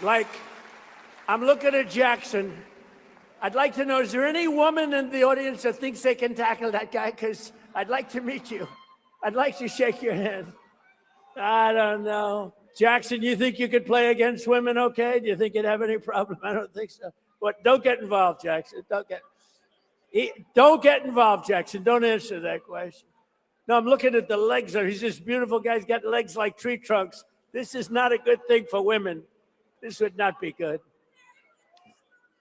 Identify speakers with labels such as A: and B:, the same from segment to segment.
A: Like, I'm looking at Jackson. I'd like to know, is there any woman in the audience that thinks they can tackle that guy? Because I'd like to meet you. I'd like to shake your hand. I don't know. Jackson, you think you could play against women okay? Do you think you'd have any problem? I don't think so. But don't get involved, Jackson. Don't get involved, Jackson. Don't answer that question. No, I'm looking at the legs. He's this beautiful guy. He's got legs like tree trunks. This is not a good thing for women. This would not be good.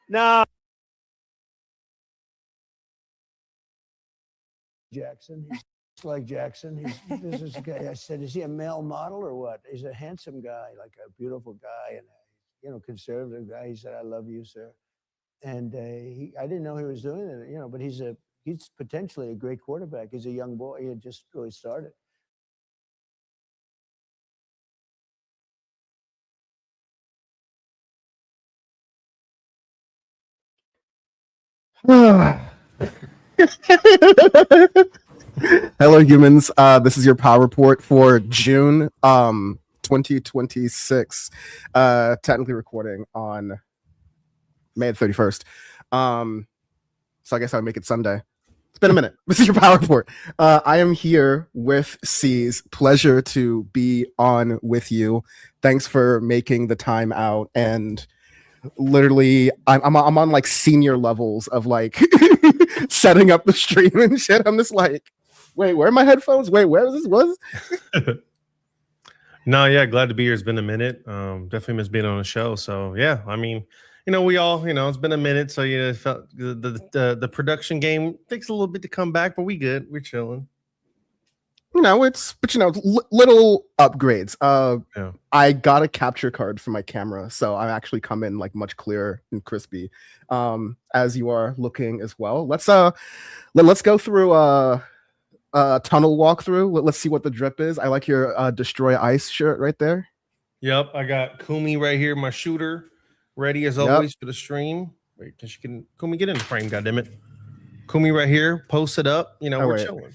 A: No.
B: Jackson. He's like Jackson. This is a guy. I said, is he a male model or what? He's a handsome guy, like a beautiful guy, and a conservative guy. He said, "I love you, sir." And I didn't know he was doing it, but he's potentially a great quarterback. He's a young boy. He had just really started.
C: Hello, humans. This is your power report for June 2026. Technically recording on May the 31st. So I guess I'll make it Sunday. It's been a minute. This is your power report. I am here with C's. Pleasure to be on with you. Thanks for making the time out. And literally, I'm on like senior levels of like setting up the stream and shit. I'm just like, wait, where are my headphones? Wait, where is this? Was?
D: No, yeah, glad to be here. It's been a minute. Definitely miss being on the show. So yeah, I mean, we all, it's been a minute. So felt the production game takes a little bit to come back, but we good. We're chilling.
C: Little upgrades. Yeah. I got a capture card for my camera, so I actually come in like much clearer and crispy, as you are looking as well. Let's go through a tunnel walkthrough. Let's see what the drip is. I like your Destroy Ice shirt right there.
D: Yep, I got Kumi right here, my shooter, ready as always for the stream. Wait, Kumi, get in the frame, goddammit. Kumi right here, post it up. We're chilling.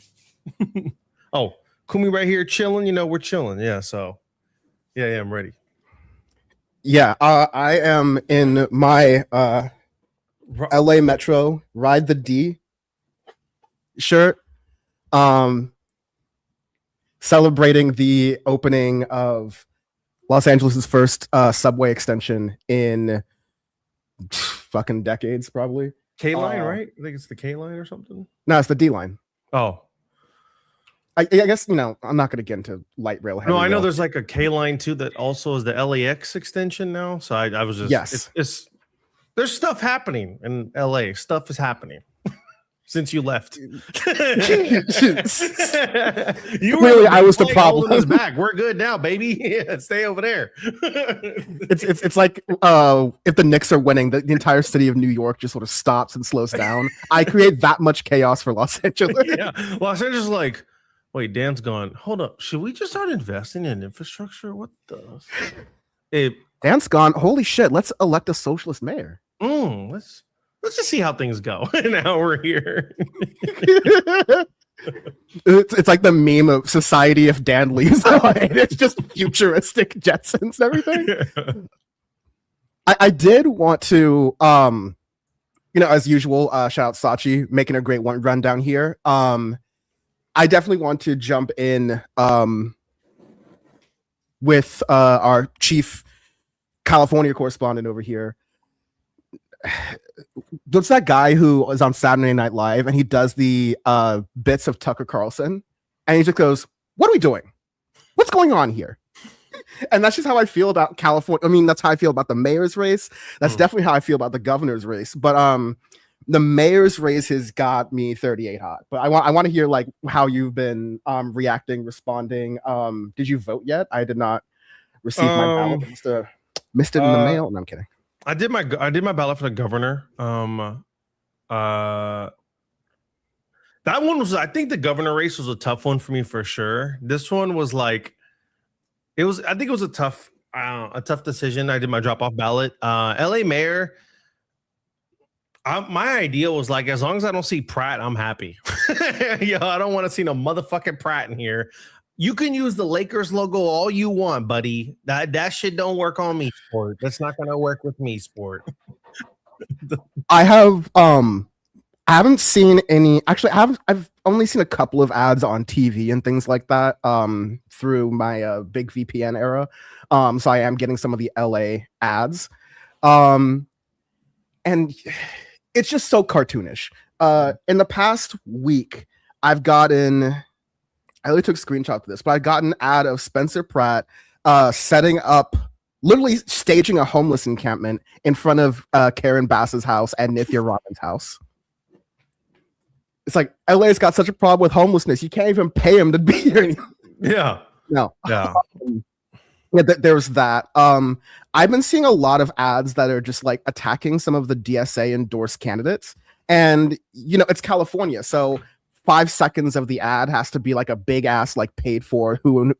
D: Oh, Kumi right here chilling. We're chilling. Yeah, so yeah, I'm ready.
C: Yeah, I am in my LA Metro Ride the D shirt. Celebrating the opening of Los Angeles' first subway extension in fucking decades, probably.
D: K-line, right? I think it's the K-line or something.
C: No, it's the D-line.
D: Oh.
C: I guess, I'm not going to get into light rail.
D: No, I know there's like a K-line too that also is the LAX extension now. So I was just,
C: yes.
D: There's stuff happening in LA. Stuff is happening since you left.
C: Clearly, I was the problem.
D: Us back. We're good now, baby. Yeah, stay over there.
C: It's like if the Knicks are winning, the entire city of New York just sort of stops and slows down. I create that much chaos for Los Angeles.
D: Yeah, Los Angeles is like, wait, Dan's gone. Hold up. Should we just start investing in infrastructure? What the?
C: Dan's gone. Holy shit. Let's elect a socialist mayor.
D: Let's just see how things go. Now we're here.
C: It's like the meme of society if Dan leaves. It's just futuristic Jetsons and everything. Yeah. I did want to, as usual, shout out Sachi, making a great rundown here. I definitely want to jump in with our chief California correspondent over here. There's that guy who is on Saturday Night Live and he does the bits of Tucker Carlson and he just goes, "What are we doing? What's going on here?" And that's just how I feel about California. I mean, that's how I feel about the mayor's race. That's definitely how I feel about the governor's race. But the mayor's race has got me 38 hot. But I want to hear like how you've been reacting, responding. Did you vote yet? I did not receive my ballot. Missed it in the mail. No, I'm kidding.
D: I did my ballot for the governor. That one was, I think the governor race was a tough one for me for sure. This one was like, I think it was a tough decision. I did my drop off ballot. LA mayor. My idea was like, as long as I don't see Pratt, I'm happy. I don't want to see no motherfucking Pratt in here. You can use the Lakers logo all you want, buddy. That shit don't work on me, sport. That's not gonna work with me, sport.
C: I haven't seen any. Actually, I've only seen a couple of ads on TV and things like that through my big VPN era. So I am getting some of the LA ads. And it's just so cartoonish. In the past week, I've gotten, I only took a screenshot of this, but I got an ad of Spencer Pratt setting up, literally staging a homeless encampment in front of Karen Bass's house and Nithya Ramen's house. It's like, LA's got such a problem with homelessness, you can't even pay him to be here.
D: Yeah.
C: No.
D: Yeah.
C: Yeah, there's that. I've been seeing a lot of ads that are just like attacking some of the DSA endorsed candidates. And, you know, it's California. So 5 seconds of the ad has to be like a big ass, like paid for who and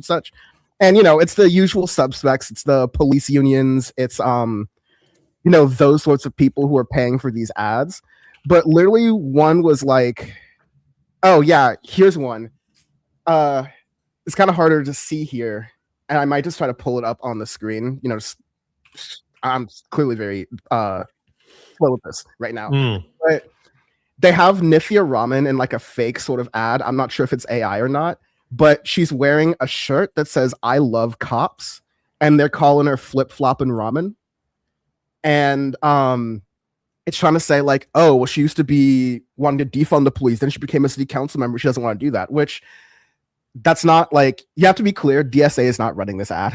C: such. And, you know, it's the usual suspects. It's the police unions. It's, you know, those sorts of people who are paying for these ads. But literally one was like, oh, yeah, here's one. It's kind of harder to see here. And I might just try to pull it up on the screen. You know, I'm clearly very slow with this right now. But they have Nithya Raman in like a fake sort of ad. I'm not sure if it's AI or not, but she's wearing a shirt that says "I love cops," and they're calling her floppin ramen. And it's trying to say like, oh, well, she used to be wanting to defund the police, then she became a city council member. She doesn't want to do that, which that's not like, you have to be clear, DSA is not running this ad.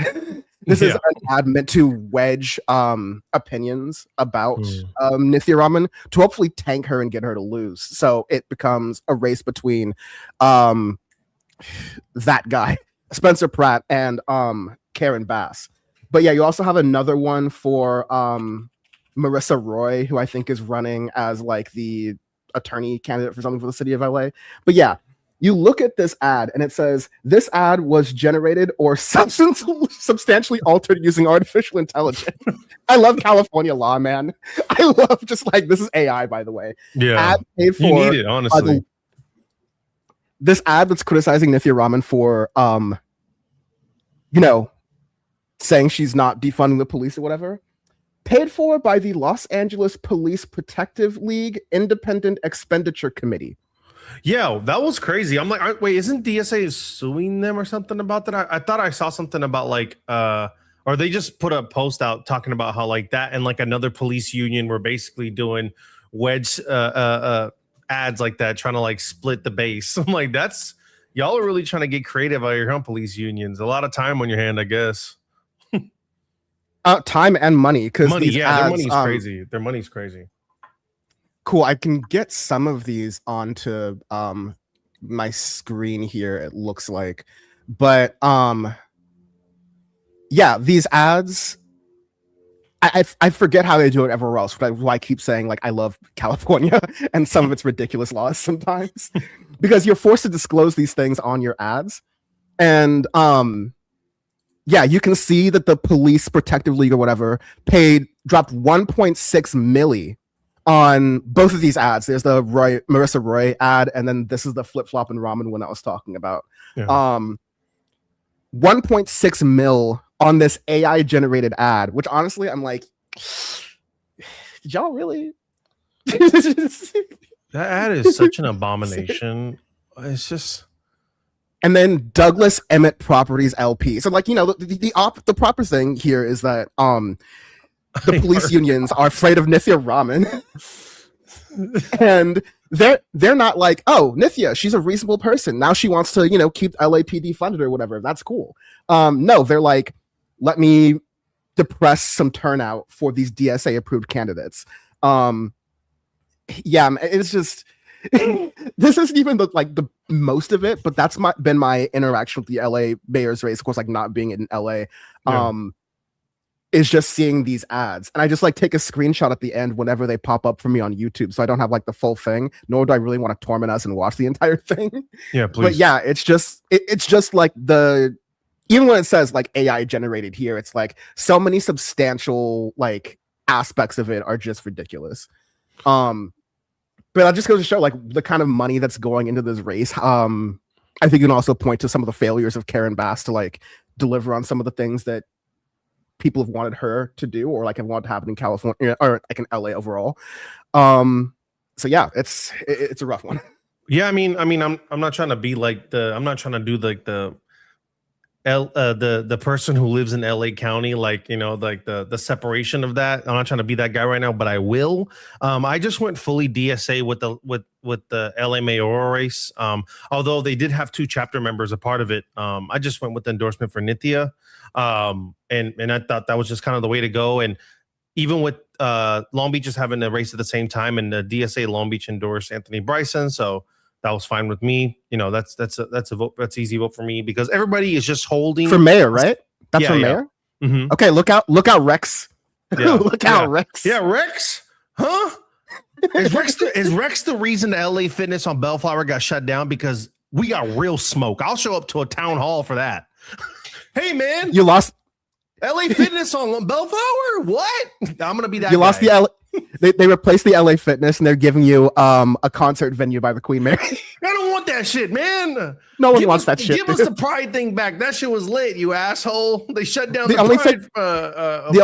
C: This is an ad meant to wedge opinions about Nithya Raman to hopefully tank her and get her to lose. So it becomes a race between that guy, Spencer Pratt, and Karen Bass. But yeah, you also have another one for Marissa Roy, who I think is running as like the attorney candidate for something for the city of LA. But yeah, you look at this ad and it says, this ad was generated or substantially altered using artificial intelligence. I love California law, man. I love just like, this is AI, by the way.
D: Yeah.
C: Ad paid for,
D: you need it, honestly.
C: This ad that's criticizing Nithya Raman for, you know, saying she's not defunding the police or whatever, paid for by the Los Angeles Police Protective League Independent Expenditure Committee.
D: Yeah, that was crazy. I'm like, wait, isn't DSA suing them or something about that? I thought I saw something about like, or they just put a post out talking about how like that and like another police union were basically doing wedge ads like that, trying to like split the base. I'm like, that's, y'all are really trying to get creative out here on police unions. A lot of time on your hand, I guess.
C: Time and money, because
D: money, yeah,
C: ads,
D: their money's crazy. Their money's crazy.
C: Cool. I can get some of these onto my screen here, it looks like. But yeah, these ads, I forget how they do it everywhere else. Why I keep saying like I love California and some of its ridiculous laws sometimes. Because you're forced to disclose these things on your ads. And yeah, you can see that the Police Protective League or whatever dropped 1.6 milli on both of these ads. There's the Marissa Roy ad, and then this is the Flip Flop and Ramen one I was talking about. Yeah. 1.6 mil on this AI generated ad, which honestly I'm like, did y'all really?
D: That ad is such an abomination. It's just.
C: And then Douglas Emmett Properties LP. So like, you know, the proper thing here is that the police unions are afraid of Nithya Raman. And they're not like, oh, Nithya, she's a reasonable person. Now she wants to, you know, keep LAPD funded or whatever. That's cool. No, they're like, let me depress some turnout for these DSA approved candidates. Yeah, it's just this isn't even the most of it, but that's been my interaction with the LA mayor's race. Of course, like not being in LA. Is just seeing these ads, and I just like take a screenshot at the end whenever they pop up for me on YouTube, so I don't have like the full thing, nor do I really want to torment us and watch the entire thing.
D: Yeah, please.
C: But yeah, it's just like even when it says like AI generated here, it's like so many substantial like aspects of it are just ridiculous. But that just goes to show like the kind of money that's going into this race. I think you can also point to some of the failures of Karen Bass to like deliver on some of the things that people have wanted her to do, or like have wanted to happen in California or like in LA overall. So yeah, it's a rough one.
D: Yeah, I mean, I'm not trying to be like I'm not trying to do like the person who lives in LA County, like, you know, like the separation of that. I'm not trying to be that guy right now, but I will. I just went fully DSA with the LA mayoral race. Although they did have 2 chapter members a part of it. I just went with the endorsement for Nithya. And I thought that was just kind of the way to go. And even with Long Beach is having a race at the same time, and the DSA Long Beach endorsed Anthony Bryson, so that was fine with me. You know, that's a vote. That's easy vote for me because everybody is just holding
C: for mayor, right? That's for mayor.
D: Mm-hmm.
C: Okay, look out, Rex.
D: Yeah.
C: Look out, Rex.
D: Yeah, Rex. Huh? Is Rex the reason the LA Fitness on Bellflower got shut down? Because we got real smoke. I'll show up to a town hall for that. Hey man,
C: you lost
D: LA Fitness on Bellflower. What? I'm gonna be that.
C: You
D: guy.
C: lost the LA. They replaced the LA Fitness and they're giving you a concert venue by the Queen Mary.
D: I don't want that shit, man.
C: No one wants that shit.
D: Give us the Pride thing back. That shit was lit, you asshole. They shut down the
C: only
D: Pride.
C: The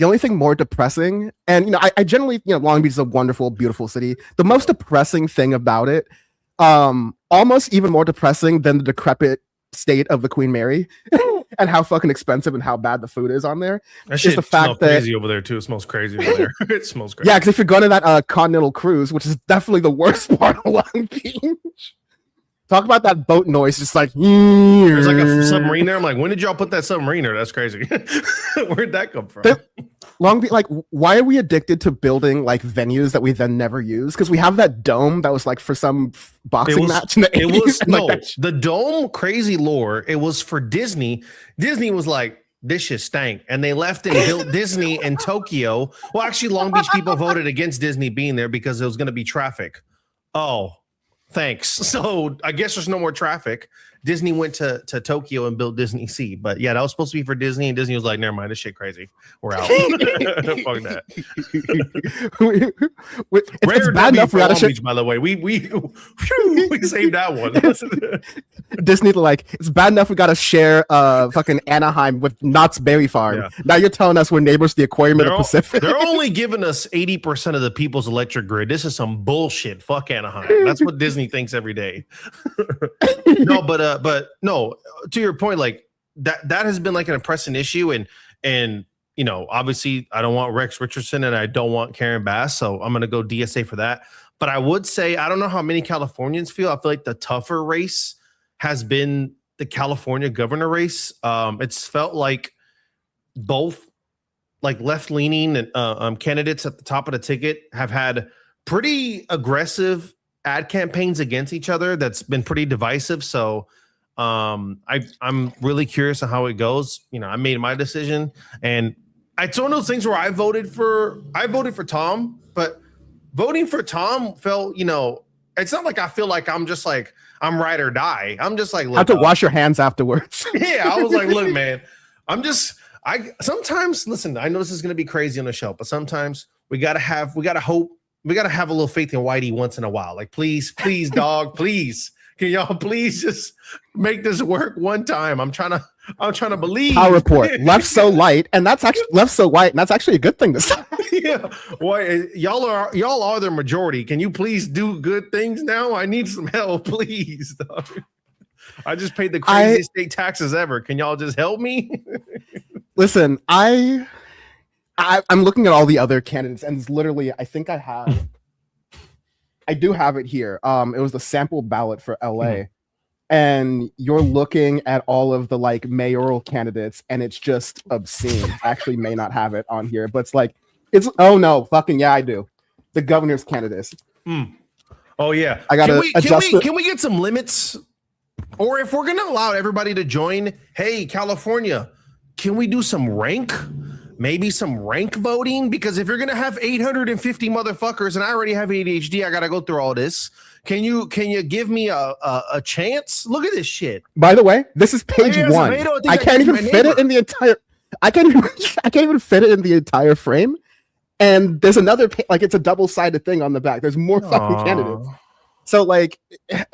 C: only thing more depressing, and you know, I generally, you know, Long Beach is a wonderful, beautiful city. The most depressing thing about it, almost even more depressing than the decrepit state of the Queen Mary and how fucking expensive and how bad the food is on there.
D: That shit
C: is the fact that
D: crazy over there too. It smells crazy over there. It smells crazy.
C: Yeah, because if you're going to that continental cruise, which is definitely the worst part of Long Beach, talk about that boat noise, just like
D: there's like a submarine there. I'm like, when did y'all put that submarine there? That's crazy. Where'd that come from?
C: Long Beach, like, why are we addicted to building like venues that we then never use? Because we have that dome that was like for some boxing match in the 80s.
D: It was no,
C: like
D: the dome, crazy lore. It was for Disney. Disney was like, this shit stank. And they left and built Disney in Tokyo. Well, actually, Long Beach people voted against Disney being there because there was going to be traffic. Oh, thanks. So I guess there's no more traffic. Disney went to Tokyo and built Disney Sea. But yeah, that was supposed to be for Disney. And Disney was like, never mind, this shit crazy. We're out. Fuck that.
C: It's bad enough we gotta
D: Beach, by the way. We saved that one.
C: Disney, like, it's bad enough we gotta share fucking Anaheim with Knott's Berry Farm. Yeah. Now you're telling us we're neighbors to the aquarium in the Pacific.
D: They're only giving us 80% of the people's electric grid. This is some bullshit. Fuck Anaheim. That's what Disney thinks every day. No, but no, to your point, like that has been like an pressing issue, and you know, obviously I don't want Rex Richardson and I don't want Karen Bass, so I'm gonna go DSA for that. But I would say I don't know how many Californians feel. I feel like the tougher race has been the California governor race. It's felt like both like left-leaning and candidates at the top of the ticket have had pretty aggressive ad campaigns against each other. That's been pretty divisive. So I'm really curious on how it goes. You know, I made my decision, and it's one of those things where I voted for Tom, but voting for Tom felt, you know, it's not like I feel like I'm just like I'm ride or die. I'm just like, look,
C: have to wash your hands afterwards.
D: Yeah, I was like, look, man, I sometimes listen. I know this is gonna be crazy on the show, but sometimes we gotta have a little faith in Whitey once in a while. Like, please, dog, please. Can y'all please just make this work one time? I'm trying to believe.
C: Power report left so light, and that's actually left so white, and that's actually a good thing to say.
D: Yeah, well, y'all are the majority. Can you please do good things now? I need some help, please. Dog. I just paid the craziest state taxes ever. Can y'all just help me?
C: Listen, I'm looking at all the other candidates, and it's literally, I think I do have it here. It was the sample ballot for LA, and you're looking at all of the like mayoral candidates, and it's just obscene. I actually may not have it on here, but oh no, fucking yeah, I do. The governor's candidates.
D: Oh yeah,
C: I gotta adjust.
D: Can we get some limits? Or if we're gonna allow everybody to join, hey, California, can we do some rank? Maybe some rank voting? Because if you're gonna have 850 motherfuckers, and I already have ADHD, I gotta go through all this. Can you give me a chance? Look at this shit.
C: By the way, this is page 1. I can't even fit it in the entire. I can't even fit it in the entire frame. And there's another like it's a double-sided thing on the back. There's more fucking candidates. So like
D: Yeah,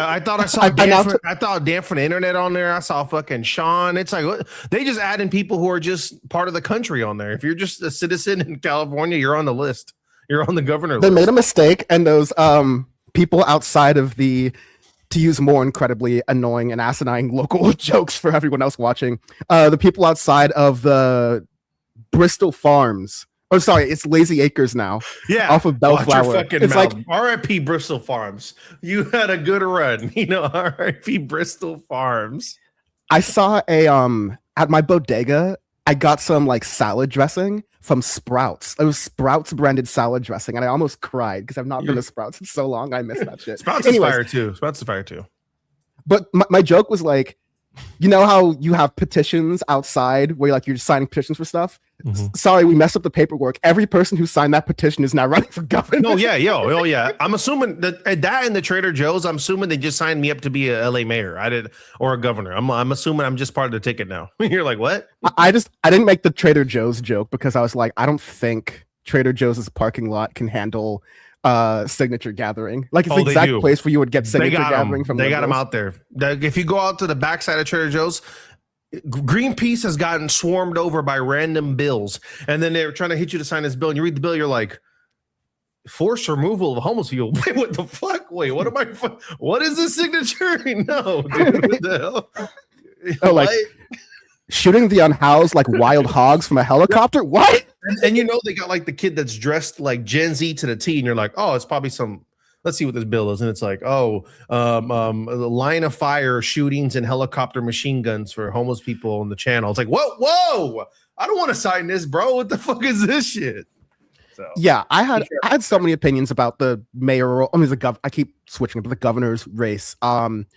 D: I thought I saw I thought Dan from the internet on there. I saw fucking Sean. It's like they just add in people who are just part of the country on there. If you're just a citizen in California, you're on the list. You're on the governor list.
C: They made a mistake, and those people outside of the, to use more incredibly annoying and asinine local jokes for everyone else watching, the people outside of the Bristol Farms. Oh, sorry, it's Lazy Acres now.
D: Yeah,
C: off of Bellflower.
D: It's like R.I.P. Bristol Farms. You had a good run, R.I.P. Bristol Farms.
C: I saw a at my bodega. I got some like salad dressing from Sprouts. It was Sprouts branded salad dressing, and I almost cried because I've not been to Sprouts in so long. I missed that shit.
D: Sprouts is fire too. Sprouts is fire too.
C: But my joke was like, you know how you have petitions outside where you're signing petitions for stuff? Mm-hmm. Sorry, we messed up the paperwork. Every person who signed that petition is now running for governor.
D: No, yeah. I'm assuming that in the Trader Joe's, I'm assuming they just signed me up to be a LA mayor. Or a governor. I'm assuming I'm just part of the ticket now. You're like, what?
C: I didn't make the Trader Joe's joke because I was like, I don't think Trader Joe's parking lot can handle signature gathering. Like it's the exact place where you would get signature gathering from.
D: They got them out there. If you go out to the backside of Trader Joe's, Greenpeace has gotten swarmed over by random bills, and then they're trying to hit you to sign this bill, and you read the bill, you're like, forced removal of homeless people. Wait, what the fuck? Wait, what am I? What is this signature? No, dude, what the hell?
C: Like shooting the unhoused like wild hogs from a helicopter. What?
D: And they got like the kid that's dressed like Gen Z to the T, and you're like, oh, it's probably some. Let's see what this bill is, and it's like, the line of fire shootings and helicopter machine guns for homeless people on the channel. It's like, whoa! I don't want to sign this, bro. What the fuck is this shit? So
C: yeah, I had so many opinions about the mayoral. I keep switching, but the governor's race. From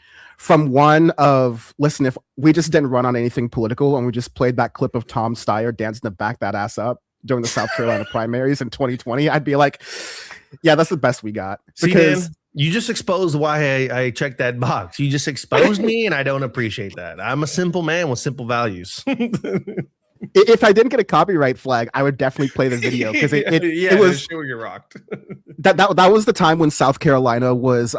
C: one of listen, if we just didn't run on anything political and we just played that clip of Tom Steyer dancing to back that ass up during the South Carolina primaries in 2020, I'd be like, yeah, that's the best we got.
D: Because see, man, you just exposed why I checked that box. You just exposed me, and I don't appreciate that. I'm a simple man with simple values.
C: If I didn't get a copyright flag, I would definitely play the video because it was
D: sure you rocked.
C: that was the time when South Carolina was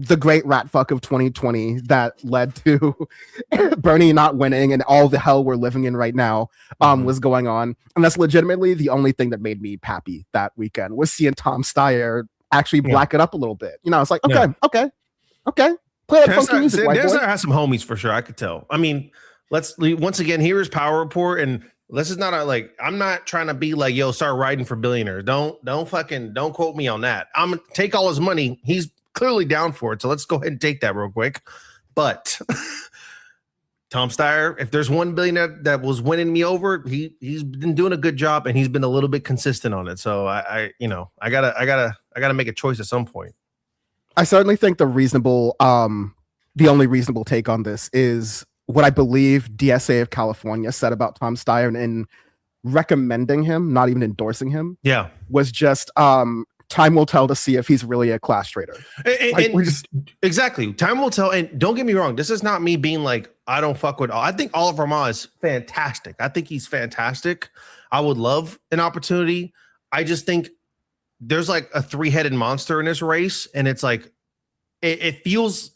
C: the great rat fuck of 2020 that led to Bernie not winning and all the hell we're living in right now was going on. And that's legitimately the only thing that made me happy that weekend was seeing Tom Steyer actually black it up a little bit. It's like, okay. Play that funky music, white boy.
D: Has some homies for sure. I could tell. I mean, once again, here is Power Report, and this is not I'm not trying to be like, yo, start writing for billionaires. Don't quote me on that. I'm gonna take all his money. He's clearly down for it, so let's go ahead and take that real quick. But Tom Steyer, if there's one billionaire that was winning me over, he's been doing a good job, and he's been a little bit consistent on it. So I gotta make a choice at some point.
C: I certainly think the only reasonable take on this is what I believe DSA of California said about Tom Steyer in recommending him, not even endorsing him.
D: Yeah,
C: was just time will tell to see if he's really a class traitor.
D: Exactly. Time will tell. And don't get me wrong, this is not me being like, I don't fuck with all. I think Oliver Ma is fantastic. I think he's fantastic. I would love an opportunity. I just think there's like a three-headed monster in this race. And it's like, it feels,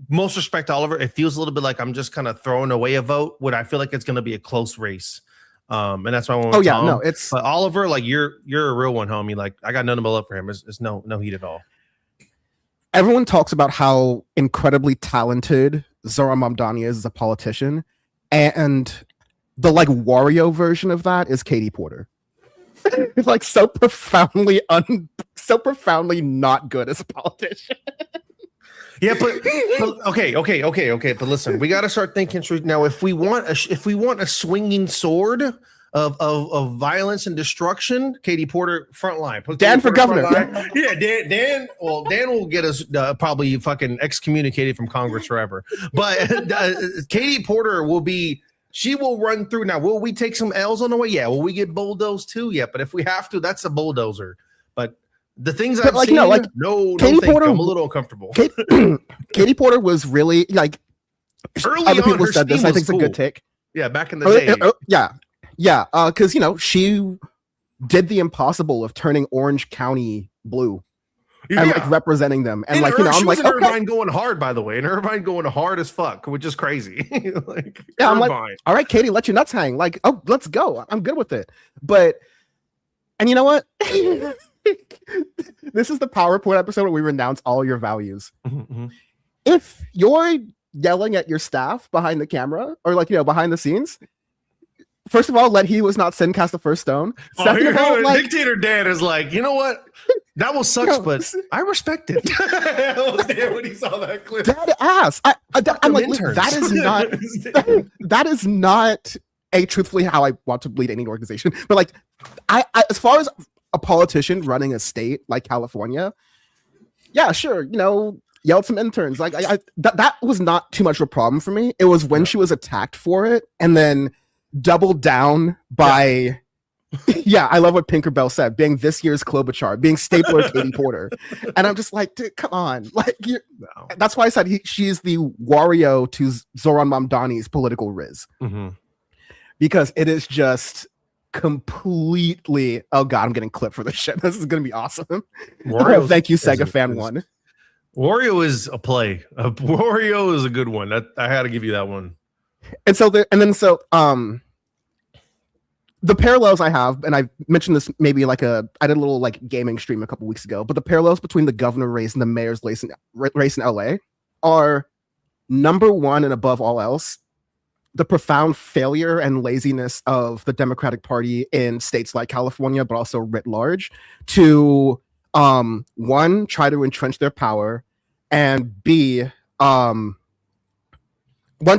D: most respect to Oliver, it feels a little bit like I'm just kind of throwing away a vote when I feel like it's going to be a close race. And that's why I went with Tom. But Oliver, like you're a real one, homie. Like I got nothing but love for him. It's no heat at all.
C: Everyone talks about how incredibly talented Zohran Mamdani is as a politician, and the like Wario version of that is Katie Porter. It's like so profoundly not good as a politician.
D: Yeah, but okay. But listen, we got to start thinking now. If we want a swinging sword of violence and destruction, Katie Porter front line. Put
C: Dan for governor.
D: Yeah, Dan. Well, Dan will get us probably fucking excommunicated from Congress forever. But Katie Porter will be. She will run through. Now, will we take some L's on the way? Yeah. Will we get bulldozed too? Yeah. But if we have to, that's a bulldozer. But the things I've seen, no, Katie Porter, I'm a little uncomfortable.
C: Katie Porter was really like
D: early
C: other
D: on.
C: People said this. I think it's a good take.
D: Yeah, back in the day.
C: Because she did the impossible of turning Orange County blue and like representing them. And like, I'm like,
D: in Irvine going hard, by the way, and Irvine going hard as fuck, which is crazy. Like,
C: yeah, I'm like, all right, Katie, let your nuts hang. Like, oh, let's go. I'm good with it. But, and you know what? This is the PowerPoint episode where we renounce all your values.
D: Mm-hmm.
C: If you're yelling at your staff behind the camera or like, behind the scenes, first of all, let he was not sin cast the first stone. Second of all, like,
D: Dictator Dan is like, you know what? That will sucks, but I respect it. I was there when he saw that clip.
C: Dead ass. I'm like, that is not that is not truthfully how I want to lead any organization. But like, I as far as a politician running a state like California, yeah, sure, yelled some interns. Like, that was not too much of a problem for me. It was when she was attacked for it, and then doubled down by. Yeah, I love what Pinkerbell said, being this year's Klobuchar, being Stapler Katie Porter. And I'm just like, dude, come on. Like, that's why I said she's the Wario to Zoran Mamdani's political Riz.
D: Mm-hmm.
C: Because it is just completely, oh God, I'm getting clipped for this shit. This is going to be awesome. Thank you, Sega Fan 1.
D: Wario is a play. Wario is a good one. I had to give you that one.
C: And so, the parallels I have, and I mentioned this maybe I did a little like gaming stream a couple weeks ago, but the parallels between the governor race and the mayor's race in LA are number one and above all else, the profound failure and laziness of the Democratic Party in states like California, but also writ large, to one, try to entrench their power, and B, one,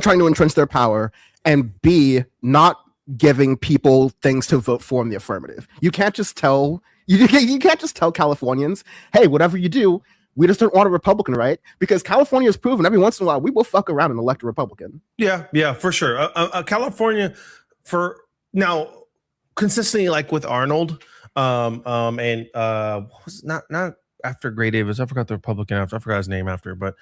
C: trying to entrench their power, and B, not giving people things to vote for in the affirmative. You can't just tell Californians, hey, whatever you do, we just don't want a Republican, right? Because California has proven every once in a while we will fuck around and elect a Republican.
D: Yeah, for sure. California, for now, consistently, like with Arnold, and was not after Gray Davis. I forgot the Republican after. I forgot his name after, but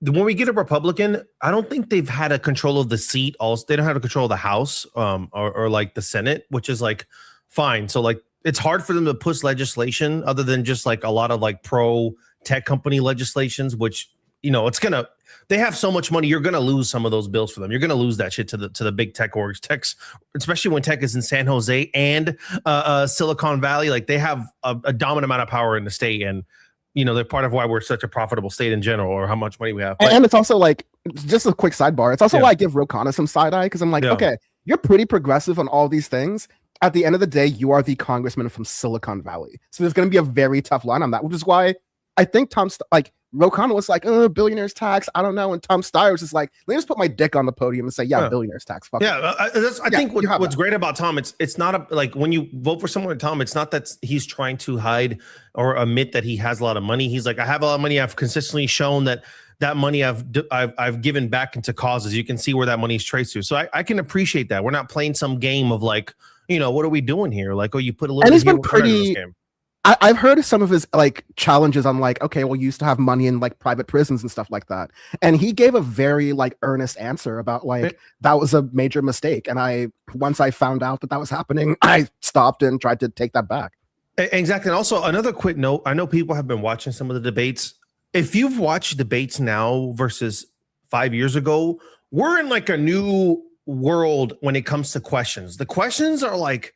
D: when we get a Republican, I don't think they've had a control of the seat. Also, they don't have a control of the House, or like the Senate, which is like fine. So like, it's hard for them to push legislation other than just like a lot of like pro tech company legislations, which, they have so much money. You're going to lose some of those bills for them. You're going to lose that shit to the big tech orgs, techs, especially when tech is in San Jose and Silicon Valley. Like, they have a dominant amount of power in the state, and they're part of why we're such a profitable state in general, or how much money we have.
C: And it's also like, just a quick sidebar, it's also why I give Ro Khanna some side eye, because I'm like, okay, you're pretty progressive on all these things. At the end of the day, you are the congressman from Silicon Valley. So there's going to be a very tough line on that, which is why I think Ro Khanna was like, billionaires tax, I don't know. And Tom Steyer was just like, let me just put my dick on the podium and say, billionaires tax. Fuck
D: I think what's great about Tom, it's not like when you vote for someone, Tom, it's not that he's trying to hide or admit that he has a lot of money. He's like, I have a lot of money. I've consistently shown that money I've given back into causes. You can see where that money is traced to. So I can appreciate that. We're not playing some game of like, what are we doing here? Like, you put a little.
C: And he's been pretty. I've heard of some of his like challenges on like, okay, well, you used to have money in like private prisons and stuff like that. And he gave a very like earnest answer about like, that was a major mistake. And once I found out that was happening, I stopped and tried to take that back.
D: Exactly. And also another quick note, I know people have been watching some of the debates. If you've watched debates now versus 5 years ago, we're in like a new world when it comes to questions. The questions are like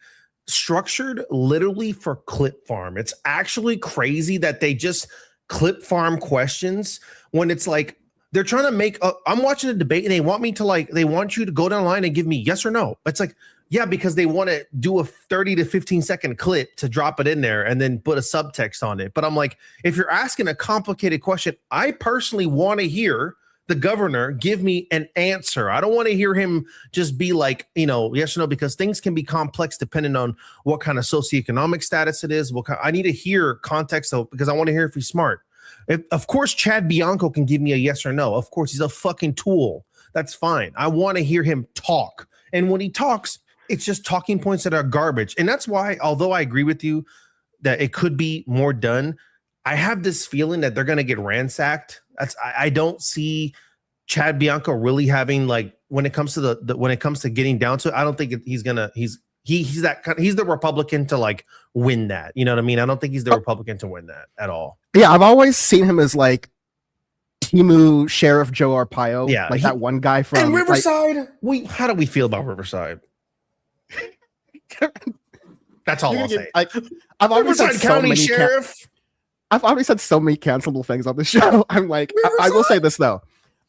D: structured literally for clip farm. It's actually crazy that they just clip farm questions when it's like they're trying to make I'm watching a debate and they want you to go down the line and give me yes or no. It's like, yeah, because they want to do a 30 to 15 second clip to drop it in there and then put a subtext on it. But I'm like, if you're asking a complicated question, I personally want to hear the governor give me an answer. I don't want to hear him just be like, yes or no, because things can be complex depending on what kind of socioeconomic status it is. I need to hear context because I want to hear if he's smart. Of course, Chad Bianco can give me a yes or no. Of course, he's a fucking tool. That's fine. I want to hear him talk. And when he talks, it's just talking points that are garbage. And that's why, although I agree with you that it could be more done, I have this feeling that they're going to get ransacked. I don't see Chad Bianco really having like when it comes to when it comes to getting down to it, I don't think he's he's the Republican to like win that. You know what I mean? I don't think he's the Republican to win that at all.
C: Yeah, I've always seen him as like Timu Sheriff Joe Arpaio.
D: Yeah,
C: like that one guy from
D: and Riverside. How do we feel about Riverside? That's all I'll say.
C: I've already said
D: Riverside County Sheriff.
C: I've already said so many cancelable things on the show. I'm like, I will say this though.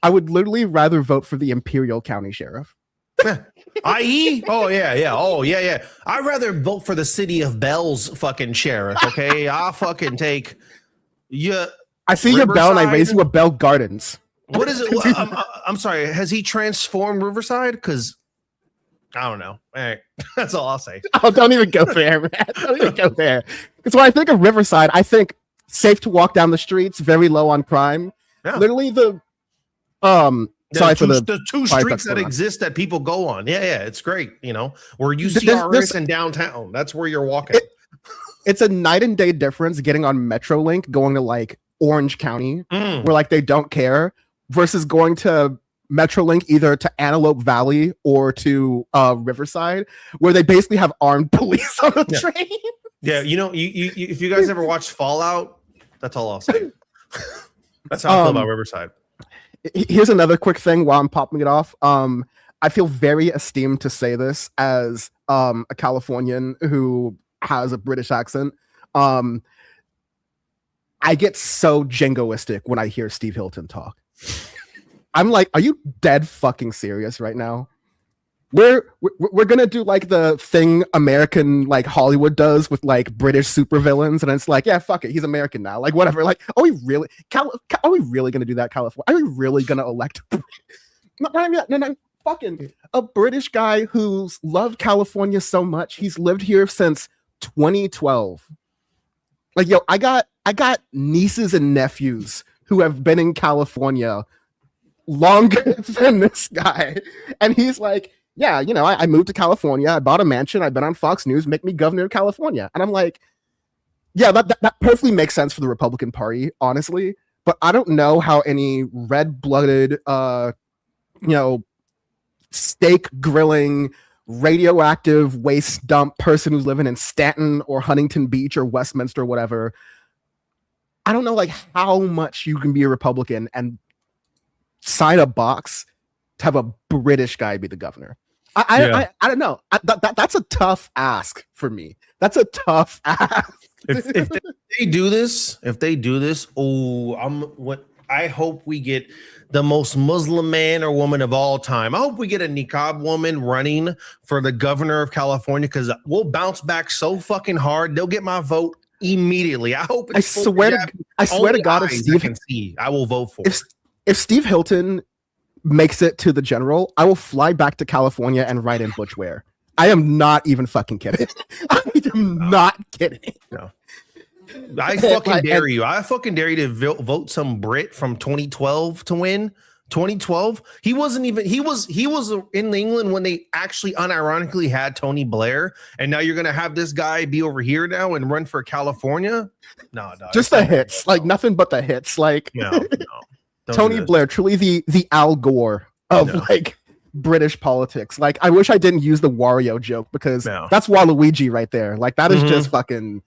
C: I would literally rather vote for the Imperial County Sheriff.
D: IE? Oh, yeah. Oh, yeah. I'd rather vote for the City of Bell's fucking sheriff, okay? I'll fucking take you.
C: I see your bell and I raise you a Bell Gardens.
D: What is it? I'm sorry. Has he transformed Riverside? Because I don't know. All right. That's all I'll say.
C: Oh, don't even go there, man. Don't even go there. Because when I think of Riverside, I think safe to walk down the streets, very low on crime.
D: Yeah.
C: Literally the
D: two streets that exist that people go on. Yeah, it's great. You know, where UCRS and downtown. That's where you're walking.
C: It's a night and day difference getting on Metrolink, going to like Orange County, where like they don't care, versus going to Metrolink either to Antelope Valley or to Riverside, where they basically have armed police on the train.
D: Yeah, you know, you if you guys ever watched Fallout, that's all I'll say. That's how I feel about Riverside.
C: Here's another quick thing while I'm popping it off. I feel very esteemed to say this as a Californian who has a British accent. I get so jingoistic when I hear Steve Hilton talk. I'm like, are you dead fucking serious right now? We're gonna do like the thing American like Hollywood does with like British supervillains, and it's like, yeah, fuck it, he's American now. Like whatever. Like, are we really gonna do that, California? Are we really gonna elect? No, fucking a British guy who's loved California so much. He's lived here since 2012. Like, yo, I got nieces and nephews who have been in California longer than this guy, and he's like, yeah, you know, I moved to California. I bought a mansion. I've been on Fox News. Make me governor of California. And I'm like, yeah, that perfectly makes sense for the Republican Party, honestly. But I don't know how any red-blooded, steak grilling, radioactive waste dump person who's living in Stanton or Huntington Beach or Westminster or whatever. I don't know, like, how much you can be a Republican and sign a box to have a British guy be the governor. I don't know. That's a tough ask for me. That's a tough ask.
D: If they do this, I hope we get the most Muslim man or woman of all time. I hope we get a niqab woman running for the governor of California, because we'll bounce back so fucking hard. They'll get my vote immediately. I hope.
C: I swear to God, if Steve
D: can see, I will vote for.
C: If Steve Hilton makes it to the general, I will fly back to California and write in butchwear. I am not even fucking kidding. I am not kidding.
D: No. I fucking dare you. I fucking dare you to vote some Brit from 2012 to win. 2012. He was in England when they actually unironically had Tony Blair, and now you're gonna have this guy be over here now and run for California. No,
C: just the hits, like nothing but the hits. Like
D: no.
C: Tony Blair, truly the Al Gore of like British politics. Like, I wish I didn't use the Wario joke, because that's Waluigi right there. Like, that is just fucking.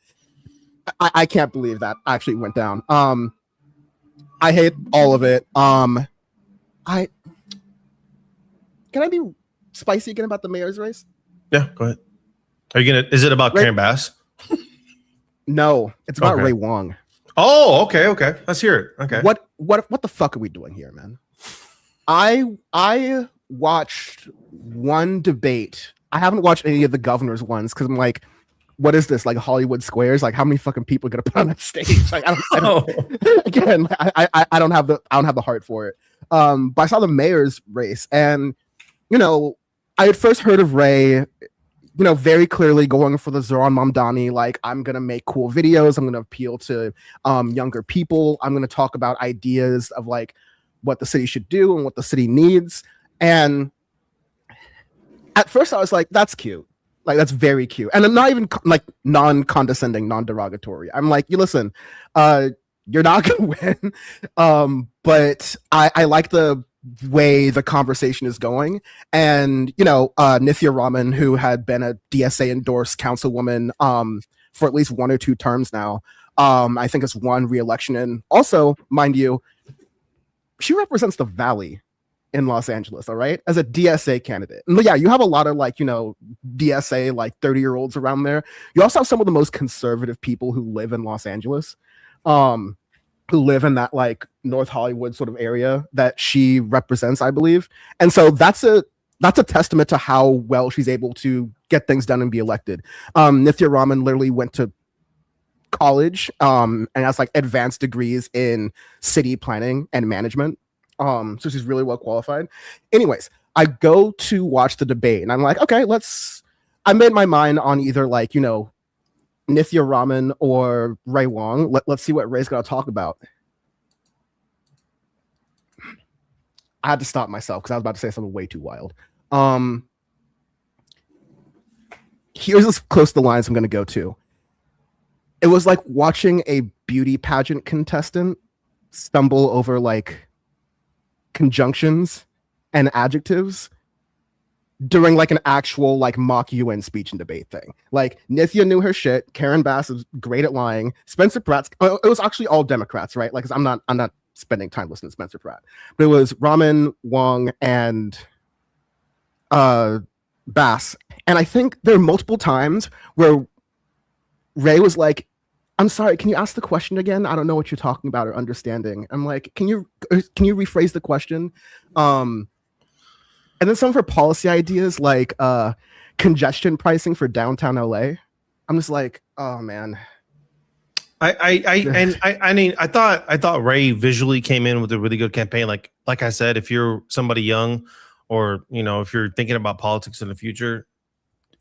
C: I can't believe that actually went down. I hate all of it. Can I be spicy again about the mayor's race?
D: Yeah, go ahead. Is it about Karen Bass?
C: No, it's about Ray Wong.
D: Oh, okay. Let's hear it. Okay.
C: What the fuck are we doing here, man? I watched one debate. I haven't watched any of the governor's ones, because I'm like, what is this, like Hollywood Squares? Like, how many fucking people are gonna put on that stage? Like, I don't again, I don't have the heart for it. But I saw the mayor's race, and I had first heard of Ray, very clearly going for the Zoran Mamdani, like, I'm gonna make cool videos, I'm gonna appeal to younger people, I'm gonna talk about ideas of like what the city should do and what the city needs. And at first I was like, that's cute. Like, that's very cute. And I'm not even like non-condescending, non-derogatory. I'm like, you listen, you're not gonna win. But I like the way the conversation is going. And, you know, Nithya Raman, who had been a DSA endorsed councilwoman for at least 1 or 2 terms now, I think has won re-election. And also, mind you, she represents the Valley in Los Angeles, all right, as a DSA candidate. And yeah, you have a lot of like, you know, DSA, like 30-year-olds around there. You also have some of the most conservative people who live in Los Angeles, who live in that like North Hollywood sort of area that she represents, I believe. And so that's a testament to how well she's able to get things done and be elected. Nithya Raman literally went to college and has like advanced degrees in city planning and management. So she's really well qualified. Anyways, I go to watch the debate and I'm like, okay, I made my mind on either like, you know, Nithya Raman or Ray Wong. Let's see what Ray's gonna talk about. I had to stop myself because I was about to say something way too wild. Here's as close to the lines I'm gonna go to. It was like watching a beauty pageant contestant stumble over like conjunctions and adjectives during like an actual like mock UN speech and debate thing. Like Nithya knew her shit. Karen Bass is great at lying. Spencer Pratt. It was actually all Democrats, right? Like, 'cause I'm not spending time listening to Spencer Pratt, but it was Raman, Wong, and Bass. And I think there are multiple times where Ray was like, I'm sorry, can you ask the question again? I don't know what you're talking about or understanding. I'm like, can you rephrase the question? And then some of her policy ideas, like congestion pricing for downtown LA. I'm just like, oh man.
D: I thought Ray visually came in with a really good campaign. Like I said, if you're somebody young, or you know, if you're thinking about politics in the future,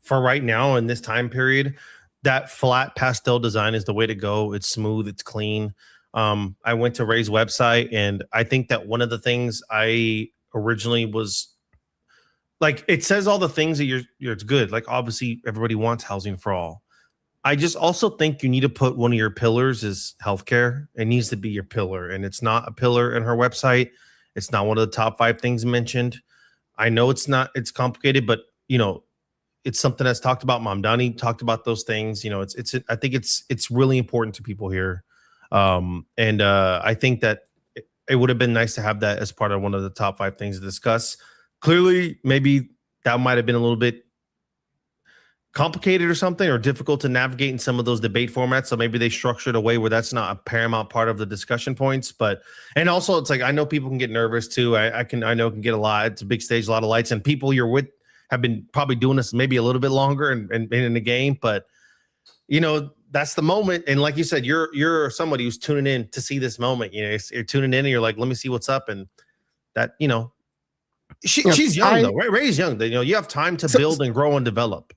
D: for right now in this time period, that flat pastel design is the way to go. It's smooth, it's clean. I went to Ray's website, and I think that one of the things I originally was like, it says all the things that it's good. Like, obviously everybody wants housing for all. I just also think you need to put one of your pillars is healthcare. It needs to be your pillar, and it's not a pillar in her website. It's not one of the top 5 things mentioned. I know it's complicated, but you know, it's something that's talked about. Mamdani talked about those things. You know, I think it's really important to people here. And I think that it would have been nice to have that as part of one of the top 5 things to discuss. Clearly, maybe that might have been a little bit complicated or something, or difficult to navigate in some of those debate formats. So maybe they structured a way where that's not a paramount part of the discussion points. And also it's like, I know people can get nervous too. I know it can get a lot. It's a big stage, a lot of lights, and people you're with have been probably doing this maybe a little bit longer and been in the game, but you know, that's the moment. And like you said, you're somebody who's tuning in to see this moment. You know, you're tuning in and you're like, let me see what's up. And that, you know, she's young though, right? Ray's young. You know, you have time to build and grow and develop.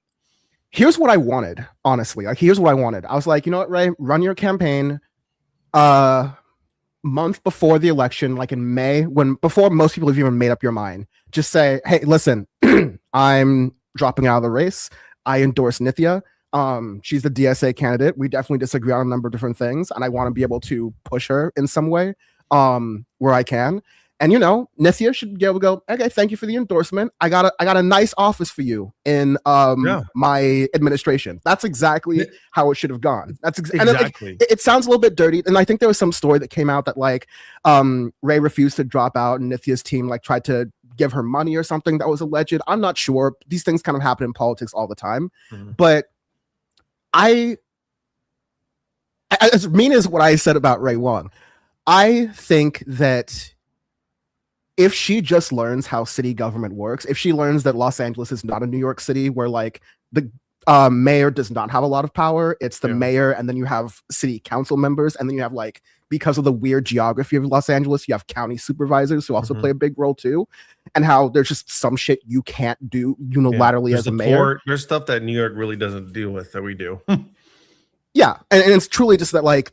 C: Here's what I wanted, honestly. Like, here's what I wanted. I was like, you know what, Ray, run your campaign month before the election, like in May, before most people have even made up your mind. Just say, hey, listen, I'm dropping out of the race. I endorse Nithya. She's the DSA candidate. We definitely disagree on a number of different things, and I want to be able to push her in some way where I can. And you know, Nithya should be able to go, okay, thank you for the endorsement. I got a nice office for you in my administration. That's exactly how it should have gone. That's exactly. And it sounds a little bit dirty. And I think there was some story that came out that like Ray refused to drop out, and Nithya's team like tried to give her money or something that was alleged. I'm not sure. These things kind of happen in politics all the time. Mm-hmm. But as mean as what I said about Ray Wong, I think that if she just learns how city government works, if she learns that Los Angeles is not a New York City where like the mayor does not have a lot of power, it's the mayor, and then you have city council members, and then you have like, because of the weird geography of Los Angeles, you have county supervisors who also play a big role too, and how there's just some shit you can't do unilaterally as a mayor.
D: There's stuff that New York really doesn't deal with that we do.
C: Yeah, and it's truly just that like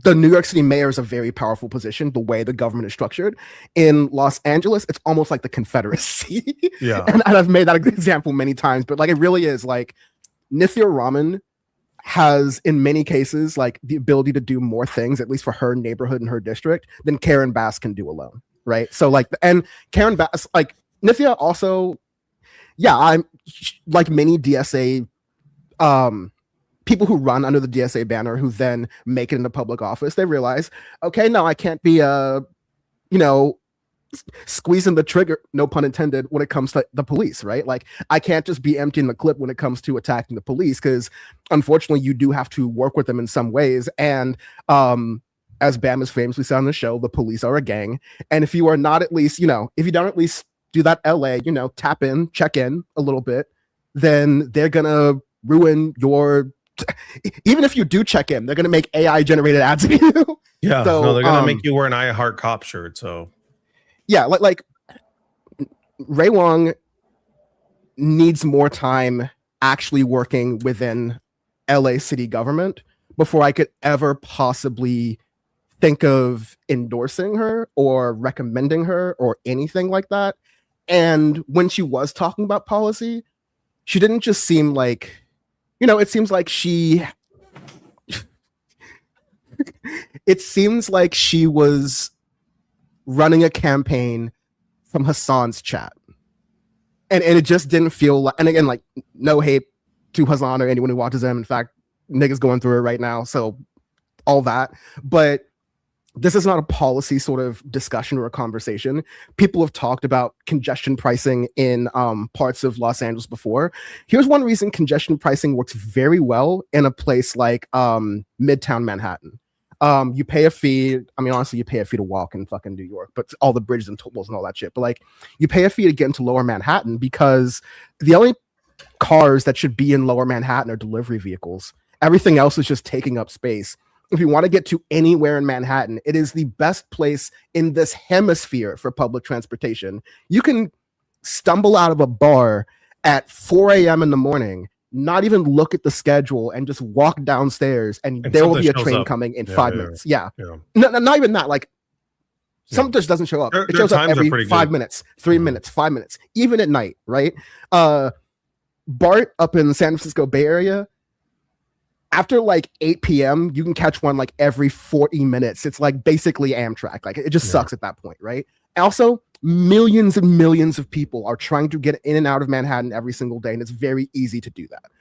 C: the New York City mayor is a very powerful position, the way the government is structured. In Los Angeles, it's almost like the Confederacy. Yeah. And I've made that example many times, but like it really is like Nithya Raman has in many cases like the ability to do more things, at least for her neighborhood and her district, than Karen Bass can do alone. right? So like, and Karen Bass, like Nithya also, yeah, I'm like many DSA people who run under the DSA banner who then make it into public office. They realize, okay, no, I can't be squeezing the trigger, no pun intended, when it comes to the police, right? Like I can't just be emptying the clip when it comes to attacking the police, because unfortunately you do have to work with them in some ways. And as Bam has famously said on the show, the police are a gang. And if you are not at least, if you don't at least do that LA, tap in, check in a little bit, then they're gonna ruin your even if you do check in, they're gonna make AI generated ads of you.
D: Yeah, so, no, they're gonna make you wear an I Heart Cop shirt. So
C: yeah, like Ray Wong needs more time actually working within LA city government before I could ever possibly think of endorsing her or recommending her or anything like that. And when she was talking about policy, she didn't just seem like, it seems like it seems like she was running a campaign from Hassan's chat. And it just didn't feel like, and again, like no hate to Hassan or anyone who watches him. In fact, niggas going through it right now. So all that, but this is not a policy sort of discussion or a conversation. People have talked about congestion pricing in parts of Los Angeles before. Here's one reason congestion pricing works very well in a place like Midtown Manhattan. You pay a fee. I mean, honestly, you pay a fee to walk in fucking New York, but all the bridges and tolls and all that shit. But like, you pay a fee to get into Lower Manhattan because the only cars that should be in Lower Manhattan are delivery vehicles. Everything else is just taking up space. If you want to get to anywhere in Manhattan, it is the best place in this hemisphere for public transportation. You can stumble out of a bar at 4 a.m. in the morning, not even look at the schedule, and just walk downstairs, and there will be a train coming in 5 minutes. Yeah. No, not even that. Like, something just doesn't show up. It shows up every 5 minutes, 3 minutes, 5 minutes, even at night, right? BART up in the San Francisco Bay Area, after like 8 p.m., you can catch one like every 40 minutes. It's like basically Amtrak. Like it just sucks at that point, right? Also, millions and millions of people are trying to get in and out of Manhattan every single day, and it's very easy to do that.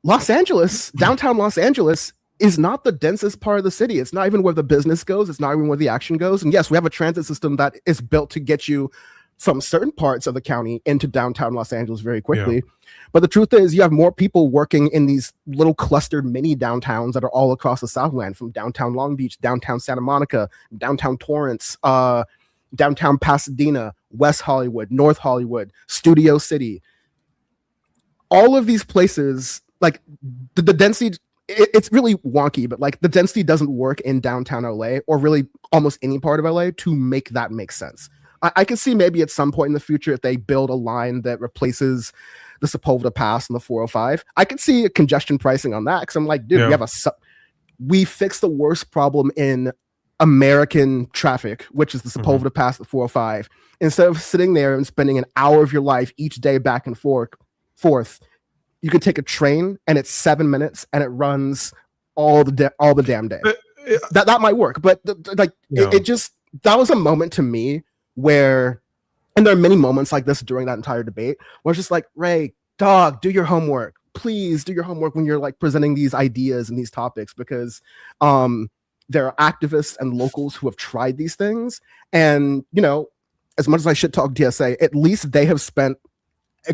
C: Los Angeles, downtown Los Angeles, is not the densest part of the city. It's not even where the business goes. It's not even where the action goes. And yes, we have a transit system that is built to get you from certain parts of the county into downtown Los Angeles very quickly. Yeah. But the truth is, you have more people working in these little clustered mini downtowns that are all across the Southland, from downtown Long Beach, downtown Santa Monica, downtown Torrance, downtown Pasadena, West Hollywood, North Hollywood, Studio City. All of these places, like the density, it's really wonky, but like the density doesn't work in downtown LA or really almost any part of LA to make that make sense. I can see maybe at some point in the future, if they build a line that replaces the Sepulveda Pass and the 405, I could see a congestion pricing on that. Cause I'm like, dude, we fixed the worst problem in American traffic, which is the Sepulveda Pass, the 405. Instead of sitting there and spending an hour of your life each day back and forth, you can take a train and it's 7 minutes and it runs all the damn day. That might work, but it just, that was a moment to me where, and there are many moments like this during that entire debate, where it's just like, Ray, dog, do your homework. Please do your homework when you're like presenting these ideas and these topics, because there are activists and locals who have tried these things. And, as much as I shit talk DSA, at least they have spent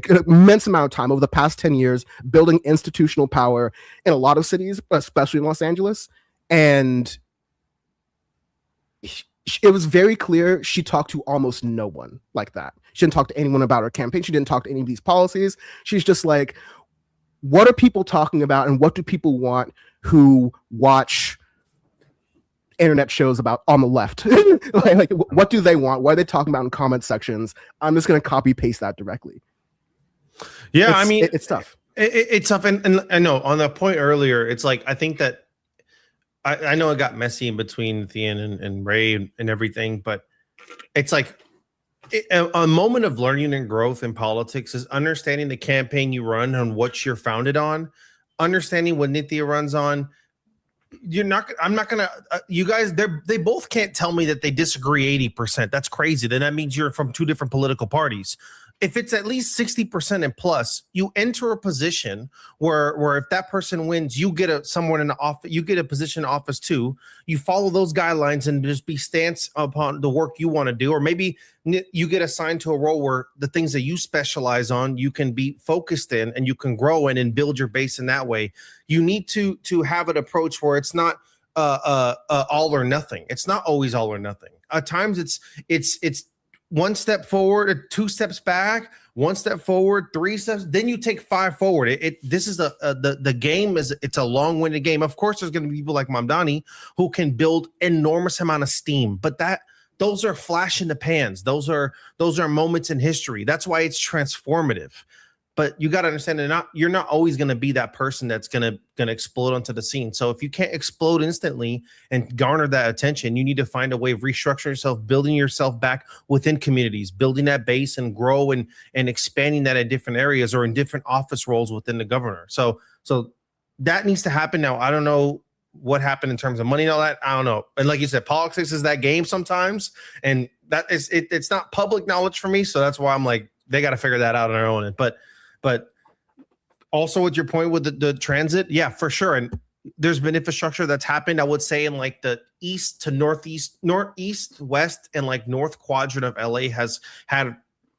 C: an immense amount of time over the past 10 years building institutional power in a lot of cities, especially in Los Angeles. And it was very clear she talked to almost no one like that. She didn't talk to anyone about her campaign. She didn't talk to any of these policies. She's just like, what are people talking about, and what do people want who watch internet shows about on the left? like what do they want? What are they talking about in comment sections? I'm just going to copy paste that directly.
D: Yeah, I mean,
C: it's tough.
D: It's tough. And I know on that point earlier, it's like, I think that I know it got messy in between Thean and Ray and everything, but it's like a moment of learning and growth in politics is understanding the campaign you run and what you're founded on, understanding what Nithya runs on, I'm not gonna. You guys, they both can't tell me that they disagree 80%. That's crazy. Then that means you're from two different political parties. If it's at least 60% and plus, you enter a position where if that person wins, you get someone in the office, you get a position in office too. You follow those guidelines and just be stance upon the work you want to do, or maybe you get assigned to a role where the things that you specialize on, you can be focused in and you can grow in and build your base in that way. You need to have an approach where it's not all or nothing. It's not always all or nothing. At times it's one step forward, 2 steps back, 1 step forward, 3 steps, then you take 5 forward. This is the game it's a long-winded game. Of course, there's going to be people like Mamdani who can build enormous amount of steam, but those are flash in the pans. Those are moments in history. That's why it's transformative. But you got to understand that you're not always going to be that person that's going to explode onto the scene. So if you can't explode instantly and garner that attention, you need to find a way of restructuring yourself, building yourself back within communities, building that base and grow and expanding that in different areas or in different office roles within the governor. So that needs to happen now. I don't know what happened in terms of money and all that. I don't know. And like you said, politics is that game sometimes, and that is it's not public knowledge for me. So that's why I'm like, they got to figure that out on their own. But also with your point with the transit, yeah, for sure. And there's been infrastructure that's happened, I would say, in like the east to northeast, west, and like north quadrant of LA has had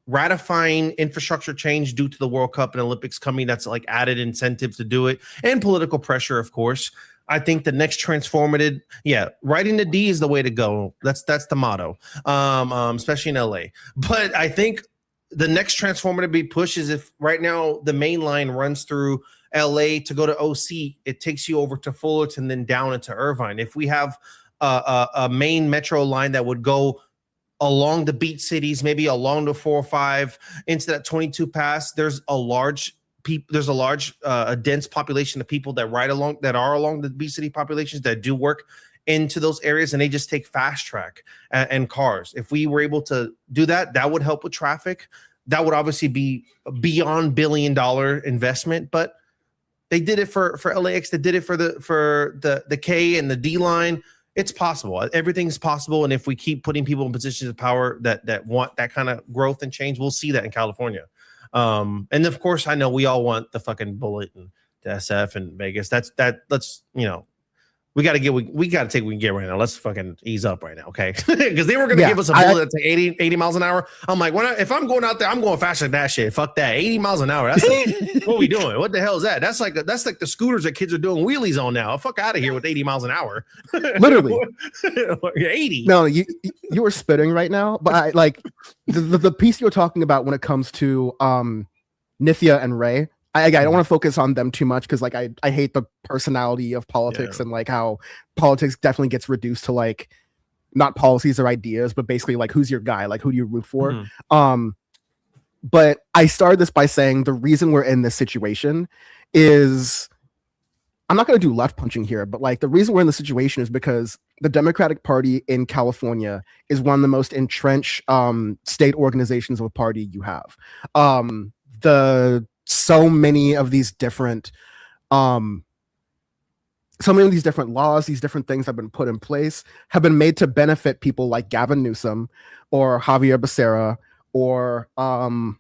D: ratifying infrastructure change due to the World Cup and Olympics coming. That's like added incentive to do it, and political pressure, of course. I think the next transformative, writing the D is the way to go. That's the motto, especially in LA. But I think the next transformative big push is if right now the main line runs through LA to go to OC, it takes you over to Fullerton, then down into Irvine. If we have a main metro line that would go along the beach cities, maybe along the 405 into that 22 pass, there's a dense population of people that are along the beach city populations that do work into those areas, and they just take fast track and cars. If we were able to do that, that would help with traffic. That would obviously be beyond $1 billion investment, but they did it for LAX. They did it for the K and the D line. It's possible. Everything's possible, and if we keep putting people in positions of power that want that kind of growth and change, we'll see that in California. And of course, I know we all want the fucking bullet and the SF and Vegas. Let's we got to take what we can get right now. Let's fucking ease up right now, okay? Because they were going to give us a bullet that's 80 miles an hour. I'm like, if I'm going out there, I'm going faster than that shit. Fuck that. 80 miles an hour. That's what are we doing? What the hell is that? That's like the scooters that kids are doing wheelies on now. Fuck out of here with 80 miles an hour.
C: Literally.
D: 80.
C: No, you were spitting right now, but I like the piece you're talking about when it comes to Nithya and Ray. I don't want to focus on them too much because like I hate the personality of politics and like how politics definitely gets reduced to like not policies or ideas, but basically like who's your guy, like who do you root for? Mm-hmm. But I started this by saying the reason we're in this situation is, I'm not going to do left punching here, but like the reason we're in the situation is because the Democratic Party in California is one of the most entrenched state organizations of a party you have. So many of these different laws, these different things have been put in place, have been made to benefit people like Gavin Newsom or Javier Becerra or I'm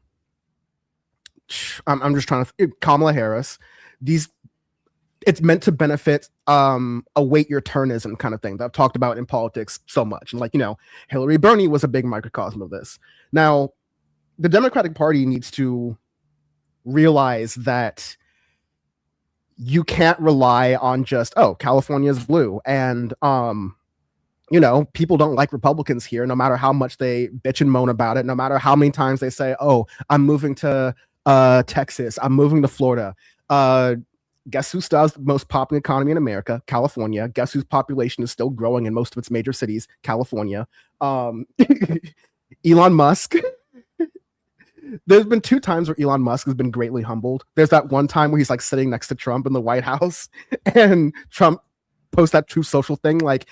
C: just trying to Kamala Harris. It's meant to benefit await your turnism kind of thing that I've talked about in politics so much. And like, Hillary Bernie was a big microcosm of this. Now, the Democratic Party needs to realize that you can't rely on just, California's blue and people don't like Republicans here, no matter how much they bitch and moan about it, no matter how many times they say, I'm moving to Texas, I'm moving to Florida. Guess who still has the most popular economy in America? California. Guess whose population is still growing in most of its major cities? California. Elon Musk. There's been 2 times where Elon Musk has been greatly humbled. There's that one time where he's like sitting next to Trump in the White House and Trump posts that Truth Social thing. Like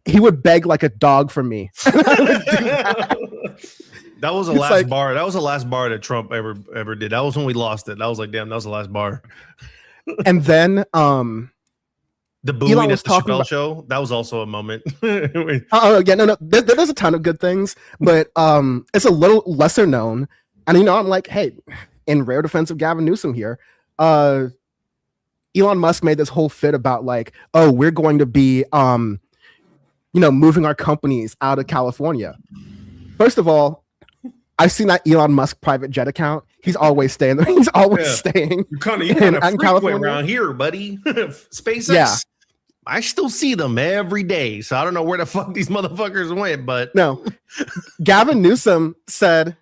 C: he would beg like a dog for me.
D: That was the last bar. That was the last bar that Trump ever did. That was when we lost it. That was like, damn, that was the last bar.
C: And then
D: The booing
C: Elon
D: at
C: was
D: the
C: talking
D: Chappelle
C: about-
D: show, that was also a moment.
C: Oh yeah, no. There's a ton of good things, but it's a little lesser known. And I'm like, hey, in rare defense of Gavin Newsom here, Elon Musk made this whole fit about like, oh, we're going to be moving our companies out of California. First of all, I've seen that Elon Musk private jet account. He's always staying there. He's always staying.
D: You kind of
C: in California
D: around here, buddy. SpaceX.
C: Yeah.
D: I still see them every day, so I don't know where the fuck these motherfuckers went, but
C: no. Gavin Newsom said,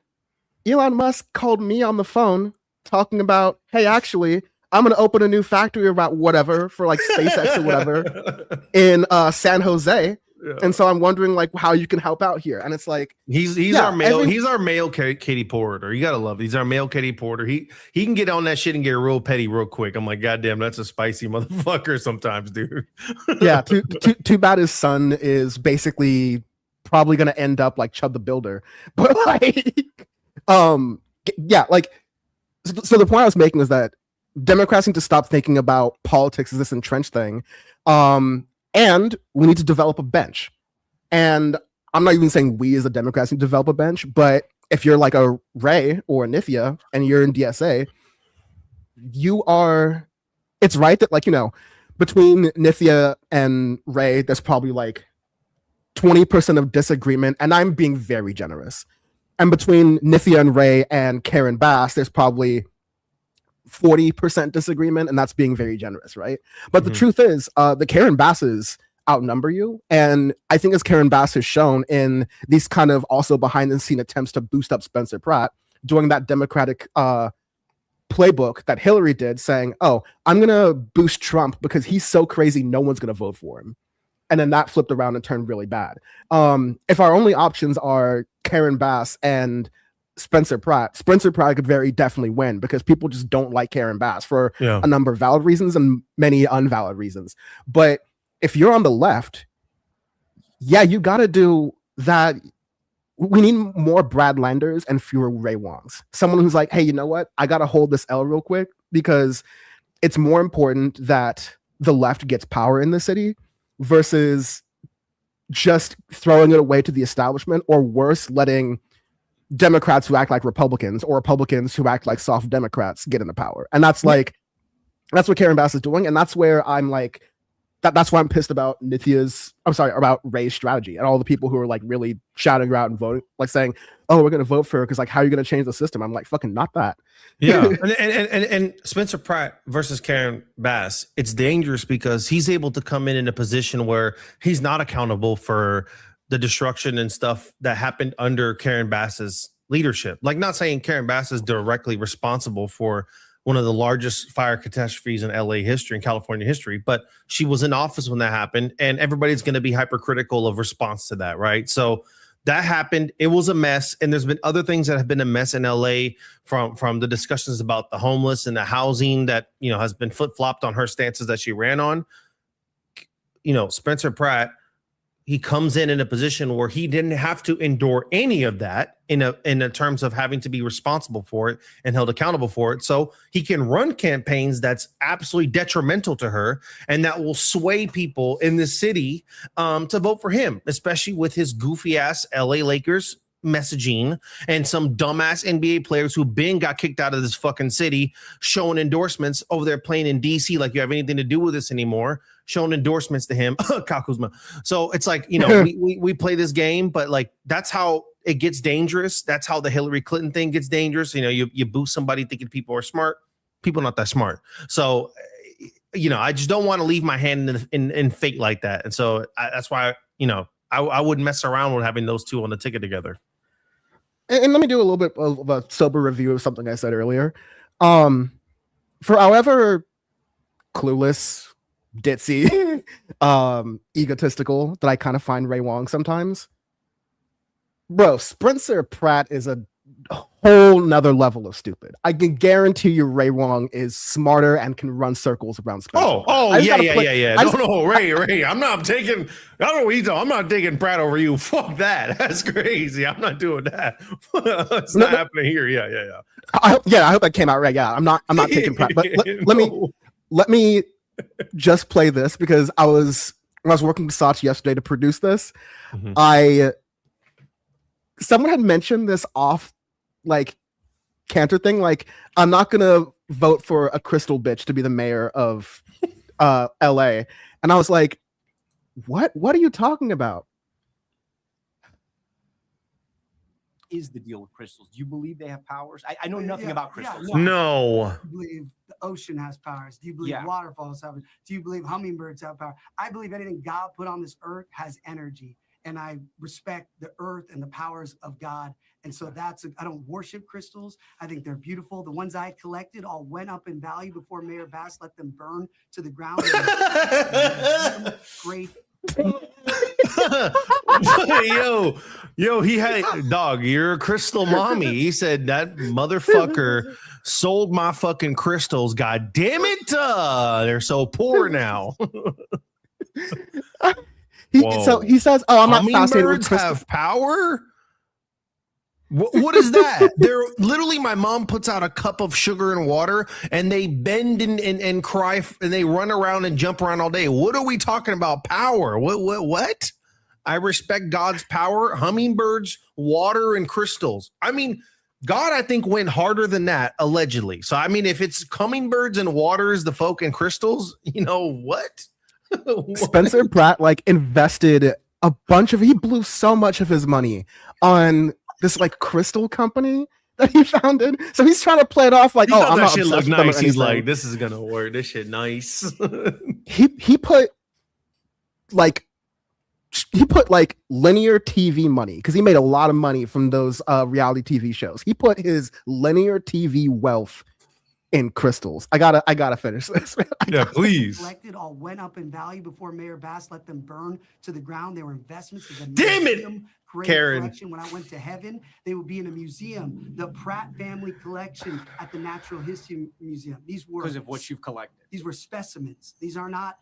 C: Elon Musk called me on the phone talking about, hey, actually, I'm going to open a new factory about whatever for like SpaceX or whatever in San Jose. Yeah. And so I'm wondering like how you can help out here. And it's like
D: he's our male Katie Porter. You gotta love it. He's our male Katie Porter. He can get on that shit and get real petty real quick. I'm like, goddamn, that's a spicy motherfucker sometimes, dude.
C: Yeah, too bad his son is basically probably gonna end up like Chud the Builder. But like yeah, like so the point I was making is that Democrats need to stop thinking about politics as this entrenched thing. And we need to develop a bench. And I'm not even saying we as a Democrats need to develop a bench, but if you're like a Ray or a Nifia and you're in DSA, it's right that like, between Nifia and Ray, there's probably like 20% of disagreement. And I'm being very generous. And between Nifia and Ray and Karen Bass, there's probably 40% disagreement, and that's being very generous, right? But the truth is, the Karen Basses outnumber you, and I think as Karen Bass has shown in these kind of also behind the scene attempts to boost up Spencer Pratt, doing that Democratic playbook that Hillary did, saying, "Oh, I'm gonna boost Trump because he's so crazy, no one's gonna vote for him," and then that flipped around and turned really bad. If our only options are Karen Bass and Spencer Pratt could very definitely win because people just don't like Karen Bass for a number of valid reasons and many unvalid reasons. But if you're on the left, yeah, you got to do that. We need more Brad Landers and fewer Ray Wongs. Someone who's like, hey, you know what? I got to hold this L real quick because it's more important that the left gets power in the city versus just throwing it away to the establishment, or worse, letting Democrats who act like Republicans or Republicans who act like soft Democrats get into power. And that's like, that's what Karen Bass is doing. And that's where I'm like, that's why I'm pissed about about Ray's strategy and all the people who are like really shouting her out and voting, like saying, oh, we're going to vote for her because like, how are you going to change the system? I'm like, fucking not that.
D: Yeah. and Spencer Pratt versus Karen Bass, it's dangerous because he's able to come in a position where he's not accountable for the destruction and stuff that happened under Karen Bass's leadership. Like, not saying Karen Bass is directly responsible for one of the largest fire catastrophes in LA history and California history, but she was in office when that happened, and everybody's going to be hypercritical of response to that, right? So that happened. It was a mess, and there's been other things that have been a mess in LA from the discussions about the homeless and the housing that has been flip-flopped on her stances that she ran on. Spencer Pratt, he comes in a position where he didn't have to endure any of that in terms of having to be responsible for it and held accountable for it. So he can run campaigns that's absolutely detrimental to her and that will sway people in the city to vote for him, especially with his goofy ass LA Lakers messaging and some dumbass NBA players who got kicked out of this fucking city, showing endorsements over there playing in DC like you have anything to do with this anymore, showing endorsements to him. Kakuzma. So it's like, we play this game, but like that's how it gets dangerous. That's how the Hillary Clinton thing gets dangerous. You boost somebody thinking people are smart. People not that smart. So I just don't want to leave my hand in fate like that. And so that's why I wouldn't mess around with having those two on the ticket together.
C: And let me do a little bit of a sober review of something I said earlier. For however clueless, ditzy, egotistical that I kind of find Ray Wong sometimes, bro, Spencer Pratt is a whole nother level of stupid. I can guarantee you Ray Wong is smarter and can run circles around Spencer.
D: Yeah. No, Ray. I'm not taking Pratt over you. Fuck that. That's crazy. I'm not doing that. It's not happening here. Yeah.
C: I hope that came out right. Yeah, I'm not taking Pratt. But let me just play this because when I was working with Sachi yesterday to produce this, someone had mentioned this off like Cantor thing, like I'm not gonna vote for a crystal bitch to be the mayor of LA. And I was like, what are you talking about?
E: Is the deal with crystals? Do you believe they have powers? I know nothing about crystals.
D: No.
F: Do you believe the ocean has powers? Do you believe waterfalls have? Do you believe hummingbirds have power? I believe anything God put on this earth has energy, and I respect the earth and the powers of God. And so I don't worship crystals. I think they're beautiful. The ones I collected all went up in value before Mayor Bass let them burn to the ground. Great.
D: yo, he had dog. You're a crystal mommy. He said that motherfucker sold my fucking crystals. God damn it! They're so poor now.
C: He says, "Oh, I'm not fascinated with crystals."
D: Have power. What is that? They're literally, my mom puts out a cup of sugar and water and they bend and cry and they run around and jump around all day. What are we talking about? Power? What? I respect God's power. Hummingbirds, water, and crystals. I mean, God, I think, went harder than that, allegedly. So, I mean, if it's hummingbirds and waters, the folk and crystals, you know what?
C: Spencer Pratt like invested a bunch of, he blew so much of his money on this like crystal company that he founded. So he's trying to play it off like, I'm not
D: shit look
C: obsessed with them or
D: nice. He's
C: anything.
D: like, this is gonna work. This shit nice.
C: he put like linear TV money because he made a lot of money from those reality TV shows. He put his linear TV wealth in crystals. I gotta finish this.
D: Yeah, please.
F: Collected all went up in value before Mayor Bass let them burn to the ground. They were investments.
D: Damn it, Karen.
F: Collection. When I went to heaven, they would be in a museum. The Pratt family collection at the Natural History Museum. These were
E: because of what you've collected.
F: These were specimens. These are not.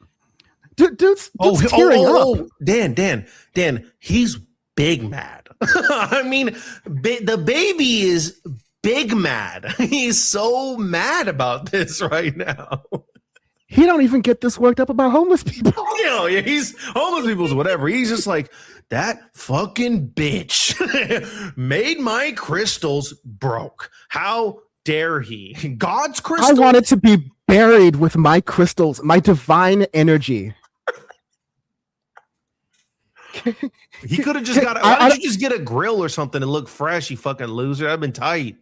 C: Dude's tearing up.
D: Dan, he's big mad. I mean, the baby is big mad. He's so mad about this right now.
C: He don't even get this worked up about homeless people.
D: Yeah, he's homeless people's whatever. He's just like, that fucking bitch made my crystals broke. How dare he? God's crystals.
C: I wanted to be buried with my crystals, my divine energy.
D: He could have just got. Why don't you just get a grill or something and look fresh? You fucking loser. I've been tight.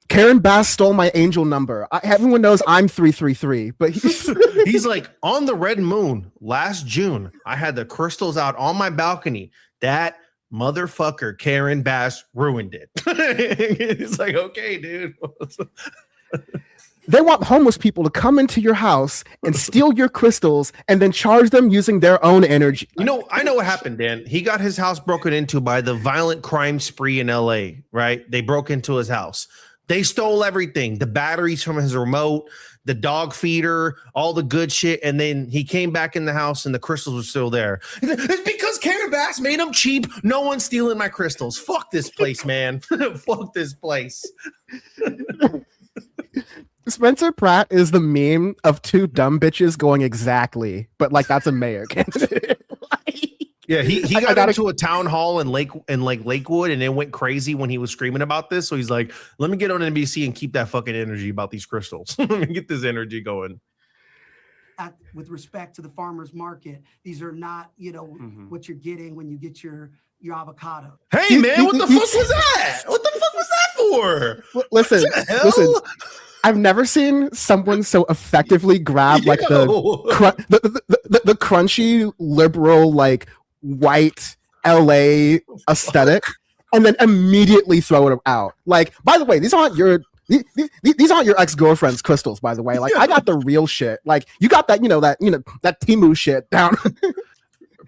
C: Karen Bass stole my angel number. Everyone knows I'm 333, but
D: he's like, on the red moon last June, I had the crystals out on my balcony. That motherfucker Karen Bass ruined it. It's like, okay, dude.
C: They want homeless people to come into your house and steal your crystals and then charge them using their own energy.
D: You know, I know what happened, Dan. He got his house broken into by the violent crime spree in LA, right? They broke into his house. They stole everything, the batteries from his remote, the dog feeder, all the good shit. And then he came back in the house and the crystals were still there. It's because Karen Bass made them cheap. No one's stealing my crystals. Fuck this place, man. Fuck this place.
C: Spencer Pratt is the meme of two dumb bitches going exactly, but like that's a mayor candidate.
D: Yeah, he got into a town hall in Lakewood, and it went crazy when he was screaming about this. So he's like, "Let me get on NBC and keep that fucking energy about these crystals. Let me get this energy going."
F: With respect to the farmers market, these are not, what you're getting when you get your avocado.
D: Hey man, what the fuck was that? What the fuck was that for?
C: Listen. I've never seen someone so effectively grab like the crunchy liberal like white LA aesthetic and then immediately throw it out. Like, by the way, these aren't your ex-girlfriend's crystals, by the way. Like, I got the real shit. Like, you got that, that Timu shit down.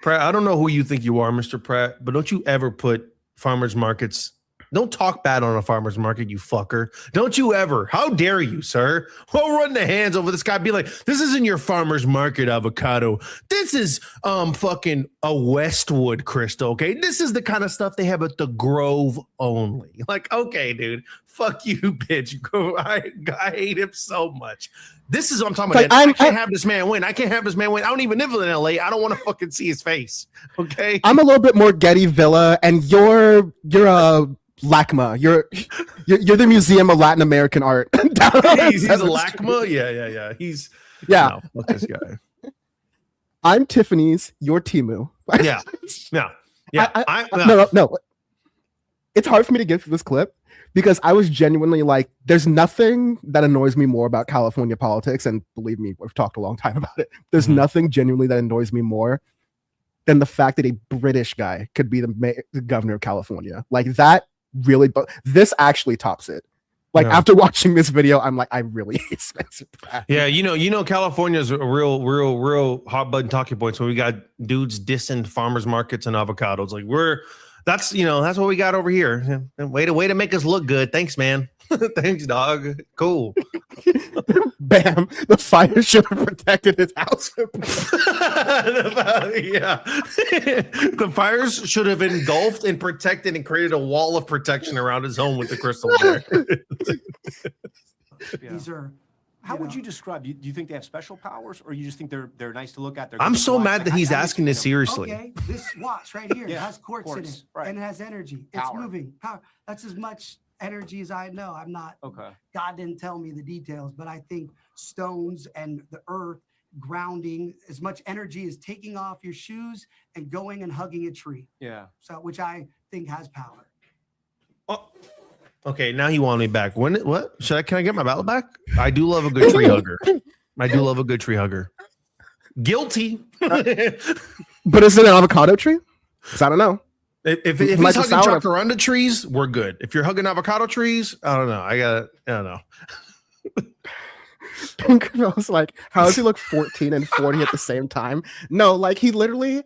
D: Pratt, I don't know who you think you are, Mr. Pratt, but don't you ever put farmers markets Don't talk bad on a farmer's market, you fucker. Don't you ever. How dare you, sir? We'll run the hands over this guy. Be like, this isn't your farmer's market avocado. This is fucking a Westwood crystal, okay? This is the kind of stuff they have at the Grove only. Like, okay, dude. Fuck you, bitch. I hate him so much. This is what I'm talking about. I can't have this man win. I can't have this man win. I don't even live in LA. I don't want to fucking see his face. Okay.
C: I'm a little bit more Getty Villa, and you're LACMA. You're the Museum of Latin American Art.
D: He's a LACMA. Yeah. No, fuck this guy.
C: I'm Tiffany's. You're Timu.
D: Yeah.
C: No. It's hard for me to get through this clip because I was genuinely like, there's nothing that annoys me more about California politics. And believe me, we've talked a long time about it. There's nothing genuinely that annoys me more than the fact that a British guy could be the governor of California. Like that really, but this actually tops it. Like after watching this video, I'm like, I really hate Spencer Pratt.
D: Yeah, you know, California's a real hot button talking point. So we got dudes dissing farmers markets and avocados. Like that's what we got over here. Way to make us look good. Thanks, man. Thanks, dog. Cool.
C: Bam. The fire should have protected his house.
D: Yeah. The fires should have engulfed and protected and created a wall of protection around his home with the crystal there.
F: These are.
E: How would you describe? Do you think they have special powers, or you just think they're nice to look at?
D: I'm so mad that he's asking this seriously.
F: Okay, this watch right here has quartz in it, and it has energy. It's moving. Power. That's as much energy as I know. I'm not.
E: Okay.
F: God didn't tell me the details, but I think stones and the earth grounding as much energy as taking off your shoes and going and hugging a tree.
E: Yeah.
F: So, which I think has power.
D: Oh. Okay, now he wanted me back. What? Can I get my ballot back? I do love a good tree hugger. Guilty.
C: But is it an avocado tree? Because I don't know.
D: If he's hugging jacaranda trees, we're good. If you're hugging avocado trees, I don't know. I don't know.
C: I was like, how does he look 14 and 40 at the same time? No, like he literally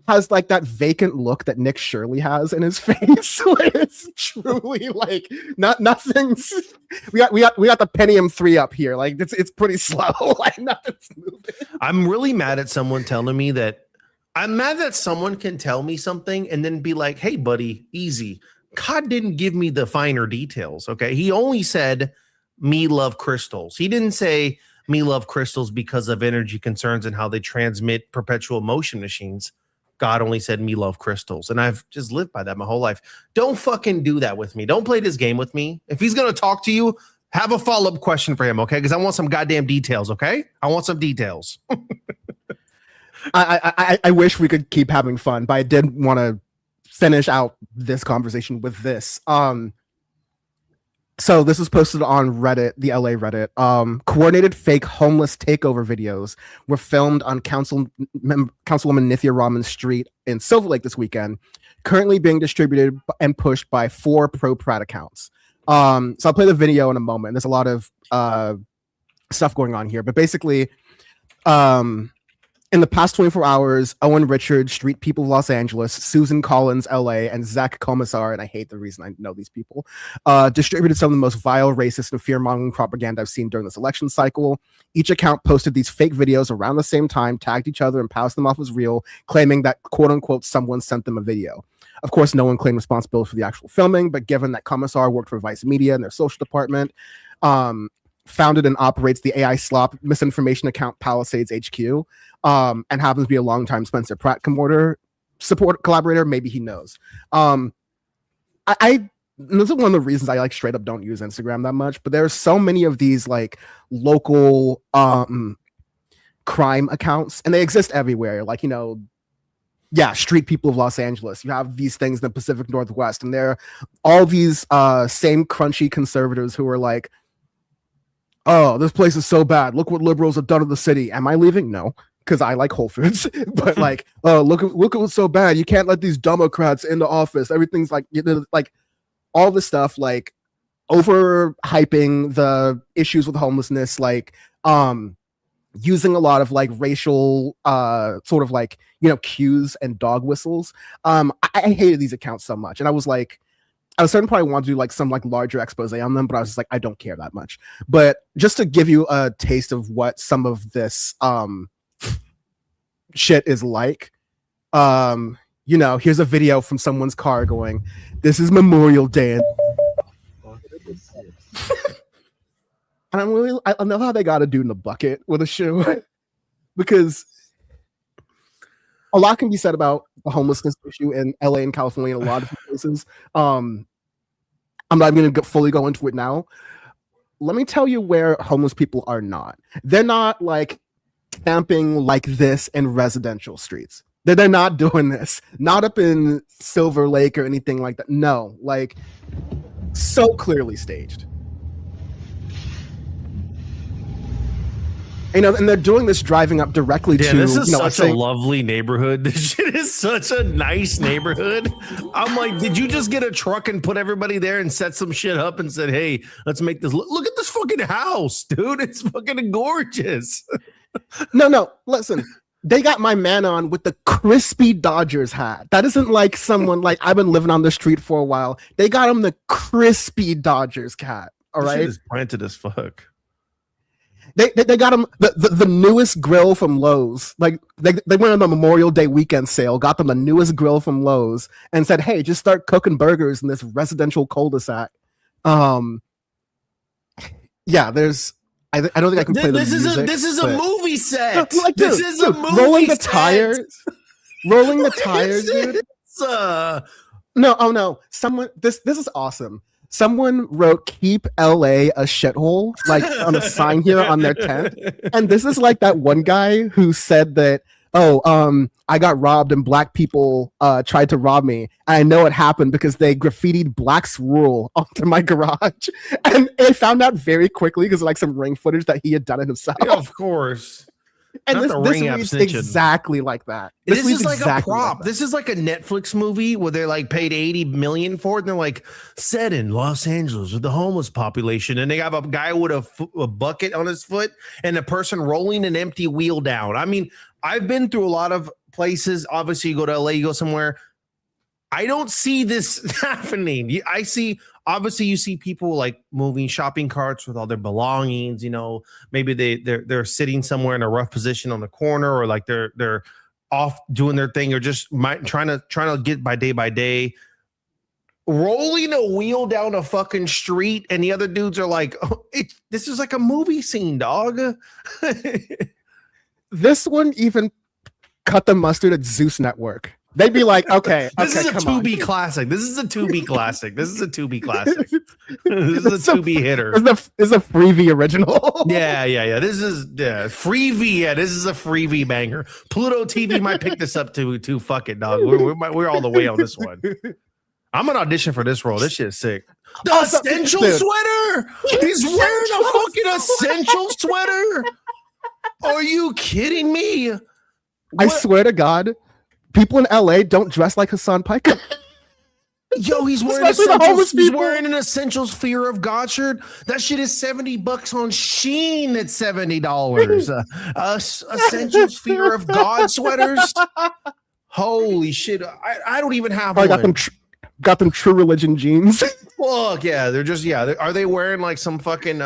C: has like that vacant look that Nick Shirley has in his face. Like, it's truly like nothing's. We got the Pentium 3 up here. Like it's pretty slow. Like nothing's moving.
D: I'm really mad at someone telling me that. I'm mad that someone can tell me something and then be like, "Hey, buddy, easy." God didn't give me the finer details. Okay, he only said me love crystals. He didn't say me love crystals because of energy concerns and how they transmit perpetual motion machines. God only said me love crystals. And I've just lived by that my whole life. Don't fucking do that with me. Don't play this game with me. If he's going to talk to you, have a follow-up question for him, okay? Because I want some goddamn details, okay? I want some details.
C: I wish we could keep having fun, but I did want to finish out this conversation with this. So this was posted on Reddit, the LA Reddit. Coordinated fake homeless takeover videos were filmed on Councilwoman Nithya Raman's street in Silver Lake this weekend, currently being distributed and pushed by 4 pro-Pratt accounts. So I'll play the video in a moment. There's a lot of stuff going on here, but basically, in the past 24 hours, Owen Richards, Street People of Los Angeles, Susan Collins, LA, and Zach Commissar, and I hate the reason I know these people, distributed some of the most vile, racist, and fear-mongering propaganda I've seen during this election cycle. Each account posted these fake videos around the same time, tagged each other, and passed them off as real, claiming that, quote-unquote, someone sent them a video. Of course, no one claimed responsibility for the actual filming, but given that Commissar worked for Vice Media and their social department, founded and operates the AI slop misinformation account Palisades HQ, and happens to be a longtime Spencer Pratt collaborator. Maybe he knows. This is one of the reasons I like straight up don't use Instagram that much, but there's so many of these like local crime accounts, and they exist everywhere. Like, you know, Street People of Los Angeles. You have these things in the Pacific Northwest, and they're all these same crunchy conservatives who are like, oh, this place is so bad. Look what liberals have done to the city. Am I leaving? No, because I like Whole Foods. But like, oh, look at what's so bad. You can't let these Democrats into office. Everything's like, you know, like all this stuff, like overhyping the issues with homelessness, like using a lot of like racial sort of like, you know, cues and dog whistles. I hated these accounts so much. And I was like, I was certain probably want to do like some like larger expose on them, but I was just like, I don't care that much. But just to give you a taste of what some of this shit is like, you know, here's a video from someone's car going, "This is Memorial Day." And I know how they got a dude in a bucket with a shoe because a lot can be said about the homelessness issue in LA and California and a lot of places. I'm not going to fully go into it now. Let me tell you where homeless people are not. They're not like camping like this in residential streets. They're not doing this. Not up in Silver Lake or anything like that. No, like so clearly staged. You know, and they're doing this driving up directly to.
D: This is
C: you know,
D: such a lovely neighborhood. This shit is such a nice neighborhood. I'm like, did you just get a truck and put everybody there and set some shit up and said, "Hey, let's make this look at this fucking house, dude. It's fucking gorgeous."
C: No, listen. They got my man on with the crispy Dodgers hat. That isn't like someone like I've been living on the street for a while. They got him the crispy Dodgers hat. All right,
D: shit is planted as fuck.
C: They got him the newest grill from Lowe's. Like they went on the Memorial Day weekend sale, got them the newest grill from Lowe's, and said, "Hey, just start cooking burgers in this residential cul-de-sac." Yeah, there's. I don't think I can play the music.
D: This is a movie set.
C: Like,
D: this
C: dude,
D: is a movie
C: rolling the
D: set.
C: tires, rolling the tires, dude. No. Someone. This is awesome. Someone wrote "Keep LA a shithole" like on a sign here on their tent, and this is like that one guy who said that, I got robbed and black people tried to rob me. And I know it happened because they graffitied "Blacks Rule" onto my garage, and I found out very quickly because like some ring footage that he had done it himself.
D: Yeah, of course.
C: And this reads exactly like that.
D: This is like a prop. This is like a Netflix movie where they're like paid $80 million for it. And they're like, set in Los Angeles with the homeless population. And they have a guy with a bucket on his foot and a person rolling an empty wheel down. I mean, I've been through a lot of places. Obviously, you go to LA, you go somewhere. I don't see this happening. Obviously, you see people like moving shopping carts with all their belongings. You know, maybe they're sitting somewhere in a rough position on the corner, or like they're off doing their thing, or just trying to get by day. Rolling a wheel down a fucking street, and the other dudes are like, "This is like a movie scene, dog."
C: This one even cut the mustard at Zeus Network. They'd be like, okay,
D: this is a
C: come
D: 2B classic. This is a 2B classic. This is a 2B classic. This is a 2B hitter.
C: This is a freebie original.
D: Yeah. This is freebie. Yeah, this is a freebie banger. Pluto TV might pick this up too. Fuck it, dog. We're all the way on this one. I'm gonna audition for this role. This shit is sick. The essential sweater. He's wearing a fucking essential sweater. Are you kidding me?
C: I swear to God. People in LA don't dress like Hassan Piker.
D: Yo, he's wearing an essentials fear of God shirt. That shit is $70 on Sheen at $70. Essentials fear of God sweaters. Holy shit! I don't even have one.
C: Got them True Religion jeans.
D: Fuck yeah, they're just Are they wearing like some fucking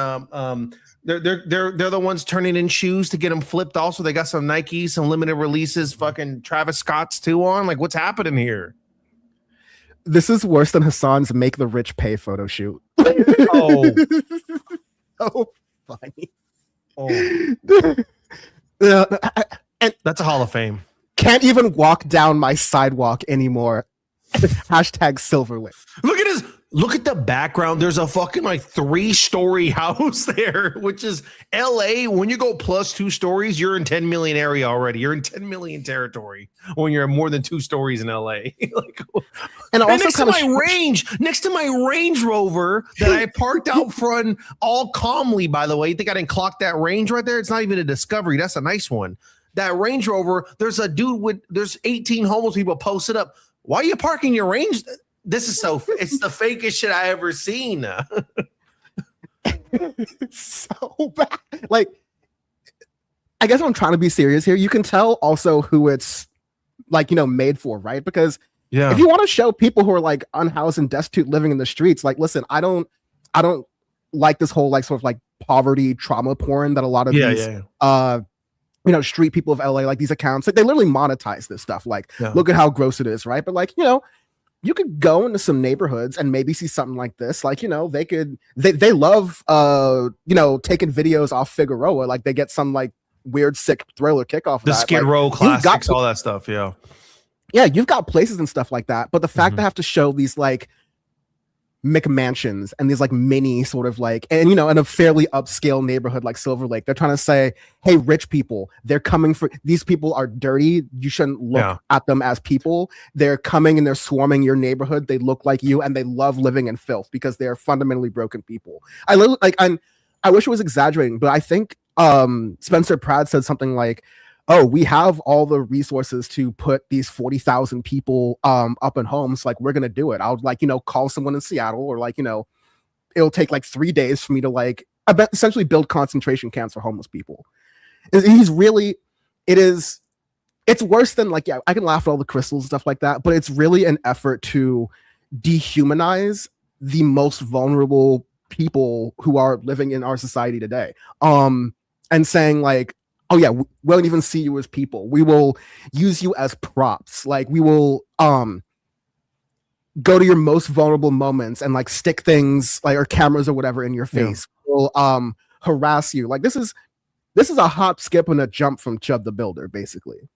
D: They're the ones turning in shoes to get them flipped. Also, they got some Nikes, some limited releases, fucking Travis Scott's too on. Like, what's happening here?
C: This is worse than Hassan's "Make the Rich Pay" photo shoot.
D: Oh,
C: so funny.
D: Oh,
C: and
D: that's a Hall of Fame.
C: Can't even walk down my sidewalk anymore. Hashtag Silver Lake.
D: Look at the background. There's a fucking like 3-story house there, which is LA. When you go plus 2 stories, you're in 10 million area already. You're in 10 million territory when you're more than 2 stories in LA. and also next to my Range Rover that I parked out front all calmly, by the way. You think I didn't clock that range right there? It's not even a Discovery. That's a nice one. That Range Rover, there's 18 homeless people posted up. Why are you parking your Range? This is it's the fakest shit I ever seen.
C: So bad. Like, I guess I'm trying to be serious here. You can tell also who it's like, made for, right? Because If you want to show people who are like unhoused and destitute living in the streets, like, listen, I don't like this whole like sort of like poverty trauma porn that a lot of these you know, street people of LA, like these accounts, like they literally monetize this stuff. Like, look at how gross it is, right? But like, you know, you could go into some neighborhoods and maybe see something like this. Like, you know, they love you know, taking videos off Figueroa. Like they get some like weird sick thriller kickoff.
D: The Skid Row classics, all that stuff. Yeah,
C: you've got places and stuff like that. But the fact they have to show these like McMansions and these like mini sort of like, and you know, in a fairly upscale neighborhood like Silver Lake, they're trying to say, hey, rich people, they're coming for these people are dirty. You shouldn't look at them as people. They're coming and they're swarming your neighborhood. They look like you and they love living in filth because they are fundamentally broken people. I wish it was exaggerating, but I think Spencer Pratt said something like, oh, we have all the resources to put these 40,000 people up in homes. Like, we're going to do it. I would like, you know, call someone in Seattle, or like, you know, it'll take like 3 days for me to like essentially build concentration camps for homeless people. He's really, it's worse than like, I can laugh at all the crystals and stuff like that, but it's really an effort to dehumanize the most vulnerable people who are living in our society today. And saying like, oh yeah, we won't even see you as people. We will use you as props. Like we will go to your most vulnerable moments and like stick things like or cameras or whatever in your face. We'll harass you. Like this is a hop, skip, and a jump from Chubb the Builder, basically.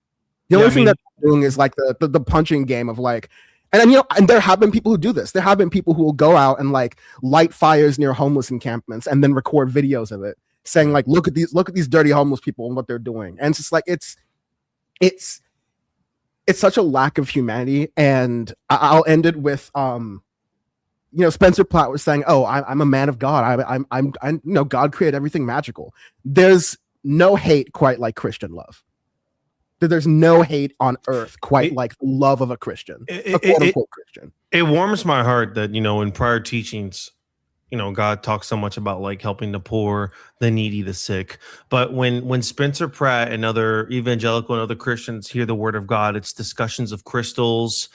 C: The only thing that they're doing is like the punching game of like, and you know, and there have been people who do this. There have been people who will go out and like light fires near homeless encampments and then record videos of it, saying like, look at these dirty homeless people and what they're doing. And it's just like it's such a lack of humanity. And I'll end it with you know, Spencer Platt was saying, oh, I'm a man of God. I'm you know, God created everything magical. There's no hate quite like Christian love. There's no hate on earth quite like the love of a Christian, a quote unquote Christian.
D: It warms my heart that, you know, in prior teachings, you know, God talks so much about like helping the poor, the needy, the sick. But when Spencer Pratt and other evangelical and other Christians hear the word of God, it's discussions of crystals,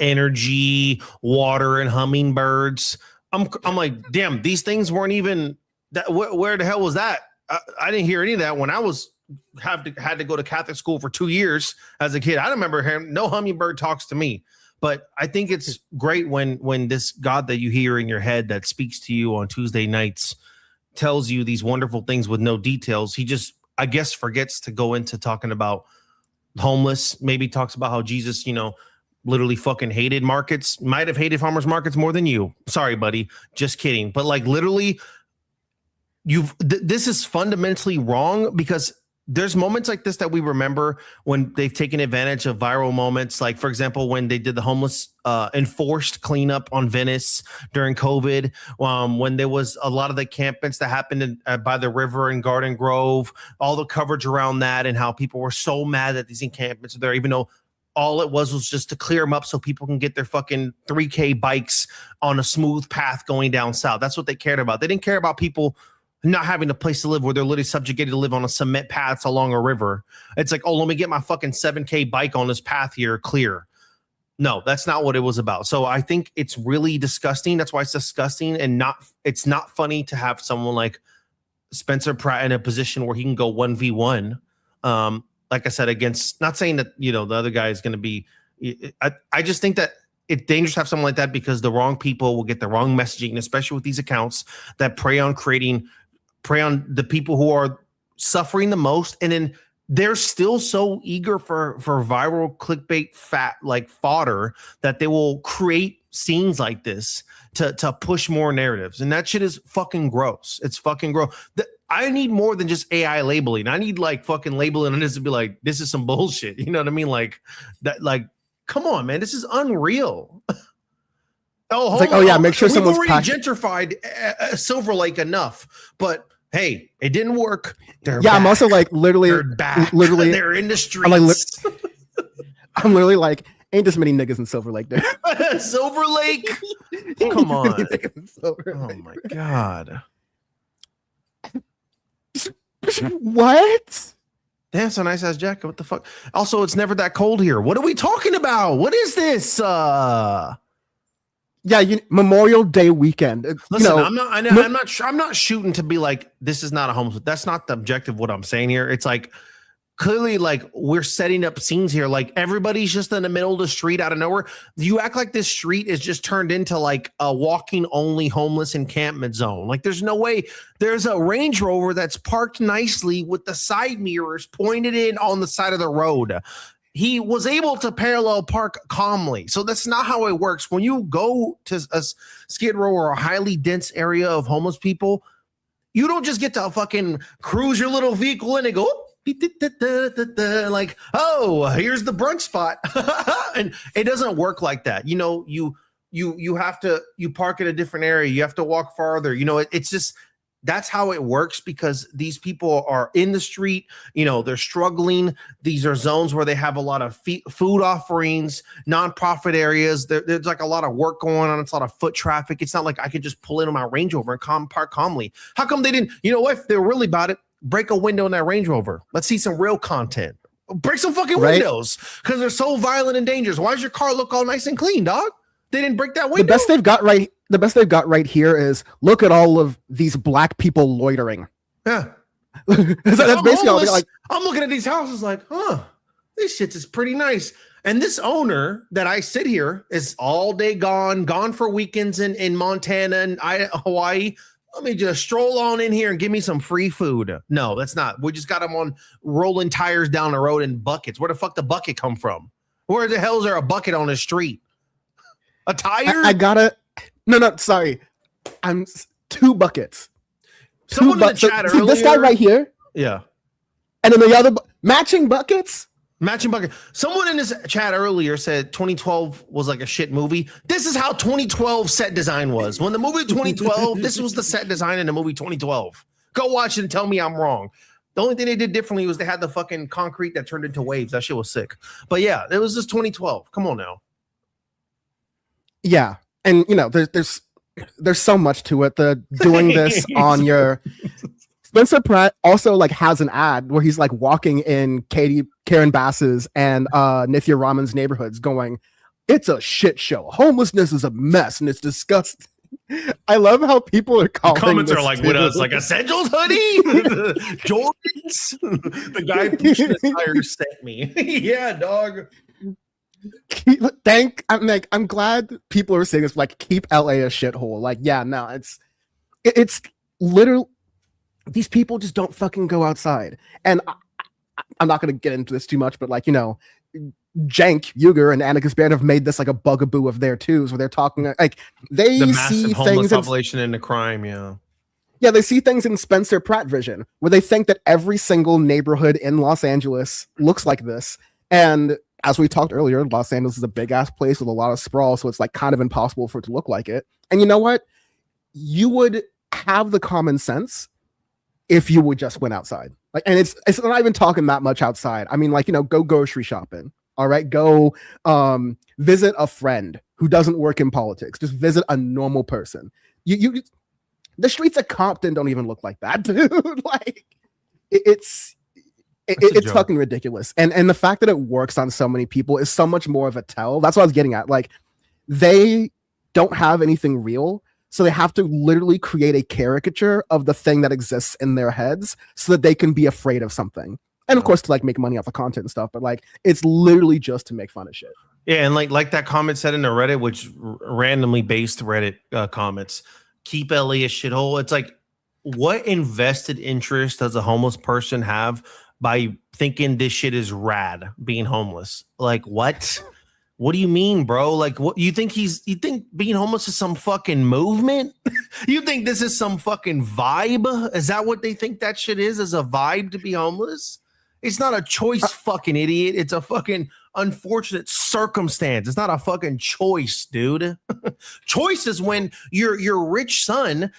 D: energy, water, and hummingbirds. I'm like, damn, these things weren't even that. Where the hell was that? I didn't hear any of that when I was had to go to Catholic school for 2 years as a kid. I don't remember hearing no hummingbird talks to me. But I think it's great when this God that you hear in your head that speaks to you on Tuesday nights tells you these wonderful things with no details. He just, I guess, forgets to go into talking about homeless, maybe talks about how Jesus, you know, literally fucking hated markets, might have hated farmers markets more than you. Sorry, buddy. Just kidding. But like literally, this is fundamentally wrong because there's moments like this that we remember when they've taken advantage of viral moments. Like, for example, when they did the homeless enforced cleanup on Venice during COVID, when there was a lot of the encampments that happened by the river in Garden Grove, all the coverage around that and how people were so mad that these encampments are there, even though all it was just to clear them up so people can get their fucking 3K bikes on a smooth path going down south. That's what they cared about. They didn't care about people not having a place to live where they're literally subjugated to live on a cement paths along a river. It's like, oh, let me get my fucking 7K bike on this path here clear. No, that's not what it was about. So I think it's really disgusting. That's why it's disgusting and it's not funny to have someone like Spencer Pratt in a position where he can go 1v1. Like I said, against, not saying that, you know, the other guy is going to be, I just think that it's dangerous to have someone like that because the wrong people will get the wrong messaging, especially with these accounts that prey on the people who are suffering the most. And then they're still so eager for viral clickbait fodder that they will create scenes like this to push more narratives. And that shit is fucking gross. It's fucking gross. I need more than just AI labeling. I need like fucking labeling on this to be like, this is some bullshit. You know what I mean? Like that, like, come on, man, this is unreal.
C: Oh, like, oh yeah, make sure someone's
D: already gentrified Silver Lake enough, but hey, it didn't work. They're back.
C: I'm also like literally
D: they're in the streets.
C: I'm literally like, ain't this many niggas in Silver Lake, dude.
D: Silver Lake, come on. Oh my god.
C: What?
D: Damn, it's a nice ass jacket. What the fuck? Also, it's never that cold here. What are we talking about? What is this?
C: Yeah, Memorial Day weekend.
D: Listen, I'm not shooting to be like, this is not a homeless. That's not the objective of what I'm saying here. It's like, clearly, like, we're setting up scenes here. Like, everybody's just in the middle of the street out of nowhere. You act like this street is just turned into like a walking only homeless encampment zone. Like, there's no way. There's a Range Rover that's parked nicely with the side mirrors pointed in on the side of the road. He was able to parallel park calmly. So that's not how it works. When you go to a Skid Row or a highly dense area of homeless people, you don't just get to fucking cruise your little vehicle in and go, like, oh, here's the brunch spot. And it doesn't work like that. You have to, you park in a different area. You have to walk farther. It's just, that's how it works, because these people are in the street, they're struggling. These are zones where they have a lot of food offerings, nonprofit areas. There's like a lot of work going on. It's a lot of foot traffic. It's not like I could just pull in on my Range Rover and park calmly. How come they didn't, if they're really about it, break a window in that Range Rover? Let's see some real content. Break some fucking windows, because they're so violent and dangerous. Why does your car look all nice and clean, dog? They didn't break that window.
C: The best they've got right here is, look at all of these black people loitering.
D: Yeah.
C: That's basically all they're like.
D: I'm looking at these houses like, this shit is pretty nice. And this owner that I sit here is all day gone for weekends in Montana and Hawaii. Let me just stroll on in here and give me some free food. No, that's not. We just got them on rolling tires down the road in buckets. Where the fuck the bucket come from? Where the hell is there a bucket on the street? A tire? No, sorry. I'm 2 buckets. Someone in the chat earlier.
C: This guy right here.
D: Yeah.
C: And then the other matching buckets.
D: Matching bucket. Someone in this chat earlier said 2012 was like a shit movie. This is how 2012 set design was. When the movie 2012, this was the set design in the movie 2012. Go watch it and tell me I'm wrong. The only thing they did differently was they had the fucking concrete that turned into waves. That shit was sick. But yeah, it was just 2012. Come on now.
C: Yeah. And there's so much to it. The doing this on your Spencer Pratt also like has an ad where he's like walking in Karen Bass's and Nithya Raman's neighborhoods going, it's a shit show. Homelessness is a mess and it's disgusting. I love how people are calling.
D: The comments are like, with us, like essentials hoodie, Jordans. The guy pushing the tires sent me. Yeah, dog.
C: I'm glad people are saying this, like, keep LA a shithole. Like, yeah, no, it's literally, these people just don't fucking go outside. And I'm not going to get into this too much, but like, Jank, Yuger, and Anarchist Band have made this like a bugaboo of their twos, where they're talking like they
D: the
C: see
D: massive homeless
C: things
D: population into crime.
C: Yeah, they see things in Spencer Pratt vision, where they think that every single neighborhood in Los Angeles looks like this. And as we talked earlier, Los Angeles is a big ass place with a lot of sprawl, so it's like kind of impossible for it to look like it. And you know what? You would have the common sense if you would just went outside. Like, and it's not even talking that much outside. I mean, like, go grocery shopping. All right, go visit a friend who doesn't work in politics. Just visit a normal person. The streets of Compton don't even look like that, dude. Like, it's fucking ridiculous. And the fact that it works on so many people is so much more of a tell. That's what I was getting at. Like, they don't have anything real, so they have to literally create a caricature of the thing that exists in their heads so that they can be afraid of something. And of course, to like make money off the content and stuff, but like it's literally just to make fun of shit.
D: Yeah, and like that comment said in the Reddit, which randomly based Reddit comments, keep LA a shithole. It's like, what invested interest does a homeless person have by thinking this shit is rad, being homeless? Like, what? What do you mean, bro? Like, what you think being homeless is some fucking movement? You think this is some fucking vibe? Is that what they think that shit is a vibe to be homeless? It's not a choice, fucking idiot. It's a fucking unfortunate circumstance. It's not a fucking choice, dude. Choice is when your rich son,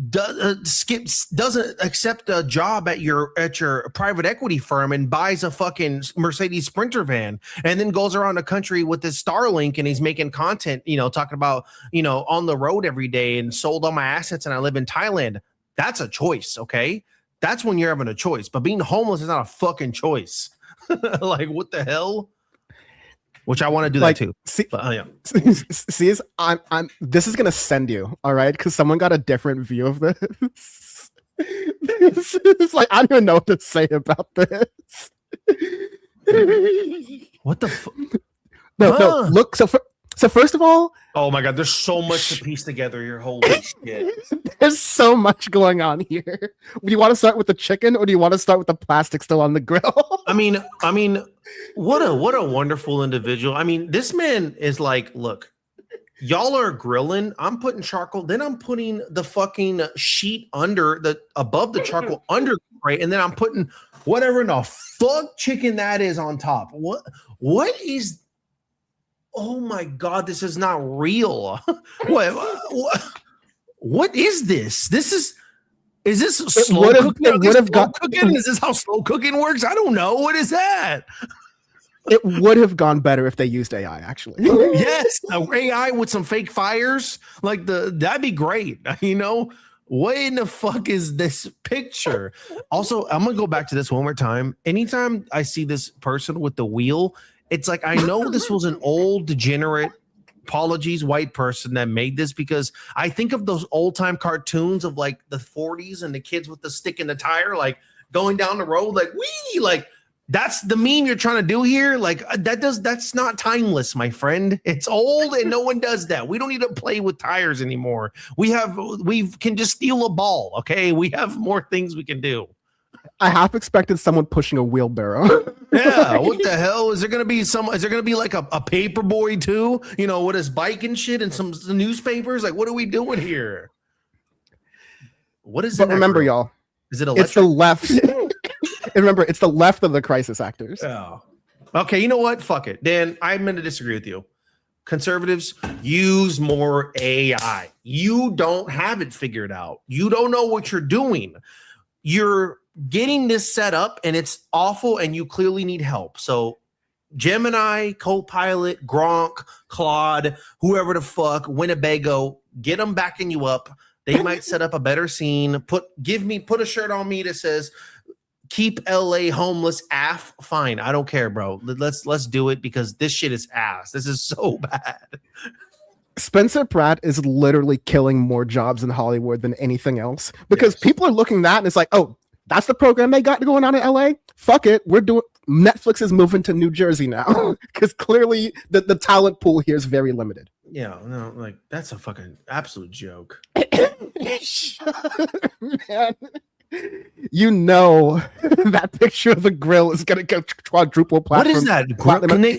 D: doesn't accept a job at your private equity firm and buys a fucking Mercedes Sprinter van and then goes around the country with his Starlink and he's making content, talking about, on the road every day and sold all my assets and I live in Thailand. That's a choice, okay? That's when you're having a choice. But being homeless is not a fucking choice. Like, what the hell? Which I want to do that too.
C: See,
D: but, yeah.
C: See, I'm. This is gonna send you, all right? Because someone got a different view of this. This is like, I don't even know what to say about this.
D: What the fuck?
C: No. Look. So first of all,
D: oh my god, there's so much to piece together here. Holy shit!
C: There's so much going on here. Do you want to start with the chicken, or do you want to start with the plastic still on the grill?
D: I mean, what a wonderful individual. I mean, this man is like, look, y'all are grilling. I'm putting charcoal, then I'm putting the fucking sheet above the charcoal under the tray, and then I'm putting whatever in the fuck chicken that is on top. What is? Oh my god, this is not real. What is this? Is this slow cooking? Is this how slow cooking works? I don't know. What is that?
C: It would have gone better if they used AI, actually.
D: Yes, AI with some fake fires, like that'd be great. You know, what in the fuck is this picture? Also, I'm gonna go back to this one more time. Anytime I see this person with the wheel, it's like, I know this was an old degenerate, apologies, white person that made this, because I think of those old time cartoons of like the 40s and the kids with the stick in the tire, like going down the road, like wee, like that's the meme you're trying to do here. Like that's not timeless, my friend. It's old and no one does that. We don't need to play with tires anymore. We can just steal a ball. Okay, we have more things we can do.
C: I half expected someone pushing a wheelbarrow.
D: Yeah, what the hell? Is there gonna be like a paper boy too? You know, with his bike and shit and some newspapers? Like, what are we doing here? What is it?
C: But remember, y'all,
D: is it electric?
C: It's the left. And remember, it's the left of the crisis actors.
D: Oh. Okay, you know what? Fuck it. Dan, I'm gonna disagree with you. Conservatives, use more AI. You don't have it figured out. You don't know what you're doing. You're getting this set up and it's awful and you clearly need help. So Gemini, Copilot, Gronk, Claude, whoever the fuck, Winnebago, get them backing you up. They might set up a better scene. Put a shirt on me that says keep LA homeless AF. Fine. I don't care, bro. Let's do it, because this shit is ass. This is so bad.
C: Spencer Pratt is literally killing more jobs in Hollywood than anything else, because people are looking at that and it's like, oh, that's the program they got going on in LA. Fuck it. Netflix is moving to New Jersey now, because clearly the talent pool here is very limited.
D: Yeah, no, like that's a fucking absolute joke.
C: Man, you know that picture of the grill is gonna go quadruple platinum.
D: What is that?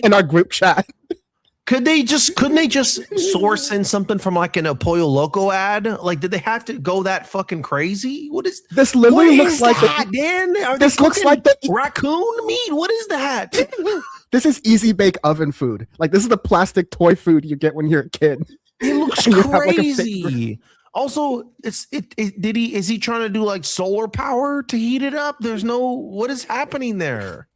C: In our group chat.
D: Couldn't they just source in something from like an Pollo Loco ad? Like, did they have to go that fucking crazy? What is
C: this? Literally looks like
D: that, Dan?
C: This looks like the
D: raccoon meat. What is that?
C: This is easy bake oven food. Like, this is the plastic toy food you get when you're a kid.
D: It looks crazy. Also, is he trying to do like solar power to heat it up? What is happening there?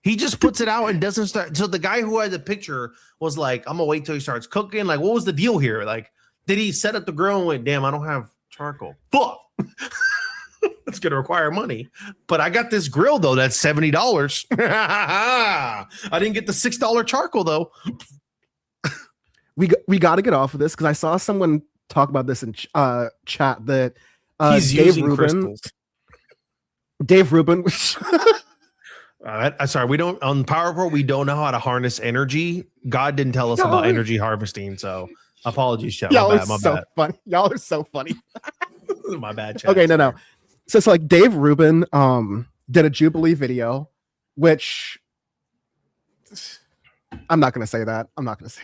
D: He just puts it out and doesn't start. So the guy who had the picture was like, I'm gonna wait till he starts cooking. Like, what was the deal here? Like, did he set up the grill and went, damn, I don't have charcoal. Fuck. It's gonna require money. But I got this grill though, that's $70. I didn't get the $6 charcoal though.
C: We got to get off of this, because I saw someone talk about this in chat that
D: he's using crystals.
C: Dave Rubin.
D: Sorry, we don't on PowerPoint. We don't know how to harness energy. God didn't tell us about energy harvesting, so apologies, chat.
C: Y'all
D: my
C: are so
D: bad.
C: funny. Y'all are so funny.
D: My bad, chat.
C: Okay, no. So it's like Dave Rubin did a Jubilee video, which I'm not gonna say that. I'm not gonna say.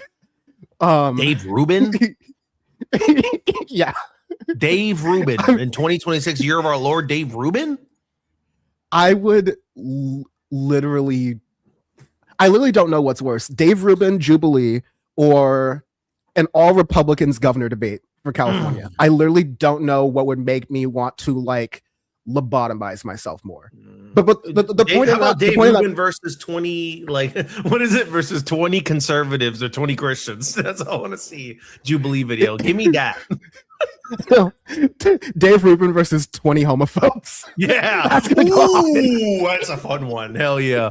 D: Dave Rubin.
C: Yeah,
D: Dave Rubin in 2026, year of our Lord. Dave Rubin.
C: I would literally don't know what's worse: Dave Rubin Jubilee or an all Republicans governor debate for California. I literally don't know what would make me want to like lobotomize myself more. But the point
D: about Dave Rubin versus 20, like, what is it, versus 20 conservatives or 20 Christians? That's all I want to see. Jubilee video. Give me that.
C: Dave Rubin versus 20 homophobes.
D: Yeah.
C: That's gonna go on.
D: Ooh, that's a fun one. Hell yeah.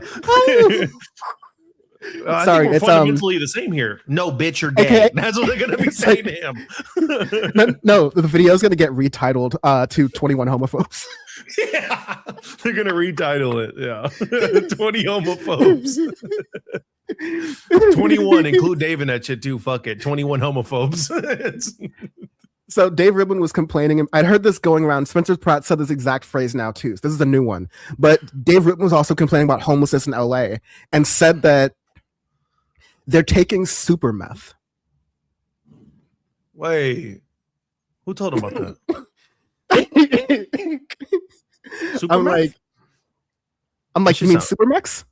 D: I
C: Sorry,
D: think we're
C: it's
D: fundamentally the same here. No, bitch, you're gay.
C: Okay.
D: That's what they're gonna be saying to him.
C: No, the video is gonna get retitled to 21 homophobes.
D: Yeah, they're gonna retitle it. Yeah, 20 homophobes. 21, include Dave in that shit too. Fuck it, 21 homophobes.
C: So Dave Rubin was complaining. I'd heard this going around. Spencer Pratt said this exact phrase now too. So this is a new one. But Dave Rubin was also complaining about homelessness in LA and said that they're taking super meth.
D: Wait, who told him about that?
C: I'm like, you mean Supermex?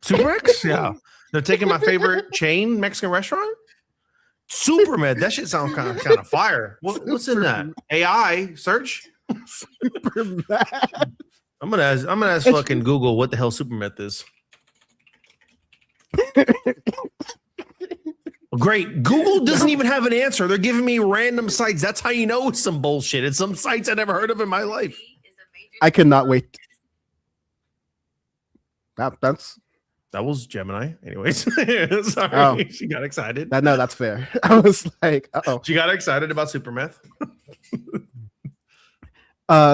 D: Supermex? Yeah, they're taking my favorite chain Mexican restaurant. Supermed. That shit sounds kind of fire. What's in that? AI search.
C: Supermeth.
D: I'm gonna ask fucking Google what the hell Supermeth is. Great. Google doesn't even have an answer. They're giving me random sites. That's how you know it's some bullshit. It's some sites I never heard of in my life.
C: I cannot wait.
D: That was Gemini. Anyways, sorry.
C: Oh.
D: She got excited.
C: No, that's fair. I was like,
D: She got excited about Supermeth.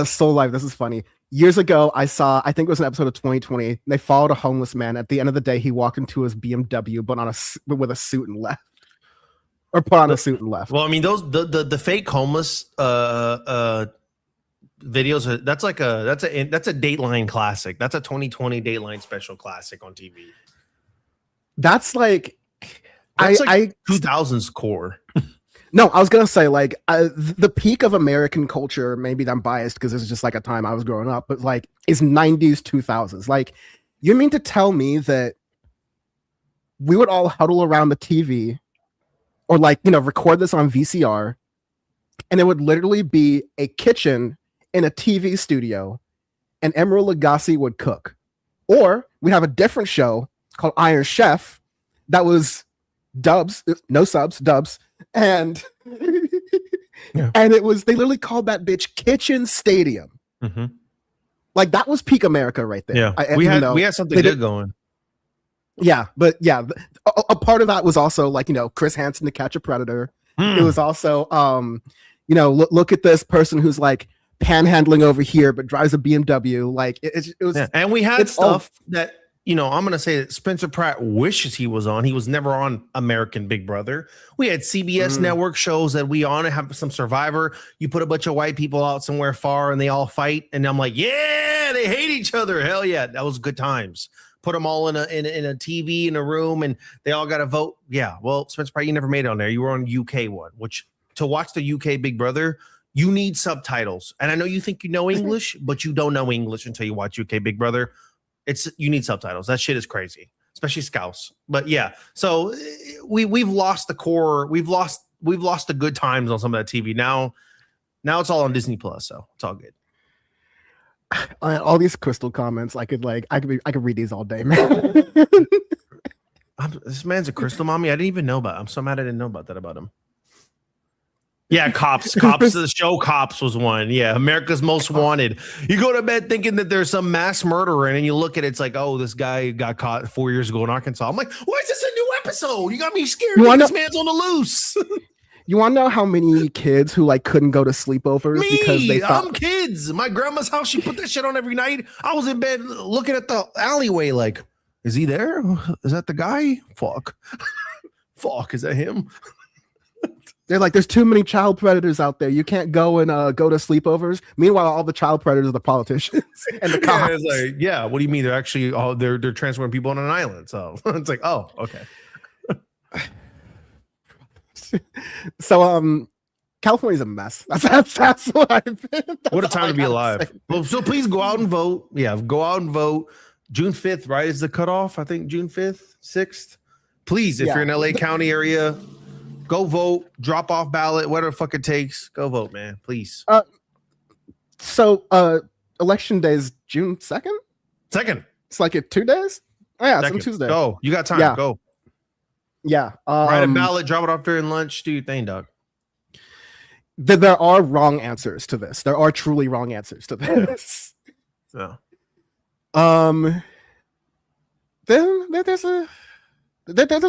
C: Soul Life, this is funny. Years ago, I think it was an episode of 2020. They followed a homeless man. At the end of the day, he walked into his BMW, but with a suit and left. Or put on a suit and left.
D: Well, I mean, the fake homeless videos that's a Dateline classic. That's a 2020 Dateline special classic on TV.
C: That's like
D: that's like 2000s core.
C: No, I was gonna say like the peak of American culture. Maybe I'm biased because this is just like a time I was growing up, but like is 90s 2000s. Like, you mean to tell me that we would all huddle around the TV or like record this on VCR, and it would literally be a kitchen in a TV studio, and Emeril Lagasse would cook. Or we have a different show called Iron Chef that was dubs, no subs, dubs, and and they literally called that bitch Kitchen Stadium.
D: Mm-hmm.
C: Like that was peak America right there.
D: Yeah, we had something good going.
C: Yeah, but yeah, a part of that was also like Chris Hansen to Catch a Predator. It was also look at this person who's like panhandling over here but drives a BMW. Like it was,
D: and we had stuff that I'm gonna say that Spencer Pratt wishes he was on. He was never on American Big Brother. We had CBS network shows that we on have some Survivor. You put a bunch of white people out somewhere far and they all fight, and I'm like, yeah, they hate each other. Hell yeah, that was good times. Put them all in a TV in a room and they all got to vote. Yeah, well, Spencer Pratt, you never made it on there. You were on UK one, which to watch the UK Big Brother, you need subtitles. And I know you think you know English, but you don't know English until you watch UK Big Brother. You need subtitles. That shit is crazy, especially Scouse. But yeah, so we've lost the core. We've lost the good times on some of that TV. Now it's all on Disney Plus, so it's all good.
C: All these Crystal comments, I could read these all day, man.
D: This man's a Crystal mommy. I didn't even know about. I'm so mad I didn't know about that about him. Yeah, Cops. The show Cops was one. Yeah, America's Most Wanted. You go to bed thinking that there's some mass murderer, and then you look at it, it's like, oh, this guy got caught 4 years ago in Arkansas. I'm like, why is this a new episode? You got me scared. This man's on the loose.
C: You want to know how many kids who like couldn't go to sleepovers because they thought
D: I'm kids. My grandma's house, she put that shit on every night. I was in bed looking at the alleyway like, is he there? Is that the guy? Fuck. Is that him?
C: They're like, there's too many child predators out there. You can't go and go to sleepovers. Meanwhile, all the child predators are the politicians and the cops.
D: Yeah, it's like, yeah, what do you mean? They're actually they're transferring people on an island. So it's like, oh, okay.
C: So California's a mess. That's what I've been.
D: What a time to be alive. Well, so please go out and vote. Yeah, go out and vote. June 5th, right, is the cutoff. I think June 5th, 6th. Please, if you're in LA County area, go vote, drop off ballot, whatever the fuck it takes. Go vote, man. Please.
C: So election day is June 2nd?
D: 2nd.
C: It's like 2 days? Oh yeah, it's on Tuesday.
D: Go. You got time.
C: Yeah.
D: Go.
C: Yeah.
D: Write a ballot, drop it off during lunch, do your thing, dog.
C: there are wrong answers to this. There are truly wrong answers to this.
D: So.
C: Then there's a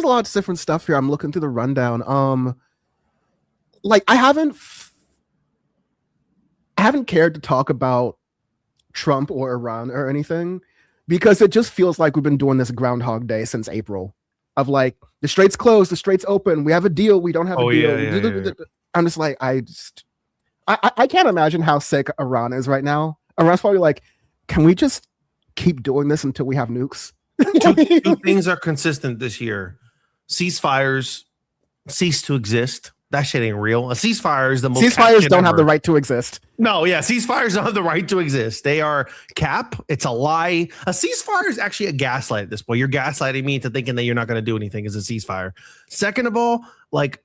C: lot of different stuff here. I'm looking through the rundown. Like I haven't cared to talk about Trump or Iran or anything because it just feels like we've been doing this Groundhog Day since April of like the straits closed, the straits open, we have a deal, we don't have a deal. Yeah. I'm just like, I can't imagine how sick Iran is right now. Iran's probably like, can we just keep doing this until we have nukes?
D: Two things are consistent this year. Ceasefires cease to exist. That shit ain't real. A ceasefire is the most.
C: Ceasefires don't have the right to exist.
D: No, yeah, ceasefires don't have the right to exist. They are cap. It's a lie. A ceasefire is actually a gaslight at this point. You're gaslighting me into thinking that you're not going to do anything as a ceasefire. Second of all, like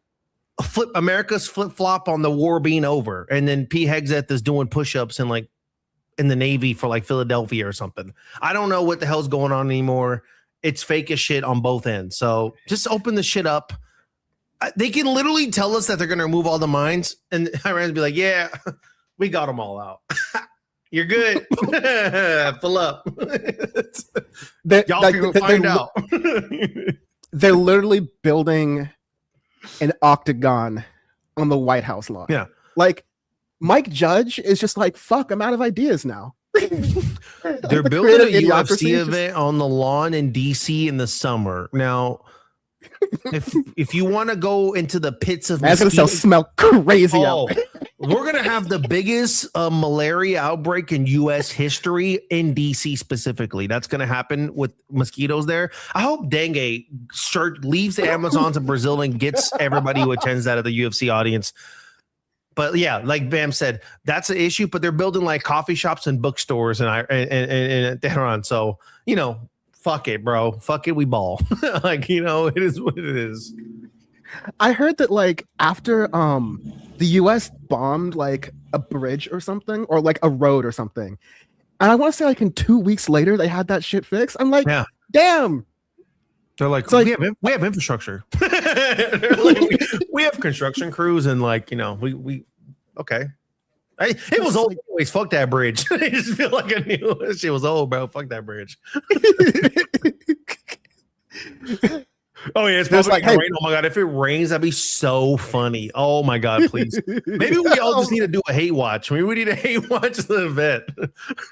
D: America's flip flop on the war being over, and then P. Hegseth is doing push-ups and like in the Navy for like Philadelphia or something. I don't know what the hell's going on anymore. It's fake as shit on both ends. So just open the shit up. They can literally tell us that they're going to remove all the mines, and Iran's be like, yeah, we got them all out. You're good. Pull up. Y'all
C: like,
D: can find out.
C: They're literally building an octagon on the White House lawn.
D: Yeah.
C: Like, Mike Judge is just like, fuck, I'm out of ideas now.
D: They're building a UFC event on the lawn in DC in the summer. Now, if you want to go into the pits of
C: that's gonna smell crazy out.
D: We're gonna have the biggest malaria outbreak in U.S. history in DC specifically. That's gonna happen with mosquitoes there. I hope dengue leaves the Amazons of Brazil and gets everybody who attends that at the UFC audience. But yeah, like Bam said, that's an issue. But they're building like coffee shops and bookstores in Tehran. So you know. Fuck it, bro. Fuck it, we ball. Like, you know, it is what it is.
C: I heard that like after the US bombed like a bridge or something, or like a road or something. And I want to say like in 2 weeks later they had that shit fixed. I'm like, yeah. Damn.
D: They're like, we have infrastructure. Like, we have construction crews and like, you know, we okay. It was old. Anyways, fuck that bridge. I just feel like I knew that shit was old, bro. Fuck that bridge. Oh yeah, it's probably like rain. Oh my god, if it rains, that'd be so funny. Oh my god, please. Maybe we all just need to do a hate watch. Maybe we need a hate watch the event.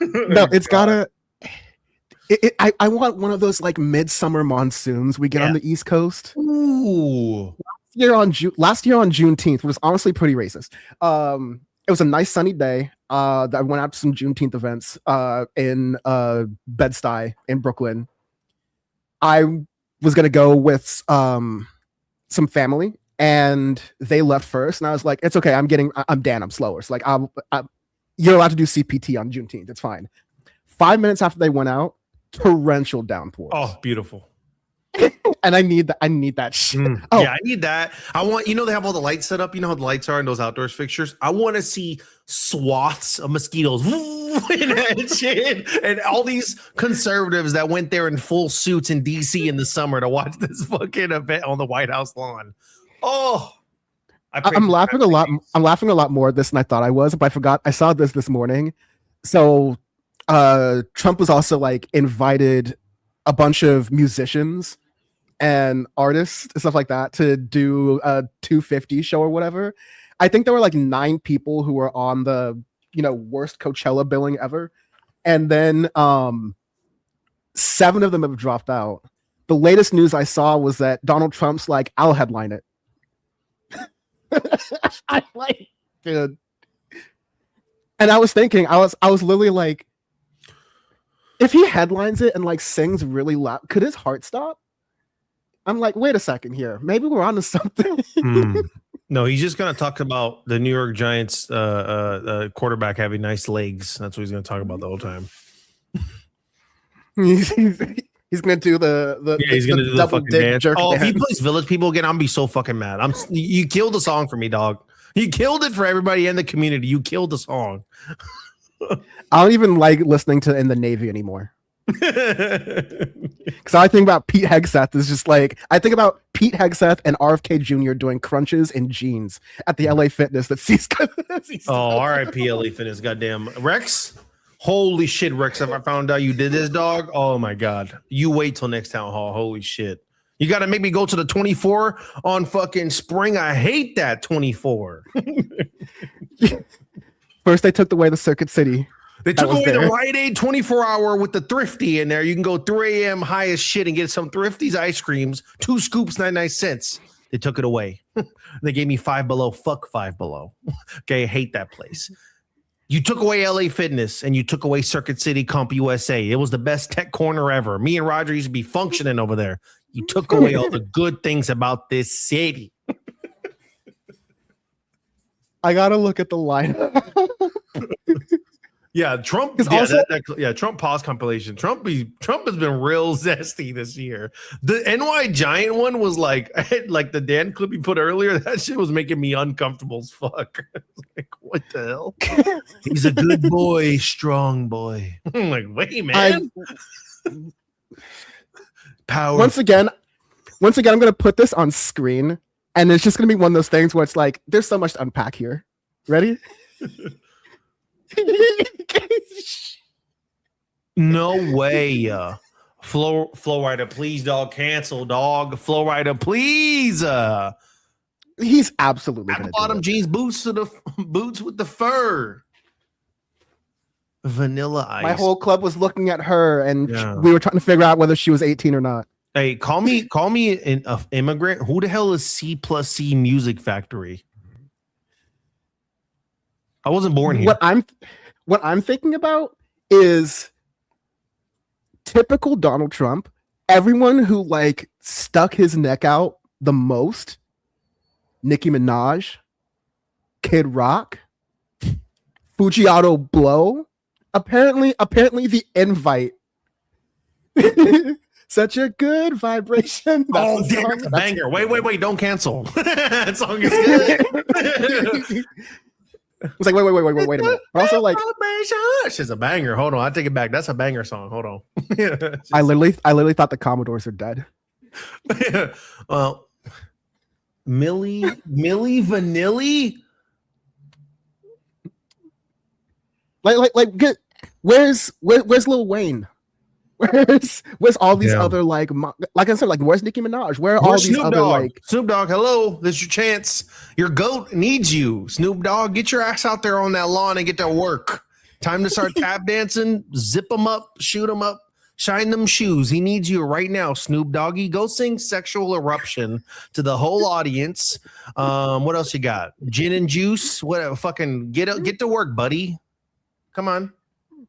C: No, it's gotta. I want one of those like midsummer monsoons we get on the East Coast.
D: Ooh.
C: Last year on Juneteenth was honestly pretty racist. It was a nice sunny day. I went out to some Juneteenth events in Bed-Stuy in Brooklyn. I was gonna go with some family, and they left first. And I was like, "It's okay. I'm Dan. I'm slower. So like, you're allowed to do CPT on Juneteenth. It's fine." 5 minutes after they went out, torrential downpours.
D: Oh, beautiful.
C: And I need that shit.
D: Oh. Yeah, I need that. I want, you know, they have all the lights set up. You know how the lights are in those outdoors fixtures? I want to see swaths of mosquitoes and shit. And all these conservatives that went there in full suits in DC in the summer to watch this fucking event on the White House lawn. Oh,
C: I'm laughing a lot. I'm laughing a lot more at this than I thought I was, but I forgot. I saw this morning. So Trump was also like invited a bunch of musicians and artists and stuff like that to do a 250 show or whatever. I think there were like 9 people who were on the, you know, worst Coachella billing ever. And then 7 of them have dropped out. The latest news I saw was that Donald Trump's like, I'll headline it. I like, dude. And I was thinking, I was literally like, if he headlines it and like sings really loud, could his heart stop? I'm like, wait a second here. Maybe we're onto something.
D: No, he's just going to talk about the New York Giants quarterback having nice legs. That's what he's going to talk about the whole time.
C: He's going to do
D: he's going to do the fucking dance. Oh, if he plays Village People again, I'm going to be so fucking mad. You killed the song for me, dog. You killed it for everybody in the community. You killed the song.
C: I don't even like listening to In the Navy anymore. Because I think about Pete Hegseth is just like, I think about Pete Hegseth and RFK Jr. doing crunches in jeans at the LA Fitness that sees.
D: Oh, R.I.P. LA Fitness. Goddamn. Rex? Holy shit, Rex. If I found out you did this, dog, oh my God. You wait till next town hall. Holy shit. You got to make me go to the 24 on fucking spring. I hate that 24.
C: First, they took away the Circuit City.
D: They took away the Rite Aid 24-hour with the Thrifty in there. You can go 3 a.m. high as shit and get some Thrifty's ice creams. 2 scoops, 99 cents. They took it away. They gave me Five Below. Fuck Five Below. Okay, I hate that place. You took away LA Fitness and you took away Circuit City Comp USA. It was the best tech corner ever. Me and Roger used to be functioning over there. You took away all the good things about this city.
C: I gotta look at the lineup.
D: Yeah, Trump. Yeah, Trump pause compilation. Trump has been real zesty this year. The NY Giant one was like the Dan clip you put earlier. That shit was making me uncomfortable as fuck. Like, what the hell? He's a good boy, strong boy. I'm like, wait, man. Power.
C: Once again, I'm gonna put this on screen, and it's just gonna be one of those things where it's like, there's so much to unpack here. Ready?
D: No way. Flow Rider, please, dog. Cancel, dog. Flow Rider, please.
C: He's absolutely
D: apple bottom jeans, boots with the fur. Vanilla Ice.
C: My whole club was looking at her, and we were trying to figure out whether she was 18 or not.
D: Hey, call me an immigrant. Who the hell is C+C Music Factory? I wasn't born here.
C: What I'm thinking about is typical Donald Trump. Everyone who like stuck his neck out the most: Nicki Minaj, Kid Rock, Fujiato Blow. Apparently the invite. Such a good vibration.
D: That's damn, banger. Wait, don't cancel. That song is good.
C: It's like, wait a minute. But also, like,
D: she's a banger. Hold on, I take it back. That's a banger song. Hold on.
C: I literally thought the Commodores are dead.
D: Well, Millie Vanilli.
C: Like, where's Lil Wayne? Where's all these other like I said, like, where's Nicki Minaj? Where are all these
D: Snoop
C: other
D: Dogg?
C: like
D: Snoop Dogg? Hello, this is your chance. Your goat needs you, Snoop Dogg. Get your ass out there on that lawn and get to work. Time to start tap dancing. Zip them up, shoot them up, shine them shoes. He needs you right now, Snoop Doggy. Go sing "Sexual Eruption" to the whole audience. What else you got? Gin and juice. Whatever. Fucking get to work, buddy. Come on.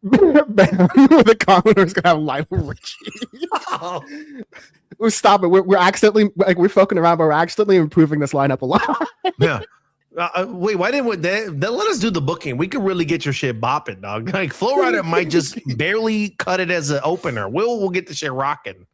C: The Commodore's gonna have Lionel Richie. Stop it. We're accidentally we're fucking around, but we're accidentally improving this lineup a lot.
D: Yeah. Wait, why didn't they let us do the booking? We could really get your shit bopping, dog. Like Flow Rider might just barely cut it as an opener. We'll get the shit rocking.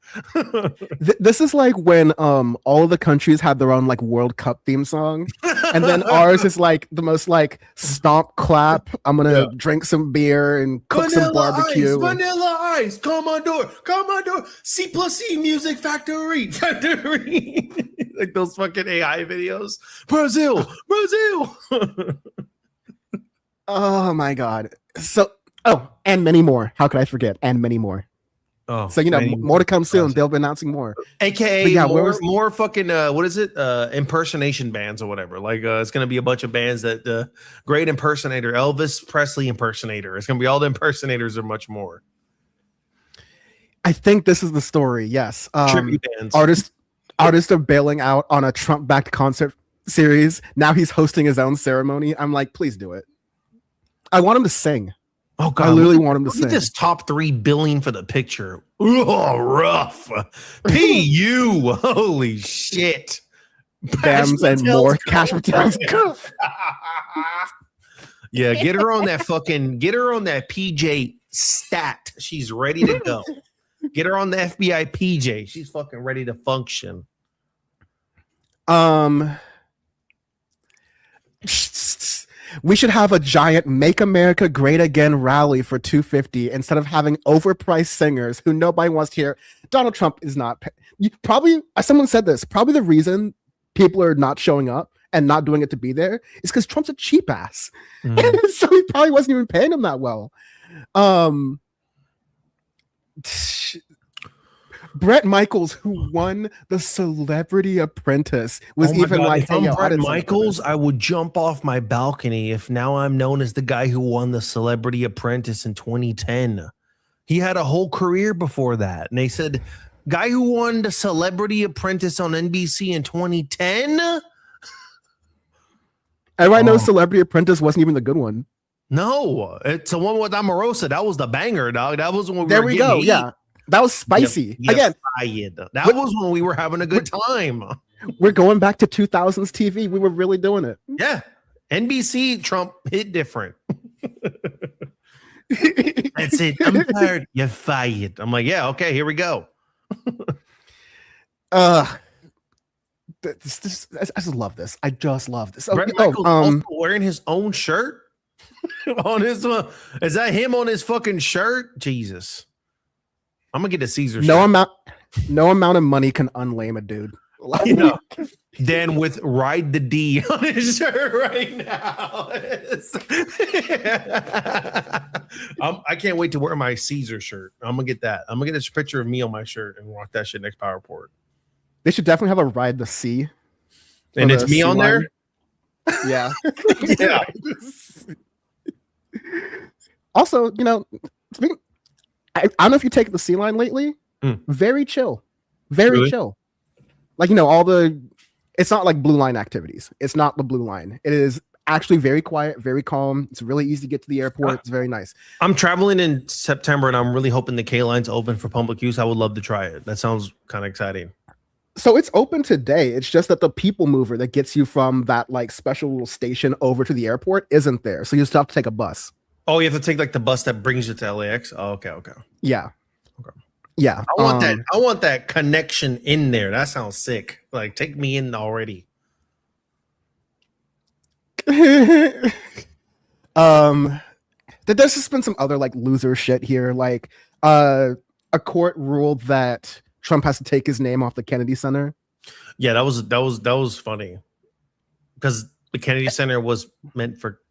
C: This is like when all of the countries have their own like World Cup theme song, and then ours is like the most like stomp clap. I'm gonna drink some beer and cook some barbecue.
D: Vanilla Ice, come on door. C+C Music Factory. Like those fucking AI videos. Brazil.
C: Oh my God. So and many more. How could I forget? And many more.
D: Oh,
C: so more to come soon. They'll be announcing more.
D: AKA more fucking what is it? Impersonation bands or whatever. Like it's gonna be a bunch of bands that great impersonator, Elvis Presley impersonator. It's gonna be all the impersonators or much more.
C: I think this is the story. Yes.
D: Tribute bands.
C: Artists are bailing out on a Trump-backed concert series. Now he's hosting his own ceremony. I'm like, please do it. I want him to sing.
D: Oh God!
C: I literally want him to sing.
D: This top 3 billing for the picture. Oh, rough. PU. Holy shit.
C: Bams and more. Cash Patels.
D: Yeah, get her on that PJ stat. She's ready to go. Get her on the FBI PJ. She's fucking ready to function.
C: We should have a giant "Make America Great Again" rally for 250 instead of having overpriced singers who nobody wants to hear. Donald Trump is not probably. Someone said this. Probably the reason people are not showing up and not doing it to be there is because Trump's a cheap ass. So he probably wasn't even paying him that well. Brett Michaels, who won the Celebrity Apprentice, was even like,
D: if I'm Brett Michaels, I would jump off my balcony if now I'm known as the guy who won the Celebrity Apprentice in 2010. He had a whole career before that. And they said, guy who won the Celebrity Apprentice on NBC in 2010?
C: Everybody knows Celebrity Apprentice wasn't even the good one.
D: No, it's the one with Omarosa. That was the banger, dog. That was when
C: we go. Yeah. That was spicy. Again,
D: that was when we were having a good time.
C: We're going back to 2000s TV. We were really doing it.
D: Yeah. NBC Trump hit different. That's it. I'm tired. You're fired. I'm like, yeah, okay, here we go.
C: I just love this. I just love this.
D: Brett Michaels also wearing his own shirt on his is that him on his fucking shirt? Jesus. I'm gonna get a Caesar shirt.
C: No amount of money can unlame a dude.
D: Dan with Ride the D on his shirt right now. I can't wait to wear my Caesar shirt. I'm gonna get that. I'm gonna get this picture of me on my shirt and rock that shit next Power Report.
C: They should definitely have a Ride the Sea.
D: And it's me on there?
C: Yeah.
D: Yeah.
C: Also, I don't know if you take the sea line lately. Very chill. Very chill. Like, it's not like blue line activities. It's not the blue line. It is actually very quiet, very calm. It's really easy to get to the airport. It's very nice.
D: I'm traveling in September and I'm really hoping the K line's open for public use. I would love to try it. That sounds kind of exciting.
C: So it's open today. It's just that the people mover that gets you from that like special little station over to the airport isn't there. So you still have to take a bus.
D: Oh, you have to take like the bus that brings you to LAX. Oh, okay.
C: Yeah.
D: Okay.
C: Yeah.
D: I want that connection in there. That sounds sick. Like, take me in already.
C: There's just been some other like loser shit here. Like a court ruled that Trump has to take his name off the Kennedy Center.
D: Yeah, that was funny. Because the Kennedy Center was meant for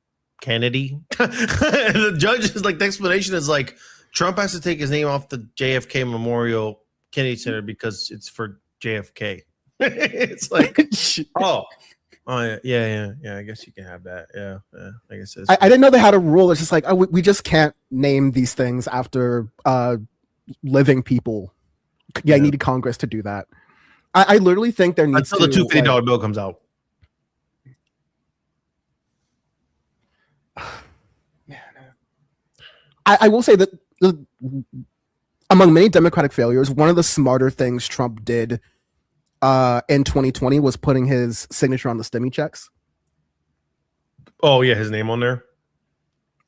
D: Kennedy. The judge is like, the explanation is like, Trump has to take his name off the JFK Memorial Kennedy Center because it's for JFK. It's like, oh yeah. I guess you can have that. Yeah. I guess I
C: didn't know they had a rule. It's just like, we just can't name these things after living people. Yeah, I needed Congress to do that. I literally think there needs
D: until the $250 bill comes out.
C: I will say that among many Democratic failures, one of the smarter things Trump did in 2020 was putting his signature on the stimmy checks.
D: Oh yeah, his name on there.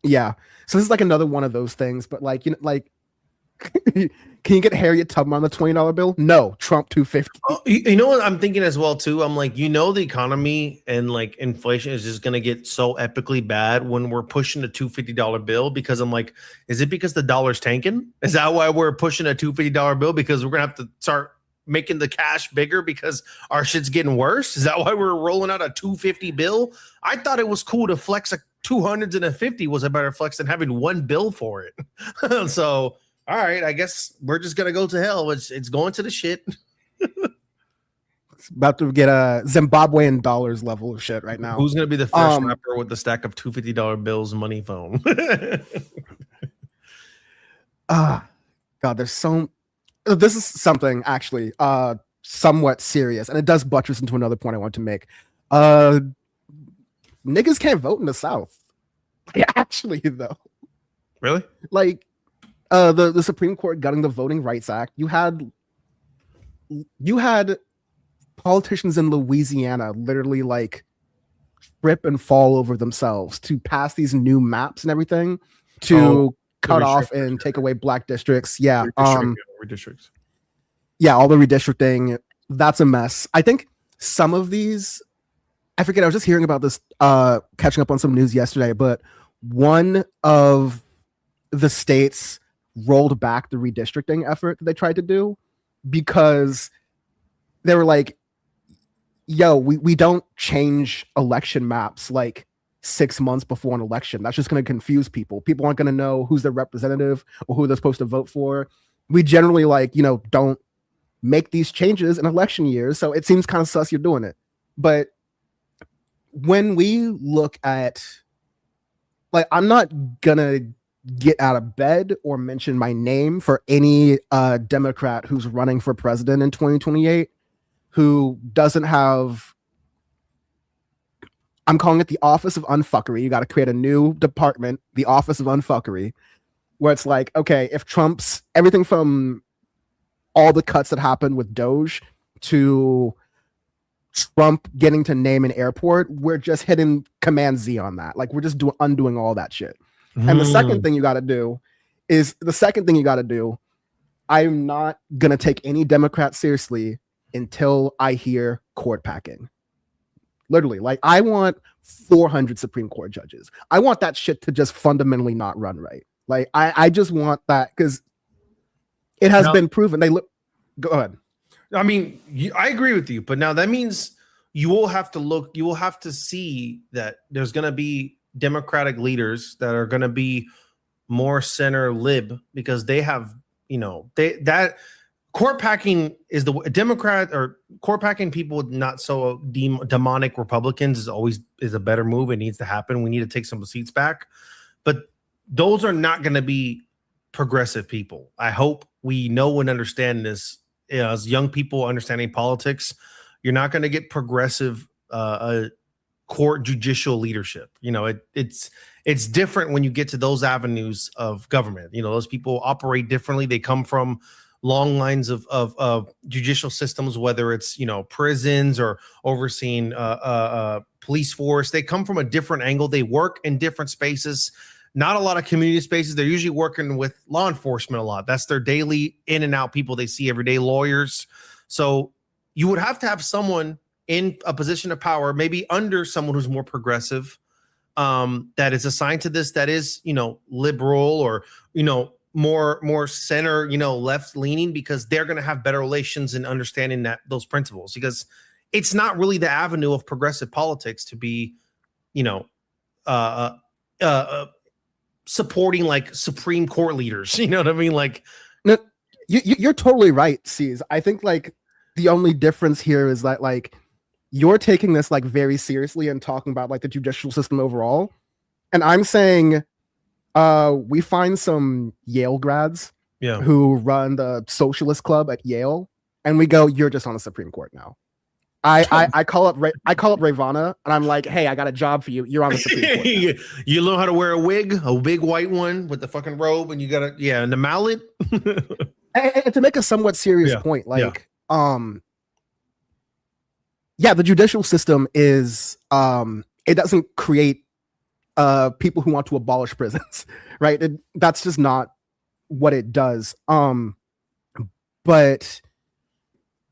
C: Yeah, so this is like another one of those things. But like, can you get Harriet Tubman on the $20 bill? No, Trump 250.
D: You know what I'm thinking as well too? I'm like, the economy and like inflation is just gonna get so epically bad when we're pushing a $250 bill, because I'm like, is it because the dollar's tanking? Is that why we're pushing a $250 bill? Because we're gonna have to start making the cash bigger because our shit's getting worse? Is that why we're rolling out a $250 bill? I thought it was cool to flex a 200s and a 50 was a better flex than having one bill for it. So all right, I guess we're just gonna go to hell. It's going to the shit.
C: It's about to get a Zimbabwean dollars level of shit right now.
D: Who's gonna be the first rapper with the stack of $250 bills money phone?
C: God, there's so. This is something actually somewhat serious, and it does buttress into another point I want to make. Niggas can't vote in the South. Actually, though.
D: Really?
C: Like. The Supreme Court gutting the Voting Rights Act. You had politicians in Louisiana literally like trip and fall over themselves to pass these new maps and everything to cut off and take away black districts. Yeah.
D: Redistricts.
C: Yeah, all the redistricting. That's a mess. I think some of these I forget. I was just hearing about this, catching up on some news yesterday, but one of the states rolled back the redistricting effort that they tried to do because they were like, yo, we don't change election maps like 6 months before an election. That's just going to confuse people. People aren't going to know who's their representative or who they're supposed to vote for. We generally don't make these changes in election years. So it seems kind of sus you're doing it. But when we look at, I'm not gonna get out of bed or mention my name for any Democrat who's running for president in 2028 who doesn't have, I'm calling it the Office of Unfuckery. You got to create a new department, the Office of Unfuckery, where it's like, okay, if Trump's everything from all the cuts that happened with Doge to Trump getting to name an airport, we're just hitting Command Z on that. We're just undoing all that shit. And the second thing you got to do, I'm not going to take any Democrat seriously until I hear court packing. Literally, I want 400 Supreme Court judges. I want that shit to just fundamentally not run right. I just want that because it has been proven. Go ahead.
D: I mean, I agree with you, but now that means you will have to see that there's going to be Democratic leaders that are going to be more center lib because they have, that court packing is the Democrat or court packing people not so demonic Republicans is a better move. It needs to happen. We need to take some seats back, but those are not going to be progressive people. I hope we know and understand this. As young people understanding politics, you're not going to get progressive court judicial leadership. It's different when you get to those avenues of government. Those people operate differently. They come from long lines of judicial systems, whether it's prisons or overseeing police force. They come from a different angle. They work in different spaces. Not a lot of community spaces. They're usually working with law enforcement a lot. That's their daily in and out people they see every day, lawyers. So you would have to have someone in a position of power, maybe under someone who's more progressive, that is assigned to this, that is, liberal or, more center, left leaning, because they're going to have better relations in understanding those principles, because it's not really the avenue of progressive politics to be, supporting Supreme Court leaders. You know what I mean?
C: No, you're totally right, C's. I think the only difference here is that you're taking this very seriously and talking about the judicial system overall. And I'm saying we find some Yale grads who run the socialist club at Yale, and we go, you're just on the Supreme Court now. I call up Ravana and I'm like, hey, I got a job for you. You're on the Supreme Court now.
D: You learn how to wear a big white one with the fucking robe, and you got and the mallet.
C: and to make a somewhat serious point, the judicial system is it doesn't create people who want to abolish prisons, right? That's just not what it does. But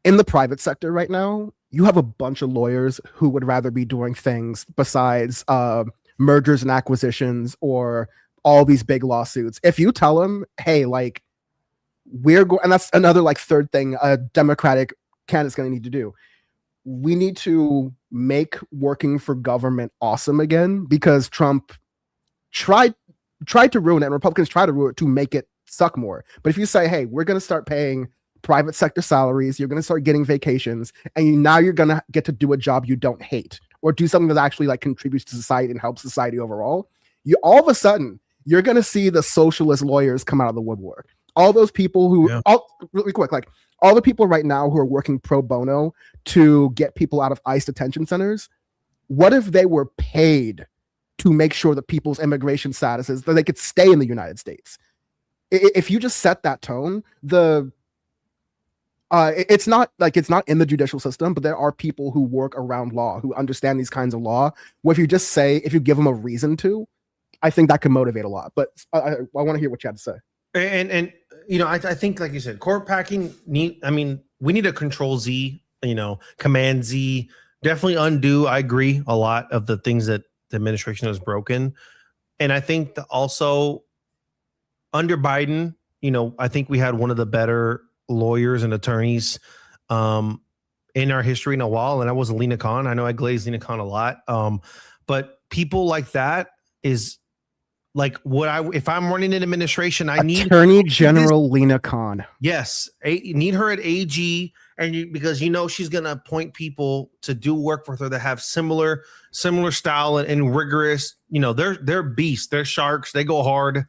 C: in the private sector right now, you have a bunch of lawyers who would rather be doing things besides mergers and acquisitions or all these big lawsuits. If you tell them, hey, we're going, and that's another third thing a Democratic candidate's going to need to do. We need to make working for government awesome again, because Trump tried to ruin it, and Republicans try to ruin it to make it suck more. But if you say, hey, we're going to start paying private sector salaries, you're going to start getting vacations, and now you're going to get to do a job you don't hate or do something that actually contributes to society and helps society overall, all of a sudden you're going to see the socialist lawyers come out of the woodwork. All those people who really quick, all the people right now who are working pro bono to get people out of ICE detention centers, what if they were paid to make sure that people's immigration statuses, that they could stay in the United States? If you just set that tone, it's not in the judicial system, but there are people who work around law, who understand these kinds of law. Well, if you give them a reason to, I think that could motivate a lot. But I want to hear what you had to say.
D: And I think, like you said, court packing we need a control Z, command Z, definitely undo. I agree a lot of the things that the administration has broken. And I think that also under Biden, I think we had one of the better lawyers and attorneys in our history in a while. And that was Lena Khan. I know I glazed Lena Khan a lot. But people like that is like if I'm running an administration, I need
C: Attorney General Lena Khan.
D: Yes. Need her at AG. And because she's gonna appoint people to do work for her that have similar style and rigorous. They're beasts, they're sharks, they go hard.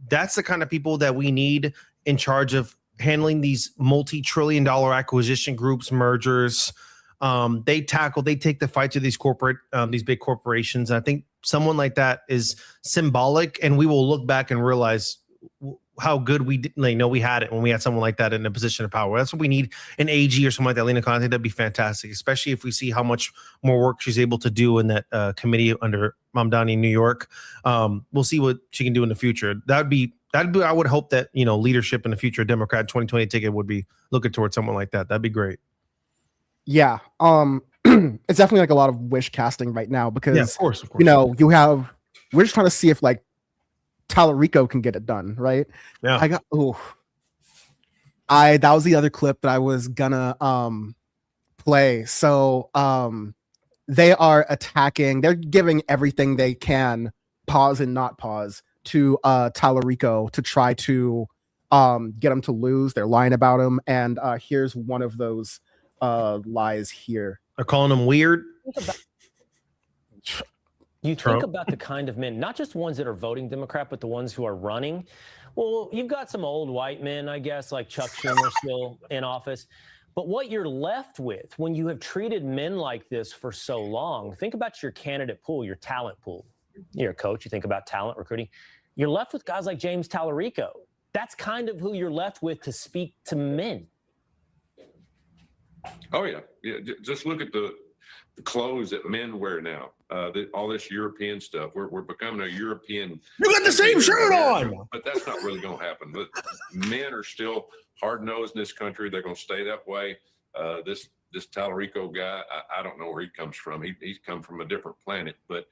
D: That's the kind of people that we need in charge of handling these multi-trillion-dollar acquisition groups, mergers. They take the fight to these big corporations. And I think someone like that is symbolic, and we will look back and realize how good we had it when we had someone like that in a position of power. That's what we need, an AG or something like that. Lena Khan, I think that'd be fantastic, especially if we see how much more work she's able to do in that committee under Mamdani in New York. We'll see what she can do in the future. That'd be. I would hope that leadership in the future, Democrat 2020 ticket would be looking towards someone like that. That'd be great.
C: Yeah, it's definitely like a lot of wish casting right now because
D: of course.
C: We're just trying to see if like Talarico can get it done, right?
D: Yeah.
C: That was the other clip that I was gonna play. So they are attacking, they're giving everything they can, pause and not pause, to Talarico to try to get him to lose. They're lying about him, and here's one of those lies here.
D: They're calling him weird.
G: You think about the kind of men, not just ones that are voting Democrat, but the ones who are running. Well, you've got some old white men, I guess, like Chuck Schumer still in office. But what you're left with when you have treated men like this for so long, think about your candidate pool, your talent pool. You're a coach, you think about talent recruiting. You're left with guys like James Talarico. That's kind of who you're left with to speak to men.
H: Oh, yeah. Just look at the clothes that men wear now. All this European stuff. We're becoming a European.
D: You got the same shirt on.
H: But that's not really going to happen. But men are still hard-nosed in this country. They're going to stay that way. This Talarico guy, I don't know where he comes from. He's come from a different planet, but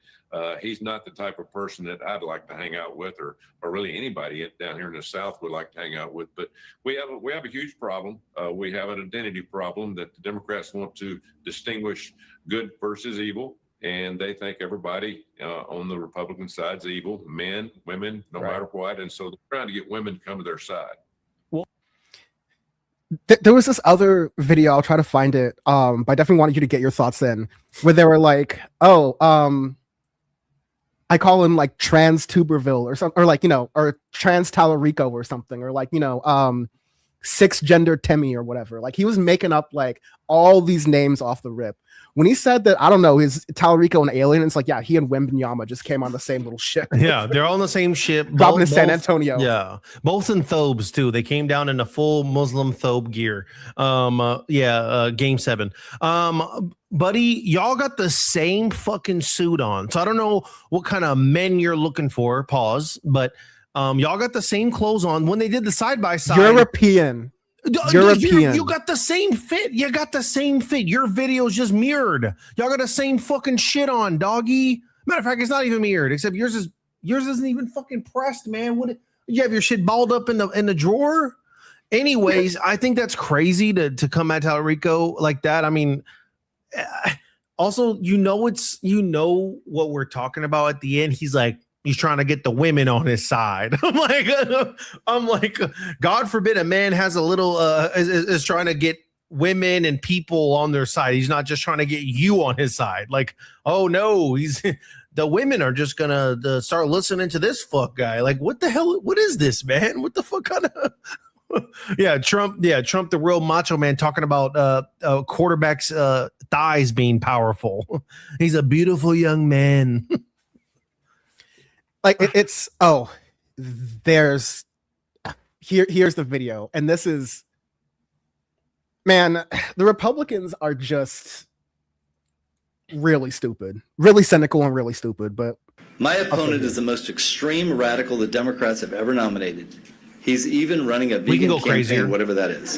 H: he's not the type of person that I'd like to hang out with, or really anybody down here in the South would like to hang out with. But we have a huge problem. We have an identity problem that the Democrats want to distinguish good versus evil, and they think everybody on the Republican side is evil, men, women, no matter what, and so they're trying to get women to come to their side.
C: There was this other video, I'll try to find it, but I definitely wanted you to get your thoughts in, where they were like, I call him like trans Tuberville or something, or like, or trans Talarico or something, or like, six gender Timmy or whatever. Like he was making up like all these names off the rip. When he said that, I don't know, is Talarico an alien? It's like, yeah, he and Wembanyama just came on the same little ship.
D: Yeah, they're all on the same ship.
C: Dropping to San Antonio.
D: Yeah, both in thobes too. They came down in a full Muslim thobe gear. Game 7. Buddy, y'all got the same fucking suit on. So I don't know what kind of men you're looking for. Pause. But y'all got the same clothes on when they did the side by side.
C: European.
D: You got the same fit. You got the same fit. Your video's just mirrored. Y'all got the same fucking shit on, doggy. Matter of fact, it's not even mirrored, except yours isn't even fucking pressed, man. What, you have your shit balled up in the drawer? Anyways, I think that's crazy to come at Talarico like that. I mean, also, what we're talking about at the end. He's like, he's trying to get the women on his side. I'm like, God forbid a man has a little is trying to get women and people on their side. He's not just trying to get you on his side. Like, oh no, the women are just gonna start listening to this fuck guy. Like, what the hell? What is this, man? What the fuck kind of? Trump, the real macho man, talking about quarterback's thighs being powerful. He's a beautiful young man.
C: Like here's the video, and this is, man, the Republicans are just really stupid, really cynical and really stupid. But
I: my opponent is the most extreme radical the Democrats have ever nominated. He's even running a vegan campaign, whatever that is.